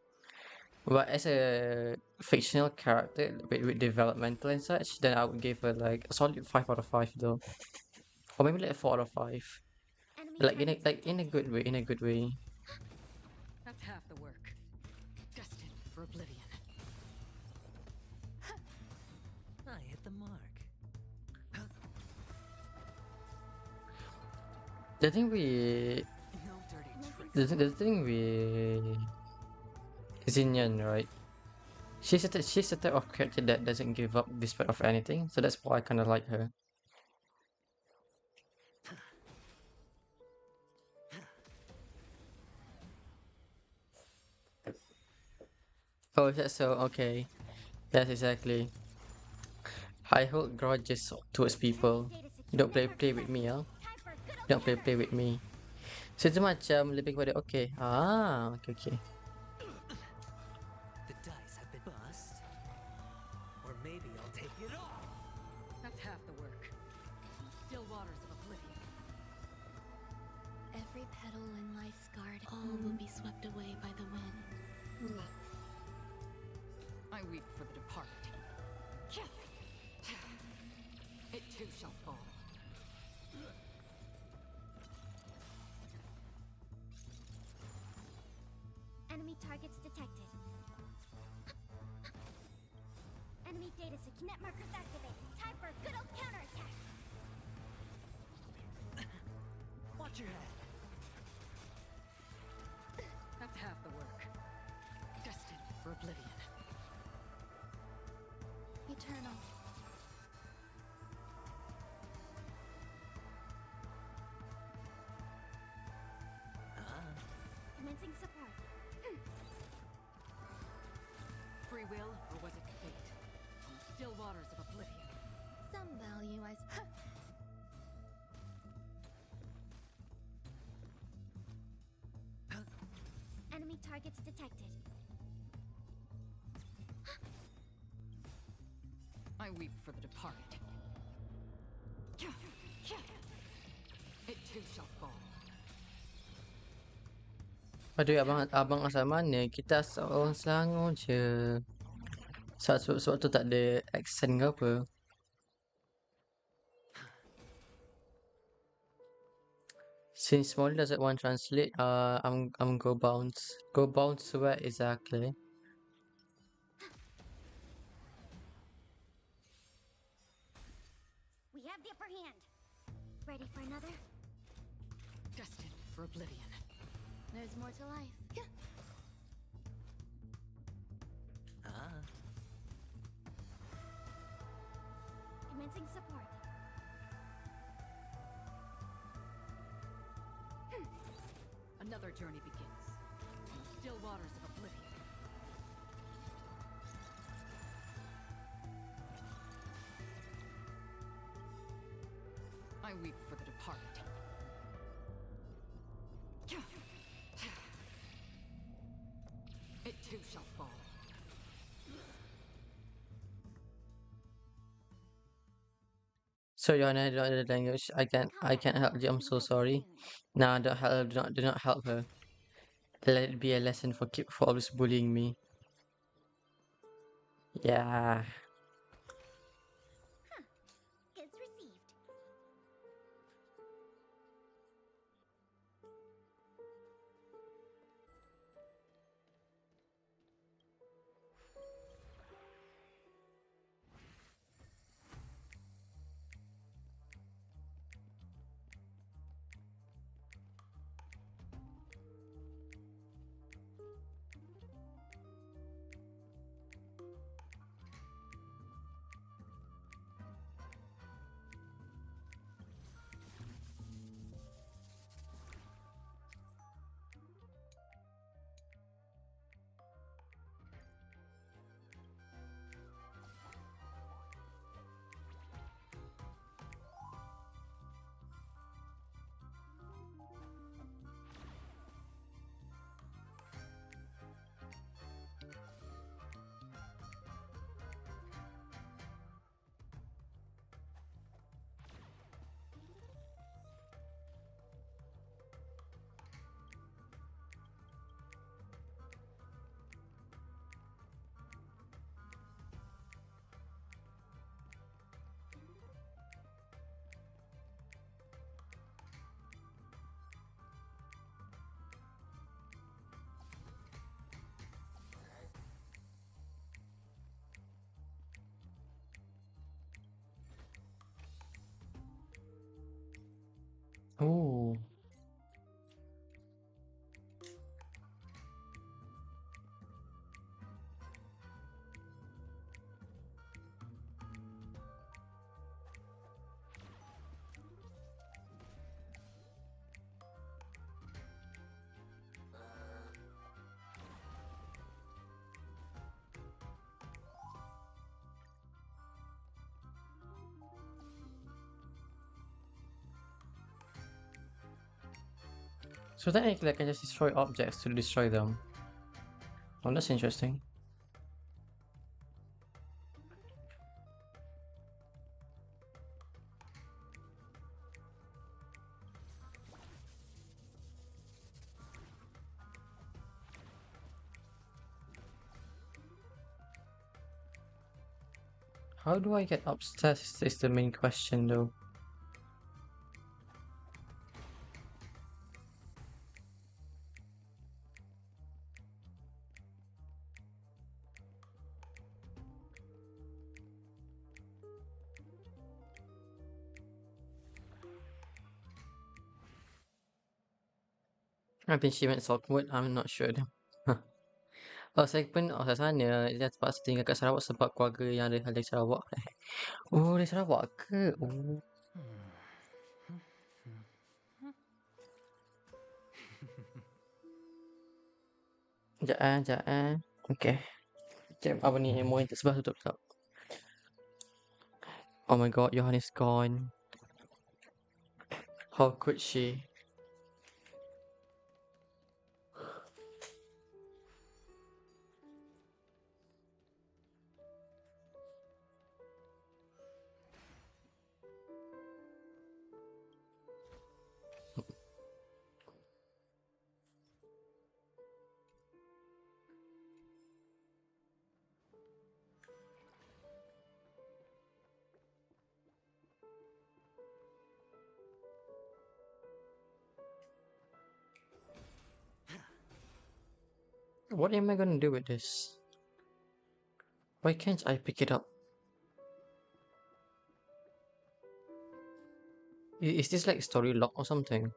But as a fictional character with developmental and such, then I would give her like a solid 5 out of 5 though, or maybe like a 4 out of 5. Like in a good way. That's half the work. Destined for oblivion. I hit the mark. The thing with Xinyan, right? She's the type of character that doesn't give up despite of anything, so that's why I kind of like her. Oh, is that so? Okay. Yes, exactly. I hold grudges towards people. You don't play with me, huh? Don't play with me. So itu macam lebih kepada okay. Okay. The dice have been bust. Or maybe I'll take it all. That's half the work. Still waters of oblivion. Every petal in life's garden, all will be swept away by the wind. I weep for the departed. It too shall fall. Enemy targets detected. Enemy data signet markers activated. Time for a good old counterattack. Watch your head. That's half the work. Destined for oblivion. Eternal. Commencing support. Free will, or was it fate? On the still waters of oblivion. Some value I... Enemy targets detected. I weep for the departed. It too shall fall. Aduh, abang asal mana? Kita asal orang Selangor je. Sebab tu tak ada accent ke apa. Since Molly doesn't want to translate, I'm go bounce. Go bounce where exactly? We have the upper hand. Ready for another? Destined for oblivion. There's more to life. Ah. Commencing support. Another journey begins. In the still waters of oblivion. I weep for the departed. It too shall fall. So you're not the language. I can't help you. I'm so sorry. Nah, don't help. Do not help her. Let it be a lesson for always bullying me. Yeah. Goods received. Oh. So technically, I can just destroy objects to destroy them. Oh, that's interesting. How do I get upstairs is the main question though. I think she went Saltwood, I'm not sure though. Saya pun asal sana, dia terpaksa tinggal kat Sarawak sebab keluarga yang ada dari Sarawak. Oh, dari Sarawak ke? Oh. Sekejap Okay. Sekejap, apa ni? Monitor sebelah tutup sekejap. Oh my god, Johan is gone. How could she? What am I gonna do with this? Why can't I pick it up? Is this like story lock or something?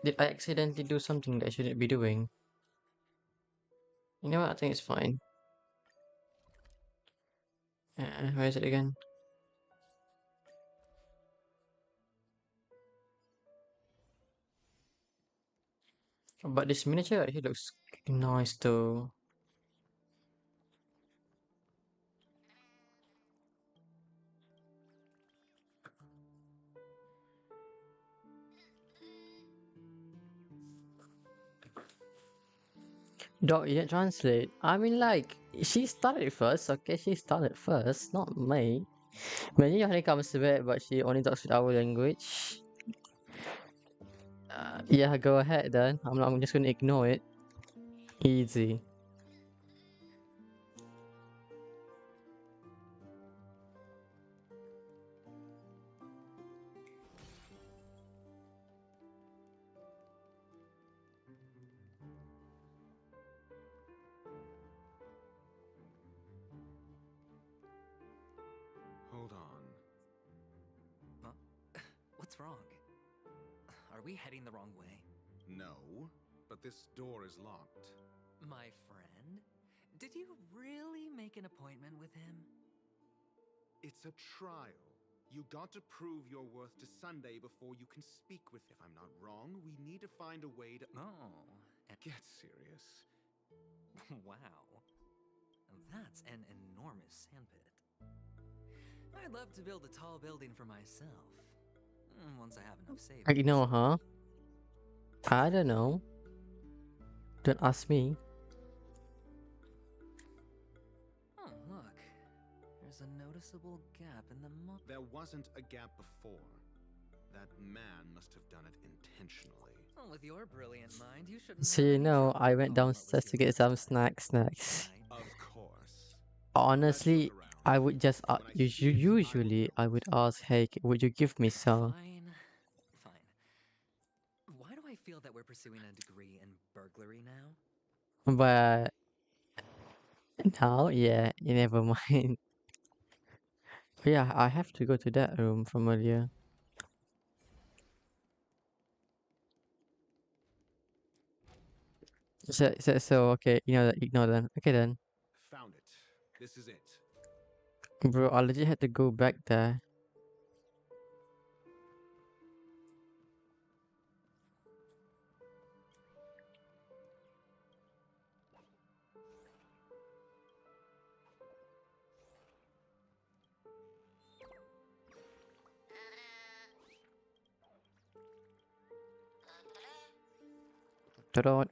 Did I accidentally do something that I shouldn't be doing? You know what? I think it's fine. Where is it again? But this miniature right here looks nice though. Dog, you didn't translate. I mean, like, she started first, okay? She started first, not me. Maybe when it comes to it, but she only talks with our language. Yeah, go ahead then. I'm just gonna ignore it. Easy. Hold on. Huh? What's wrong? Are we heading the wrong way? No, but this door is locked. My friend? Did you really make an appointment with him? It's a trial. You got to prove your worth to Sunday before you can speak with. If I'm not wrong, we need to find a way to. Oh. Get serious. Wow. That's an enormous sandpit. I'd love to build a tall building for myself. Once I have enough savings. I know, huh? I don't know. Don't ask me. Oh, look. There's a noticeable gap in the There wasn't a gap before. That man must have done it intentionally. Well, with your brilliant mind, you shouldn't So have you any know, trouble I went knowing what was downstairs to here get some snacks. Of course. Honestly, I would just usually I would ask, hey, would you give me some? Fine. Fine. Why do I feel that we're pursuing a degree in burglary now? But now, yeah, never mind. But yeah, I have to go to that room from earlier. So okay, ignore then. Okay then. Found it. This is it. Bro, I legit had to go back there. Ta-da.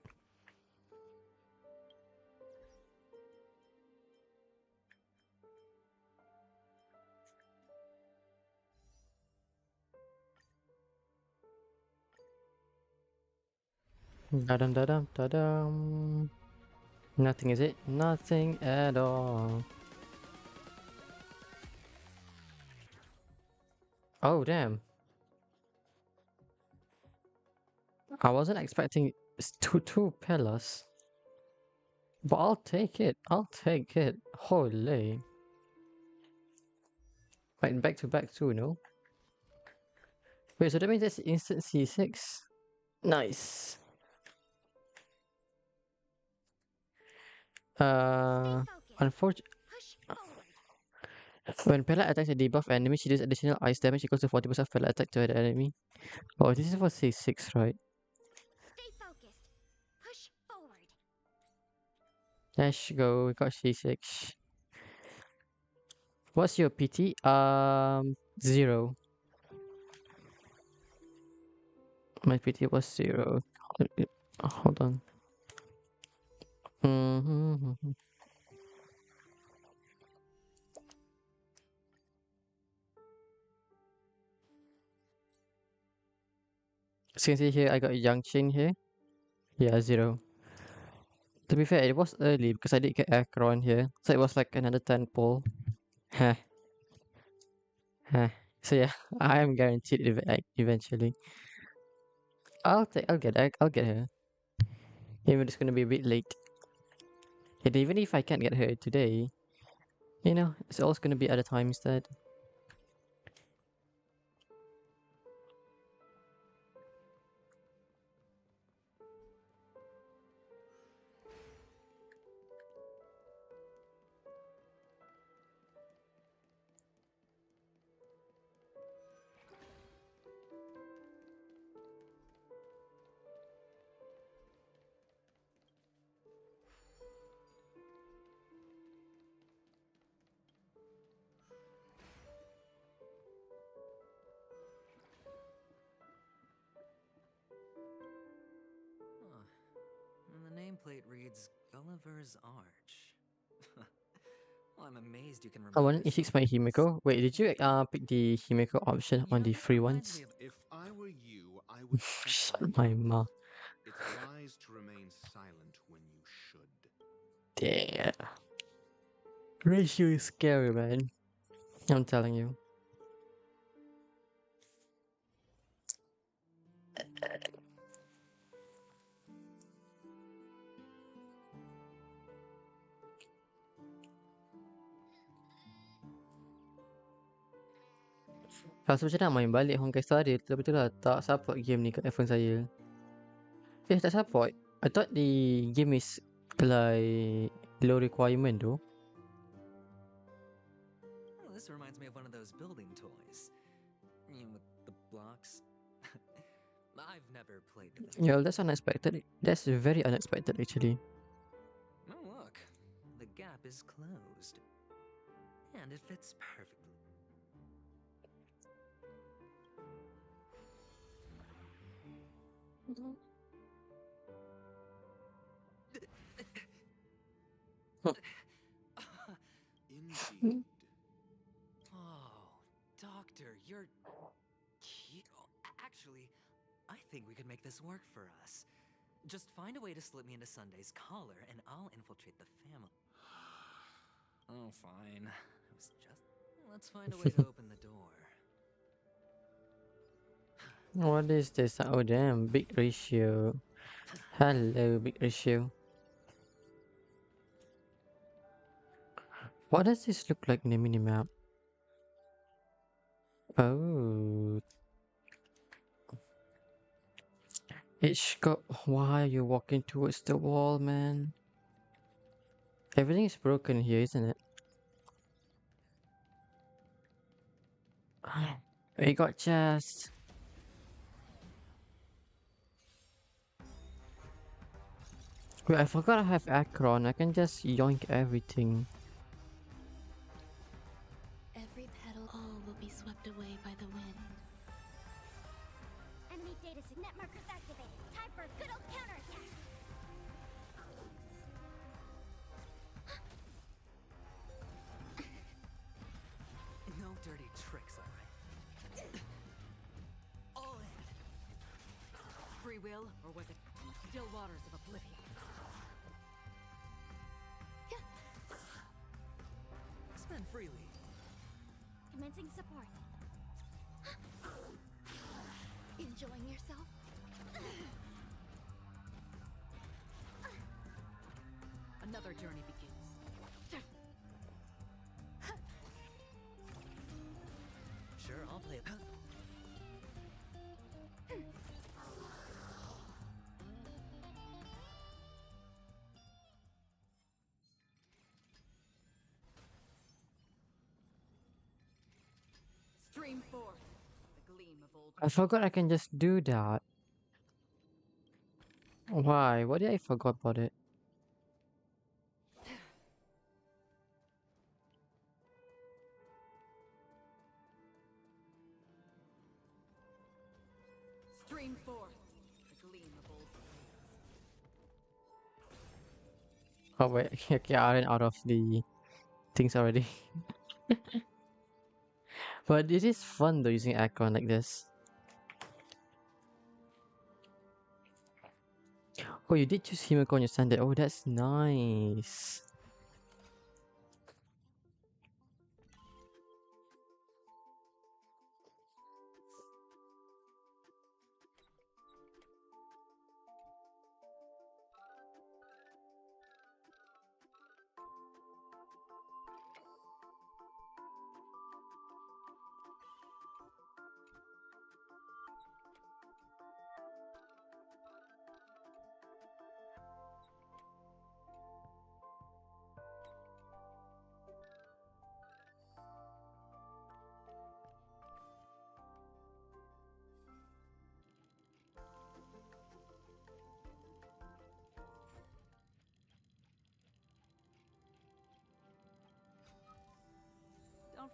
Da-dum da-dum da-dum. Nothing is it? Nothing at all. Oh damn. I wasn't expecting two pillars. But I'll take it. I'll take it. Holy. Right, back to back too, no? Wait, so that means that's instant C6? Nice. Unfortunately, when Pella attacks a debuff enemy, she does additional ice damage equals to 40% of Pella attack to the enemy. Oh, this is for C6, right? Stay focused. Push forward. Let's go. We got C6. What's your PT? 0. My PT was 0. Hold on. So you can see here, I got a Young Chin here. Yeah, 0. To be fair, it was early because I did get Akron here. So it was like another 10 pull. Heh. Heh. So yeah, I am guaranteed eventually. I'll get her. Even it's gonna be a bit late. And even if I can't get her today, you know, it's always gonna be at a time instead. Huh. And the nameplate reads Gulliver's Arch. Well, I'm amazed you can I remember want E6 my Himiko. Wait, did you pick the Himiko option on the free ones? If I were you, I would check Shut my mouth. It's wise to remain silent when you should. Damn. Ratio is scary, man. I'm telling you. Rasa macam nak main balik Honkai Star Rail, tapi tu lah tak support game ni kat iPhone saya. Tak support. I thought the game is like low requirement though. Oh, this reminds me of one of those building toys. You know, with the blocks. I've never played with it. Yeah, that's unexpected. That's very unexpected actually. Oh, look. The gap is closed. And it fits perfectly. Indeed. Oh, Doctor, you're cute. Actually, I think we could make this work for us. Just find a way to slip me into Sunday's collar, and I'll infiltrate the family. Oh, fine. It was just... Let's find a way to open the door. What is this? Oh damn, big ratio. Hello, big ratio. What does this look like in the minimap? Oh. It's got... Why are you walking towards the wall, man? Everything is broken here, isn't it? We got chests. Wait, I forgot I have Akron. I can just yoink everything. Every petal, all will be swept away by the wind. Enemy data net markers activated. Time for a good old counterattack. No dirty tricks, alright? All in. Free will, or was it still waters of oblivion? Spend freely. Commencing support. Enjoying yourself? Another journey begins. Sure, I'll play it. Stream forth the gleam of old. I forgot I can just do that. Why? What did I forgot about it? Stream forth the gleam of old. Oh wait, okay, I ran out of the things already. But it is fun though using Akron like this. Oh, you did choose Himiko on your Sunday. Oh, that's nice.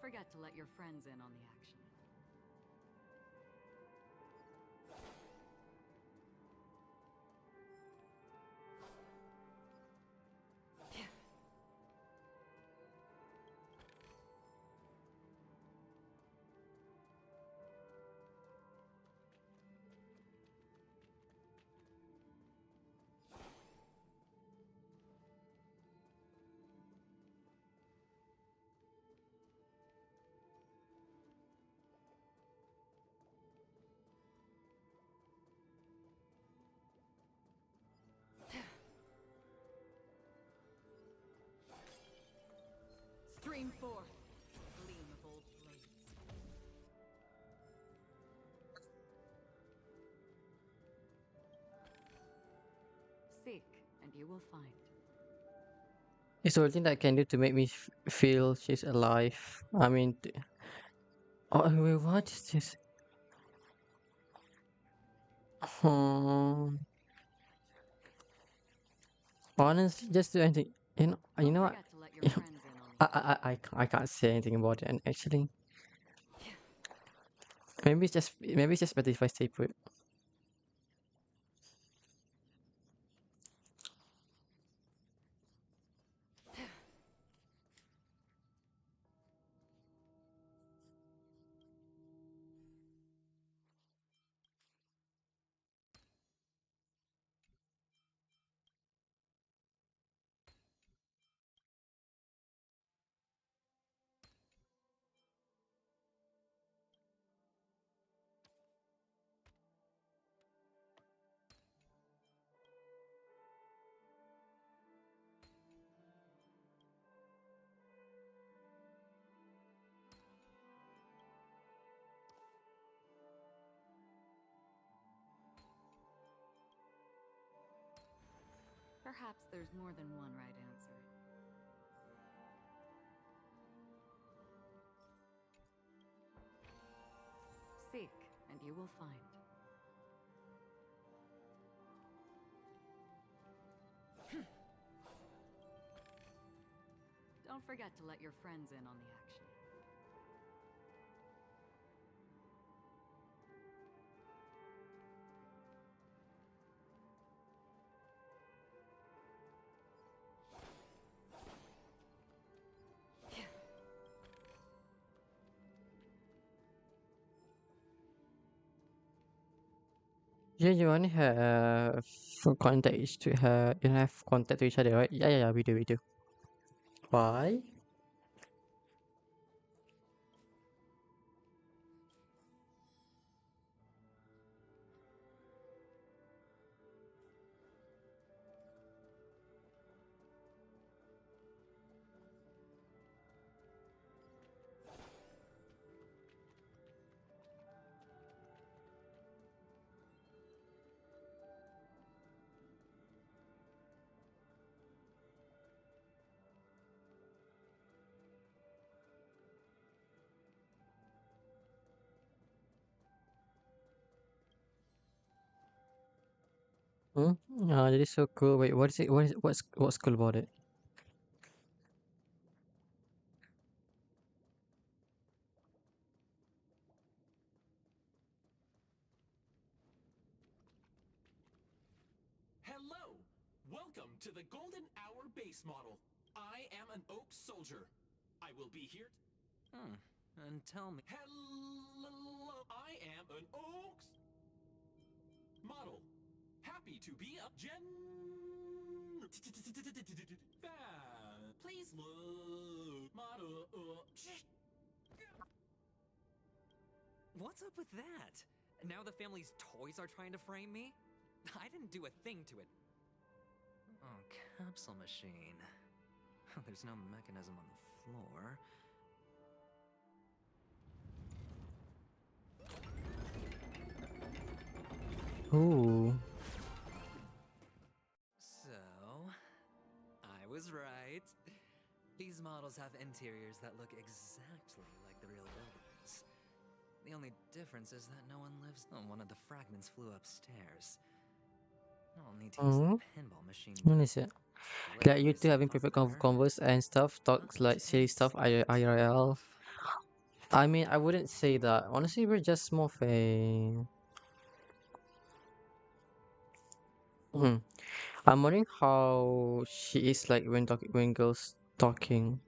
forget to let your friends in on the action. Stream forth, gleam of old blades. Seek, and you will find. It's the only thing that I can do to make me feel she's alive. I mean, oh wait, what is this? Hmm. Honestly, just do anything. You know what? I can't say anything about it. And actually, maybe it's just better if I stay put. Perhaps there's more than one right answer. Seek, and you will find. Don't forget to let your friends in on the action. Yeah, you only have contact to have you have contact to each other, right? Yeah, we do. Why? Hmm? That is so cool. Wait, what is it? What's cool about it? Hello! Welcome to the Golden Hour base model. I am an Oak Soldier. I will be here. And tell me. Hello! I am an Oak model. Happy to be a Please look. Model. What's up with that? Now the family's toys are trying to frame me? I didn't do a thing to it. Oh, capsule machine. There's no mechanism on the floor. Ooh. So, I was right. These models have interiors that look exactly like the real buildings. The only difference is that no one lives. Oh, one of the fragments flew upstairs. I'll need to use the pinball machine. What is it? Like you two having private convos and stuff, talks like silly stuff, IRL. I mean, I wouldn't say that. Honestly, we're just more of a. Hmm. I'm wondering how she is like when girls talking.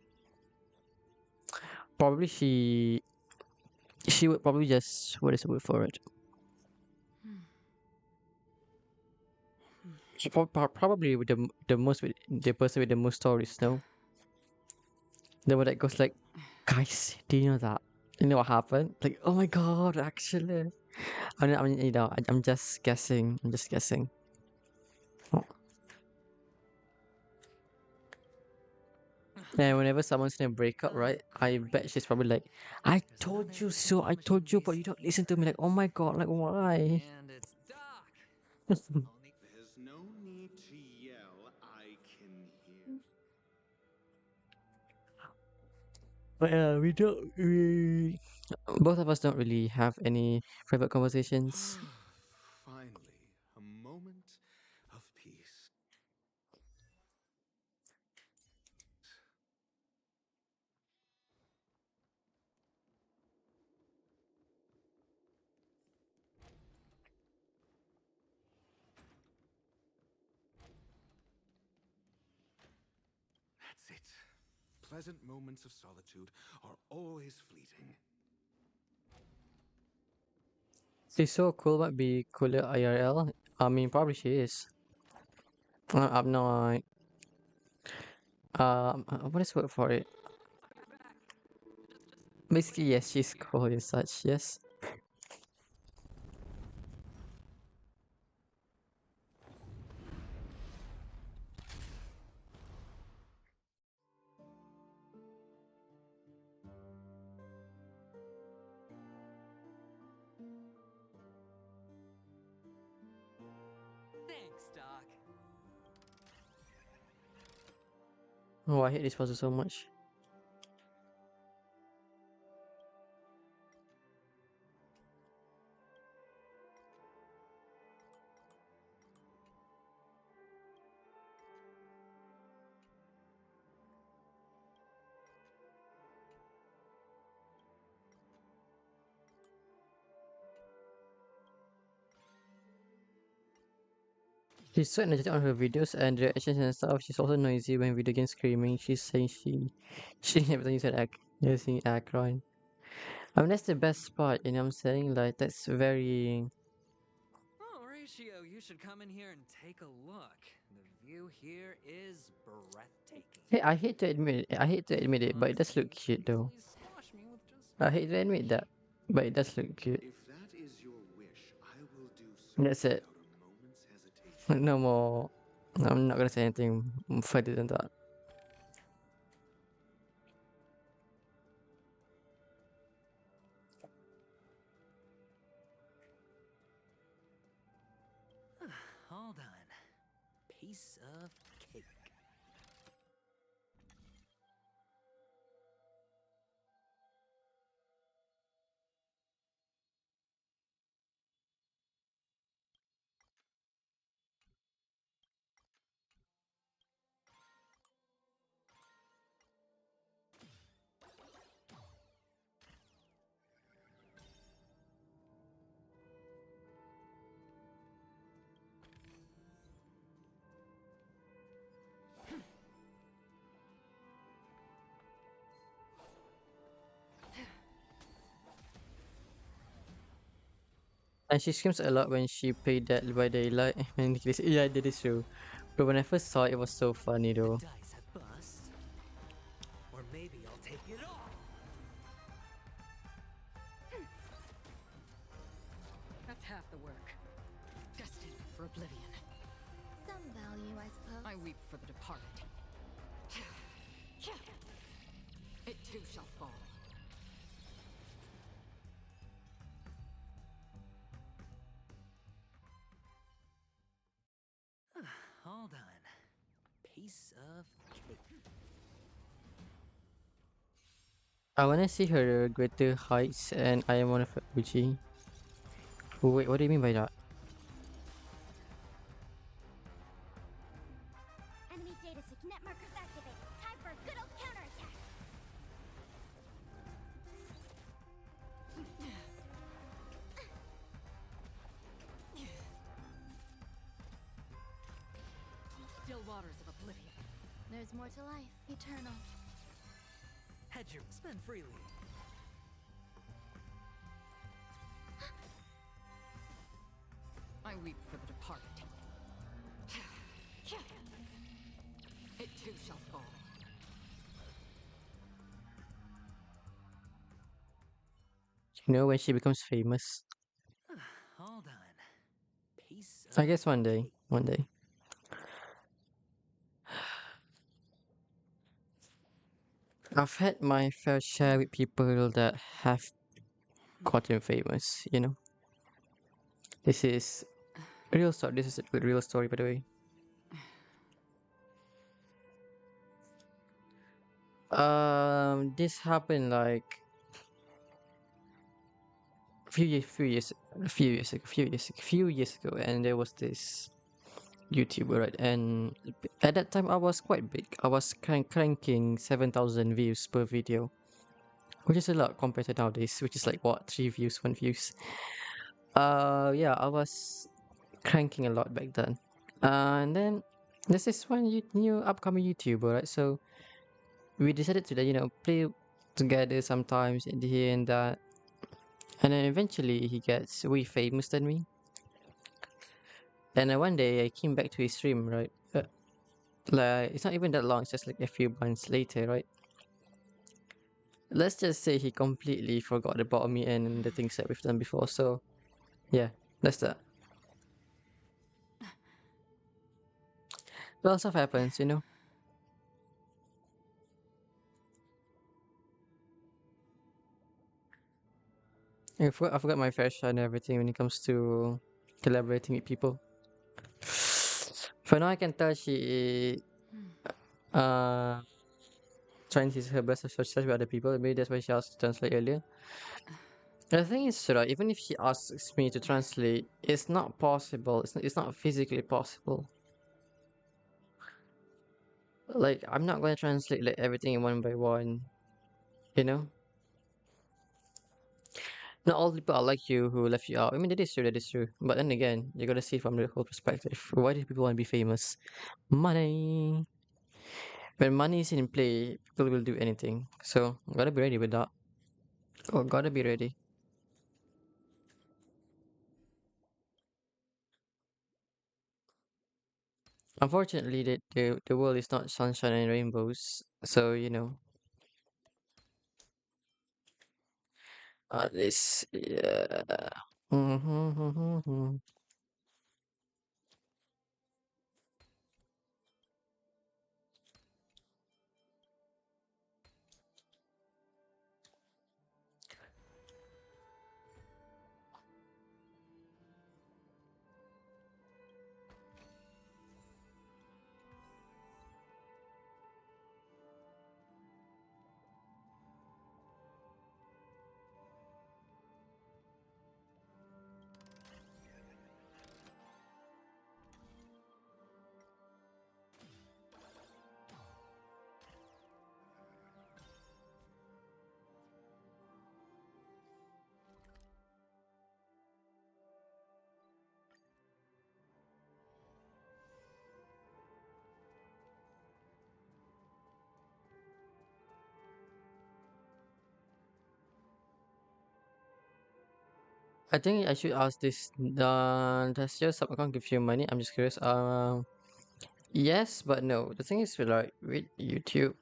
Probably she would probably just what is the word for it? She probably with the person with the most stories. No, the one that goes like, guys, do you know that? You know what happened? Like, oh my god, actually. I mean, I'm just guessing. I'm just guessing. Oh. And whenever someone's in a breakup, right? I bet she's probably like, I told you so. I told you, but you don't listen to me. Like, oh my god, like why? And it's Doc. There's no need to yell. I can hear. But we don't. Both of us don't really have any private conversations. Finally, a moment of peace. That's it. Pleasant moments of solitude are always fleeting. She's so cool, might be cooler IRL. I mean, probably she is. I'm not. What is the word for it? Basically, yes, she's cool and such. Yes. Thanks, Doc. Oh, I hate this puzzle so much. She's so energetic on her videos and reactions and stuff. She's also noisy when video games screaming. She's saying she every time you said act using Akron. I mean that's the best part, you know what I'm saying? Like that's very Oh, Ratio, you should come in here and take a look. The view here is breathtaking. Hey, I hate to admit it, but it does look cute though. Squash me with just I hate to admit that. But it does look cute. If that is your wish, I will do so That's it. without a moment's hesitation. No more. I'm not gonna say anything further than that. All done. Piece of cake. And she screams a lot when she played that by daylight. And yeah, that is true. But when I first saw it, it was so funny though. Dice have bust. Or maybe I'll take it all. That's half the work. Destined for oblivion. Some value, I suppose. I weep for the departed. It too shall fall. All done. Piece of cake. I wanna see her greater heights and I am one of her OG. Oh, wait, what do you mean by that? Enemy data signet markers activated. Time for a good old counterattack. There's more to life, eternal. Hedge your spend freely. I weep for the departed. It too shall fall. You know, when she becomes famous. All done. Piece I of guess one day. One day. I've had my fair share with people that have gotten famous, you know. This is a real story. This is a real story, by the way. This happened like few years ago, and there was this YouTuber, right? And at that time, I was quite big. I was cranking 7,000 views per video, which is a lot compared to nowadays, which is like what 3 views, 1 views. Yeah, I was cranking a lot back then. And then this is one new upcoming YouTuber, right? So we decided to, play together sometimes in here and that. And then eventually he gets way famous than me. And then one day I came back to his stream, right? Like, it's not even that long, it's just like a few months later, right? Let's just say he completely forgot about me and the things that we've done before. So, yeah, that's that. Well, stuff happens, you know? I forgot my fair share and everything when it comes to collaborating with people. For now, I can tell she trying her best to socialize with other people. Maybe that's why she asked to translate earlier. The thing is, right, even if she asks me to translate, it's not possible. It's not physically possible. Like, I'm not going to translate like everything one by one, you know? Not all people are like you who left you out. I mean, that is true, that is true. But then again, you gotta see from the whole perspective. Why do people want to be famous? Money. When money is in play, people will do anything. So, gotta be ready with that. Oh, gotta be ready. Unfortunately, the world is not sunshine and rainbows. So, this, yeah. I think I should ask this. Does your sub account give you money? I'm just curious. Yes, but no. The thing is, with YouTube,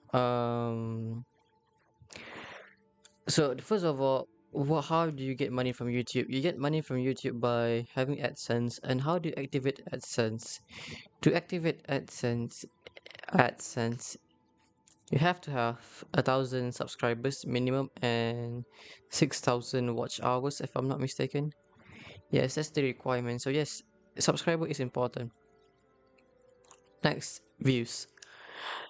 so first of all, how do you get money from YouTube? You get money from YouTube by having AdSense. And how do you activate AdSense? To activate AdSense, you have to have 1,000 subscribers minimum and 6,000 watch hours, if I'm not mistaken. Yes, that's the requirement. So yes, subscriber is important. Next, views.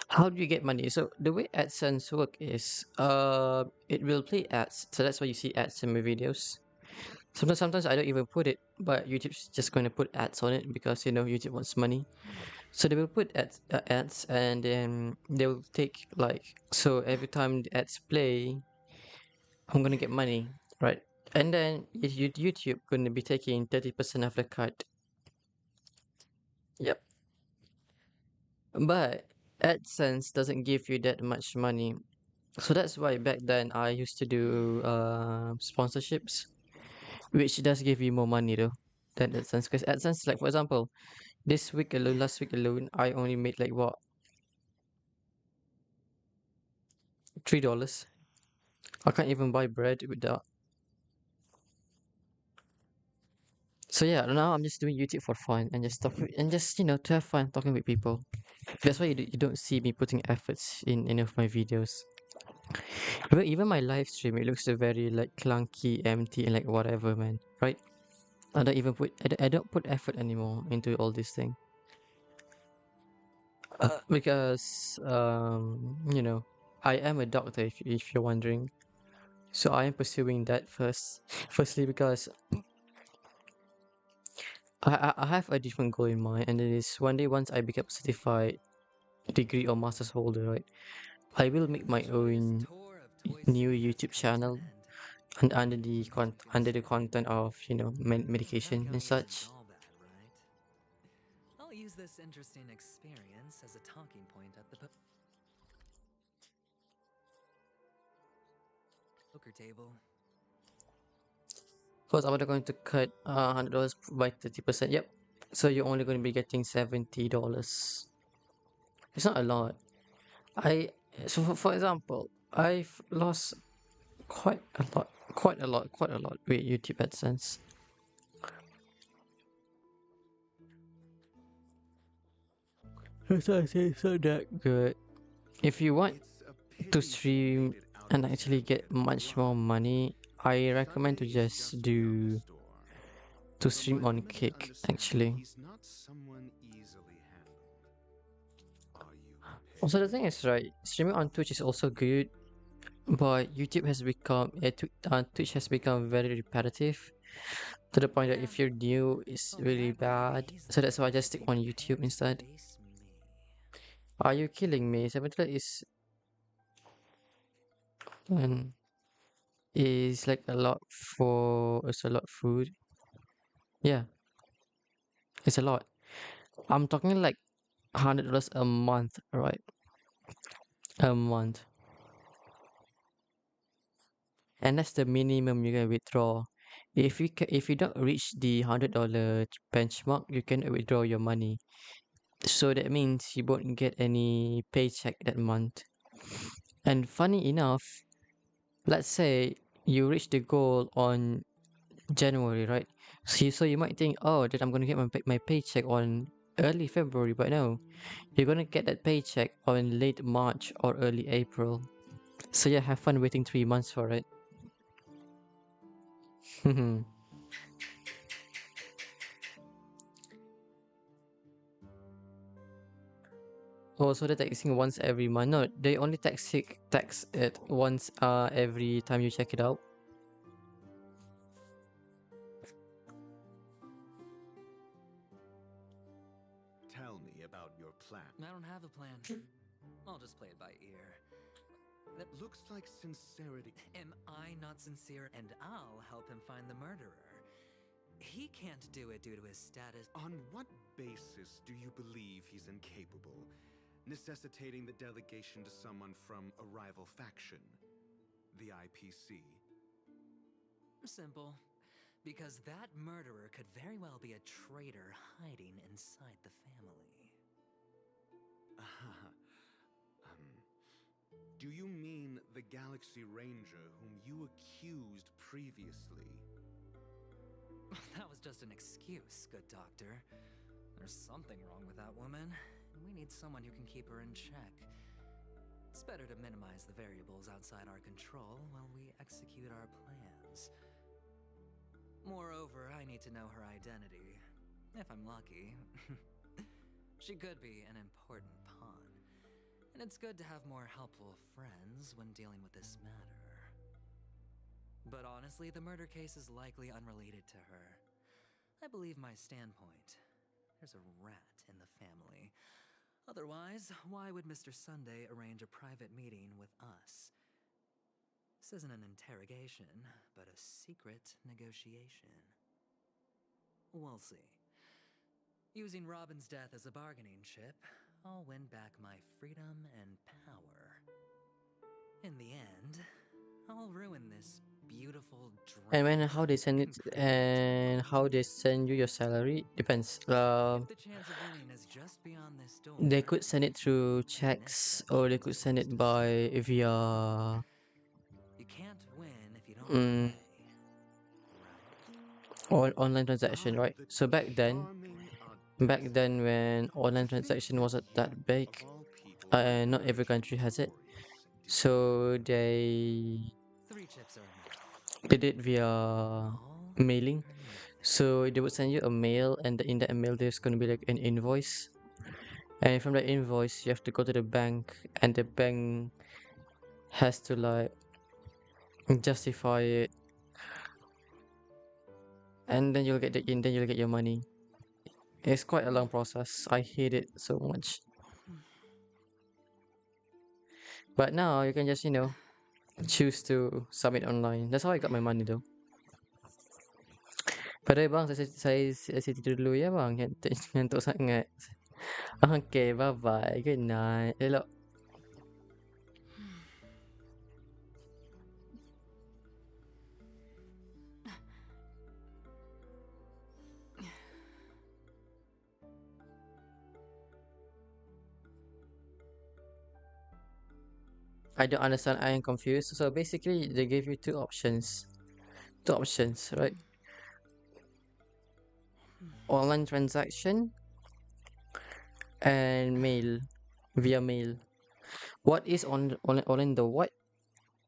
How do you get money? So the way AdSense work is, it will play ads. So that's why you see ads in my videos. Sometimes I don't even put it, but YouTube's just going to put ads on it because YouTube wants money. So they will put ads, and then they will take, like, so every time the ads play, I'm gonna get money, right? And then YouTube gonna be taking 30% of the cut. Yep. But AdSense doesn't give you that much money. So that's why back then I used to do sponsorships, which does give you more money though than AdSense. Because AdSense, like for example, this week alone, last week alone, I only made like what, $3. I can't even buy bread with that. So yeah, now I'm just doing YouTube for fun and just talk and just to have fun talking with people. That's why you don't see me putting efforts in any of my videos. Even my live stream, it looks very like clunky, empty, and like whatever, man. Right? I don't put effort anymore into all this thing. Because I am a doctor, if you're wondering. So I am pursuing that first. Firstly, because I have a different goal in mind, and it is one day once I become certified degree or master's holder, right? I will make my own new YouTube channel and under the content of medication and such. I'll use this interesting experience as a talking point at the poker table. Because I'm going to cut $100 by 30%. Yep. So you're only going to be getting $70. It's not a lot. For example, I've lost quite a lot with YouTube AdSense. That's why I say it's not that good. If you want to stream and actually get much more money, I recommend to just do to stream on Kick actually. Also, the thing is, right, streaming on Twitch is also good, but YouTube has become Twitch has become very repetitive to the point that if you're new, it's really bad. So that's why I just stick on YouTube instead. Are you killing me? $70 is like a lot for it's a lot of food. Yeah, it's a lot. I'm talking like $100 a month, right? A month, and that's the minimum you can withdraw. If you don't reach the $100 benchmark, you can withdraw your money. So that means you won't get any paycheck that month. And funny enough, let's say you reach the goal on January, right? So you might think, oh, that I'm gonna get my paycheck on early February, but no, you're gonna get that paycheck on late March or early April. So yeah, have fun waiting 3 months for it. Also, they're taxing once every month. No, they only tax it once every time you check it out. Tell me about your plan. I don't have a plan. I'll just play it by ear. That looks like sincerity. Am I not sincere? And I'll help him find the murderer. He can't do it due to his status. On what basis do you believe he's incapable, necessitating the delegation to someone from a rival faction? The IPC? Simple. Because that murderer could very well be a traitor hiding inside the family. Do you mean the Galaxy Ranger whom you accused previously? That was just an excuse, good doctor. There's something wrong with that woman, and we need someone who can keep her in check. It's better to minimize the variables outside our control while we execute our plans. Moreover, I need to know her identity. If I'm lucky. She could be an important pawn. And it's good to have more helpful friends when dealing with this matter. But honestly, the murder case is likely unrelated to her. I believe my standpoint. There's a rat in the family. Otherwise, why would Mr. Sunday arrange a private meeting with us? This isn't an interrogation, but a secret negotiation. We'll see. Using Robin's death as a bargaining chip, I'll win back my freedom and power. In the end, I'll ruin this beautiful And dream when how they send it completely. and how they send you your salary depends. If the chance of winning is just beyond this door, They could send it through checks or they could send it by via you can't win if you don't mm, play. or online transaction, right? So back then when online transaction wasn't that big, and not every country has it, so they 3 chips are enough. did it via mailing. So they would send you a mail, and in that mail there's gonna be like an invoice, and from the invoice you have to go to the bank, and the bank has to like justify it, and then you'll get your money. It's quite a long process. I hate it so much. But now you can just choose to submit online. That's how I got my money though. Padahal bang, saya tidur dulu ya bang. Ngantuk sangat. Okay, bye bye. Good night. Elok. I don't understand. I am confused. So basically, they gave you two options. Two options, right? Online transaction and mail, via mail. What is online the what?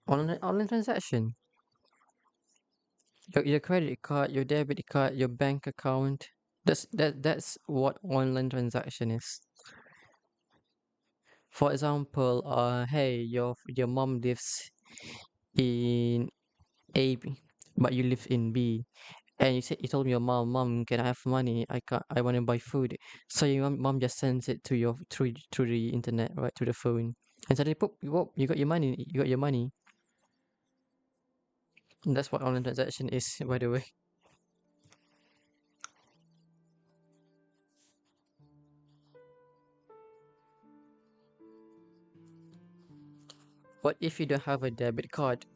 Online transaction. Your credit card, your debit card, your bank account. That's what online transaction is. For example, hey, your mom lives in A, but you live in B, and you told your mom, can I have money? I want to buy food. So your mom just sends it to your through the internet, right, through the phone, and suddenly, pop, you got your money. You got your money. That's what online transaction is, by the way. What if you don't have a debit card?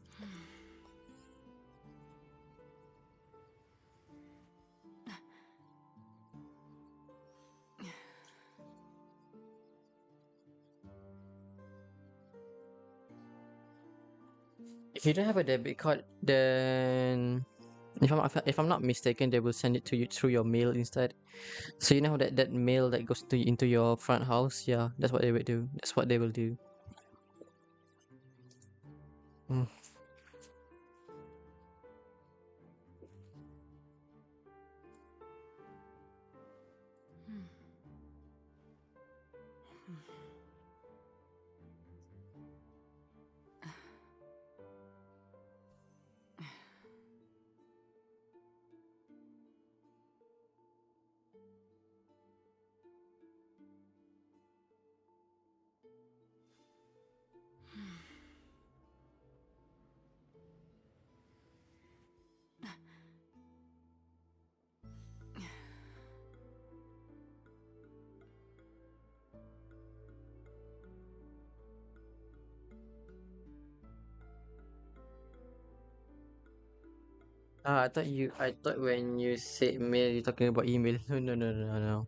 If you don't have a debit card, then if I'm not mistaken, they will send it to you through your mail instead. So you know that mail that goes into your front house, yeah, that's what they would do. That's what they will do. Mm. I thought when you said mail, you're talking about email. No.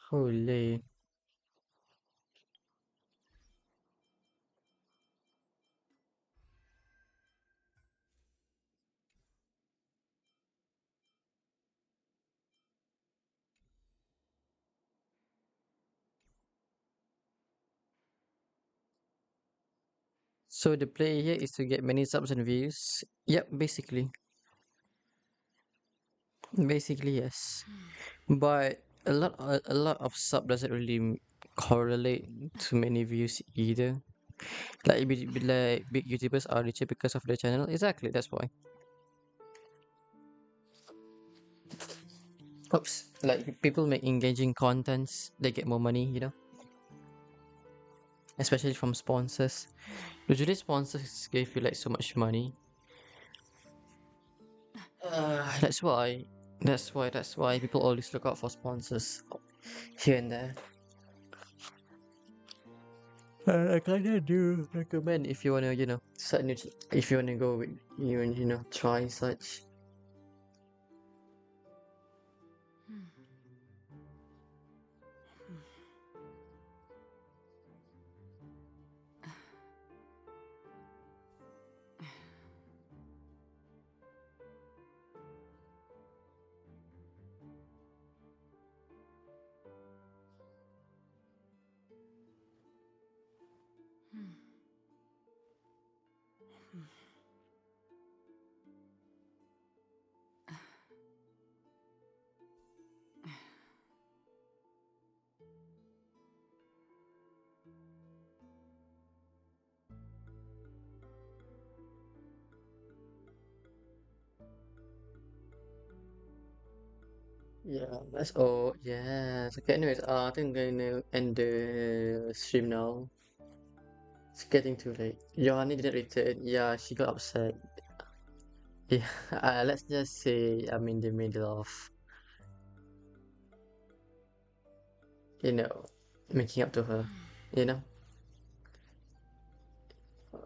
Holy. So the play here is to get many subs and views. Yep, basically. Basically, yes. But a lot of sub doesn't really correlate to many views either. Like big YouTubers are richer because of their channel. Exactly, that's why. Oops, like people make engaging contents, they get more money, you know, especially from sponsors. Usually, sponsors give you like so much money. That's why. That's why people always look out for sponsors here and there. I kinda do recommend if you wanna, start new, if you wanna go with try such. Yeah, that's all. Yes. Okay. Anyways, I think I'm gonna end the stream now. It's getting too late. Johanny didn't return. Yeah, she got upset. Yeah. Let's just say I'm in the middle of, you know, making up to her. You know.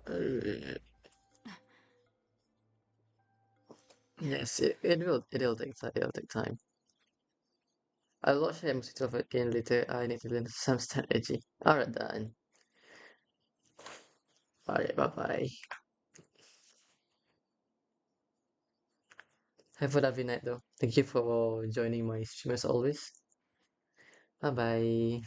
Uh, yes, it'll take time. It'll take time. I'll watch the episode of it again later. I need to learn some strategy. Alright then. Alright, bye bye. Have a lovely night though. Thank you for joining my stream as always. Bye bye.